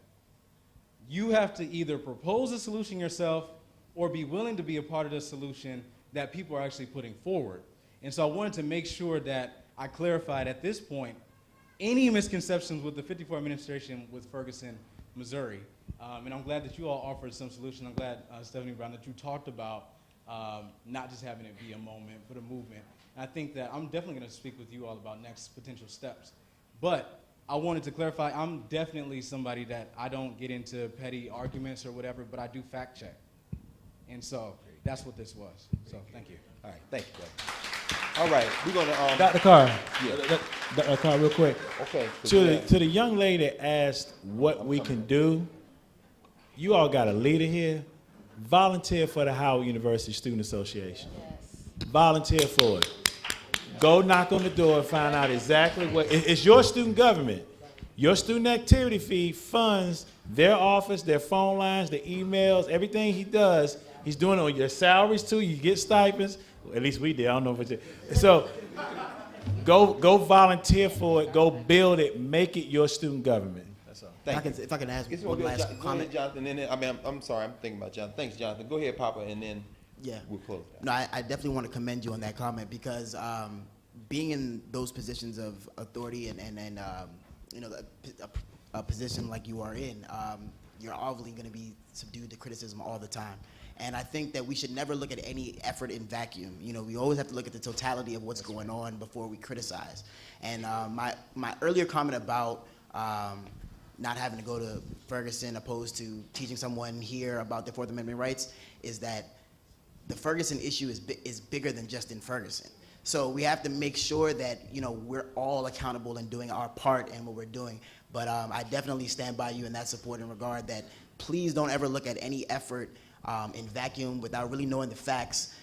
you have to either propose a solution yourself or be willing to be a part of the solution that people are actually putting forward. And so I wanted to make sure that I clarified at this point any misconceptions with the 54 administration with Ferguson, Missouri. And I'm glad that you all offered some solution. I'm glad, Stephanie Brown, that you talked about not just having it be a moment, but a movement. And I think that I'm definitely going to speak with you all about next potential steps. But I wanted to clarify, I'm definitely somebody that I don't get into petty arguments or whatever, but I do fact check. And so that's what this was. So thank you. All right, thank you, brother. All right, we're gonna Dr. Carr, yeah. Dr. Carr, real quick. Okay. To the young lady that asked what we can do, you all got a leader here. Volunteer for the Howard University Student Association. Yes. Volunteer for it. Go knock on the door and find out exactly what. It's your student government. Your student activity fee funds their office, their phone lines, their emails, everything he does. He's doing it on your salaries too. You get stipends. At least we did. I don't know if it's so. Go volunteer for it. Go build it. Make it your student government. That's all. If I can ask one last comment. Go ahead, Jonathan. And then, I'm sorry. I'm thinking about Jonathan. Thanks, Jonathan. Go ahead, Papa, and then we'll close. No, I definitely want to commend you on that comment because being in those positions of authority and you know, a position like you are in, you're obviously going to be subdued to criticism all the time. And I think that we should never look at any effort in vacuum. You know, we always have to look at the totality of what's going on before we criticize. And my earlier comment about not having to go to Ferguson opposed to teaching someone here about their Fourth Amendment rights is that the Ferguson issue is bigger than just in Ferguson. So we have to make sure that, you know, we're all accountable in doing our part in what we're doing. But I definitely stand by you in that support and regard that please don't ever look at any effort in vacuum without really knowing the facts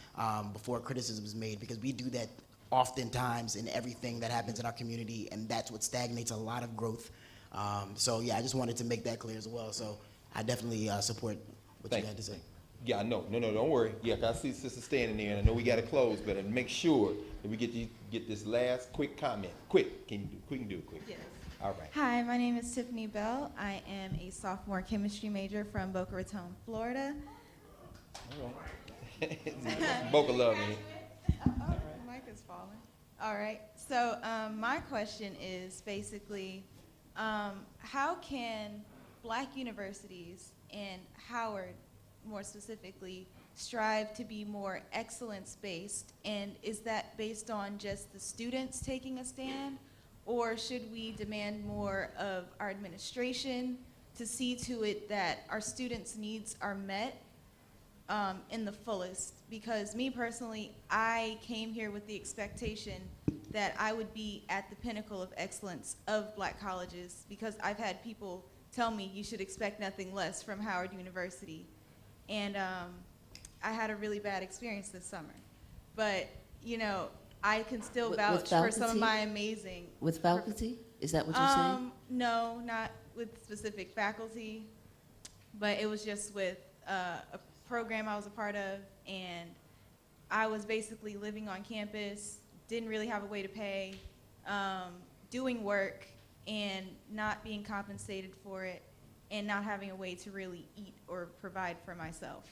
before criticism is made, because we do that oftentimes in everything that happens in our community, and that's what stagnates a lot of growth. So yeah, I just wanted to make that clear as well. So I definitely support what you had to say. Yeah, no, don't worry. Yeah, 'cause I see Sister standing there, and I know we got to close, but make sure that we get this last quick comment. Quick, can you do it quick? Yes. All right. Hi, my name is Tiffany Bell. I am a sophomore chemistry major from Boca Raton, Florida. All right. Boca love me. Oh, the mic is falling. All right. So my question is basically, how can Black universities and Howard more specifically strive to be more excellence-based, and is that based on just the students taking a stand, or should we demand more of our administration to see to it that our students' needs are met in the fullest? Because me personally, I came here with the expectation that I would be at the pinnacle of excellence of Black colleges, because I've had people tell me you should expect nothing less from Howard University. And I had a really bad experience this summer. But, you know, I can still vouch for some of my amazing... With faculty? Is that what you're saying? No, not with specific faculty, but it was just with a program I was a part of, and I was basically living on campus, didn't really have a way to pay, doing work and not being compensated for it, and not having a way to really eat or provide for myself.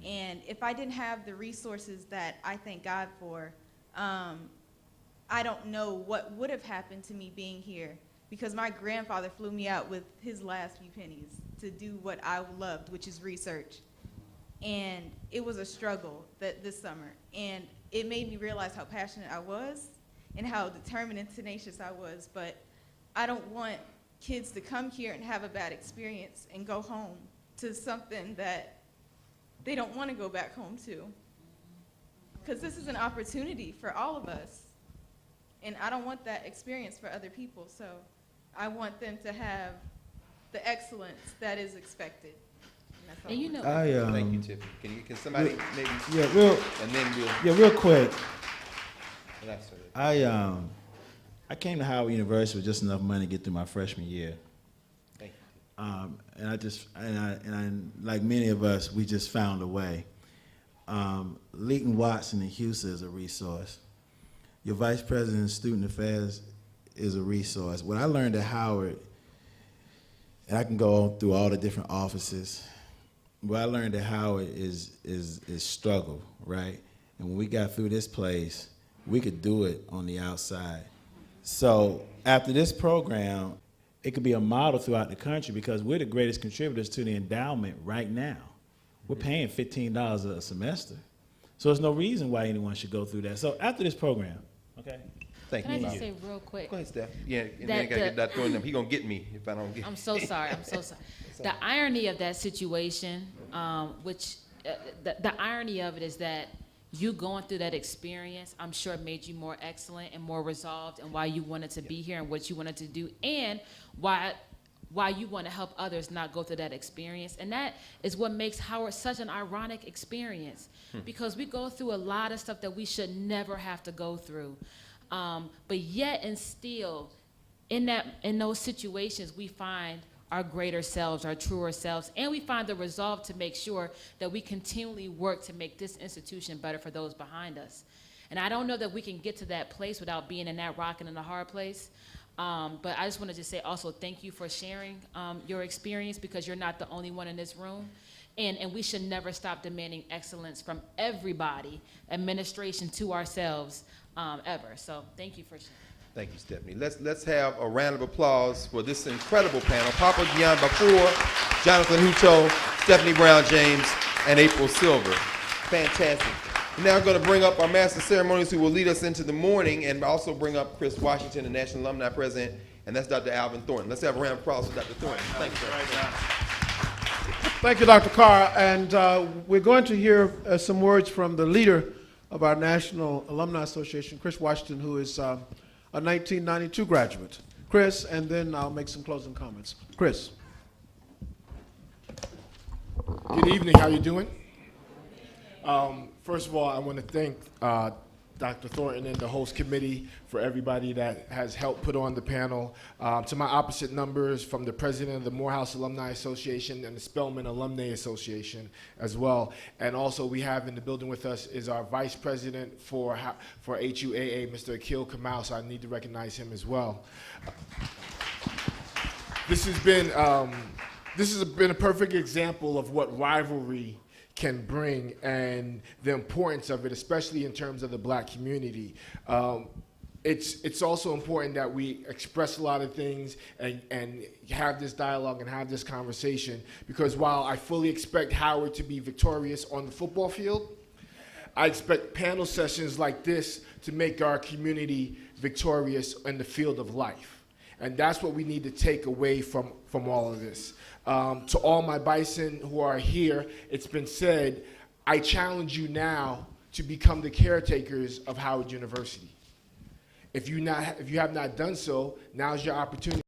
And if I didn't have the resources that I thank God for, I don't know what would have happened to me being here, because my grandfather flew me out with his last few pennies to do what I loved, which is research. And it was a struggle this summer. And it made me realize how passionate I was and how determined and tenacious I was. But I don't want kids to come here and have a bad experience and go home to something that they don't want to go back home to. Because this is an opportunity for all of us. And I don't want that experience for other people. So I want them to have the excellence that is expected. And you know, thank you, Tiffany. Can somebody maybe? Yeah, and then real quick. That's it. I came to Howard University with just enough money to get through my freshman year. Thank you. And I like many of us, we just found a way. Leighton Watson in Houston is a resource. Your vice president of student affairs is a resource. What I learned at Howard and I can go through all the different offices. But I learned that Howard is struggle, right? And when we got through this place, we could do it on the outside. So after this program, it could be a model throughout the country because we're the greatest contributors to the endowment right now. We're paying $15 a semester. So there's no reason why anyone should go through that. So after this program, okay? Thank Can you. I just say real quick? Go ahead, Steph. Yeah, and that then I gotta get that throwing them. He gonna get me if I don't get. I'm so sorry. I'm so sorry. The irony of that situation, the irony of it is that you going through that experience, I'm sure made you more excellent and more resolved and why you wanted to be here and what you wanted to do and why you want to help others not go through that experience. And that is what makes Howard such an ironic experience because we go through a lot of stuff that we should never have to go through. But yet and still, in those situations, we find our greater selves, our truer selves, and we find the resolve to make sure that we continually work to make this institution better for those behind us. And I don't know that we can get to that place without being in that rock and in the hard place. But I just wanted to say also thank you for sharing your experience because you're not the only one in this room. And we should never stop demanding excellence from everybody, administration to ourselves, ever. So thank you for sharing. Thank you, Stephanie. Let's have a round of applause for this incredible panel. Papa Gian Bafour, Jonathan Hutto, Stephanie Brown James, and April Silver. Fantastic. Now I'm going to bring up our master ceremonies who will lead us into the morning and also bring up Chris Washington, the National Alumni President, and that's Dr. Alvin Thornton. Let's have a round of applause for Dr. Thornton. Thank you, sir. Thank you, Dr. Carr. And we're going to hear some words from the leader of our National Alumni Association, Chris Washington, who is a 1992 graduate. Chris, and then I'll make some closing comments. Chris. Good evening. How you doing? First of all, I want to thank Dr. Thornton and the host committee for everybody that has helped put on the panel. To my opposite numbers, from the president of the Morehouse Alumni Association and the Spelman Alumni Association as well. And also we have in the building with us is our vice president for HUAA, Mr. Akil Kamal, so I need to recognize him as well. This has been a perfect example of what rivalry can bring and the importance of it, especially in terms of the Black community. It's also important that we express a lot of things and have this dialogue and have this conversation, because while I fully expect Howard to be victorious on the football field, I expect panel sessions like this to make our community victorious in the field of life. And that's what we need to take away from all of this. To all my bison who are here, it's been said, I challenge you now to become the caretakers of Howard University. If you have not done so, now's your opportunity.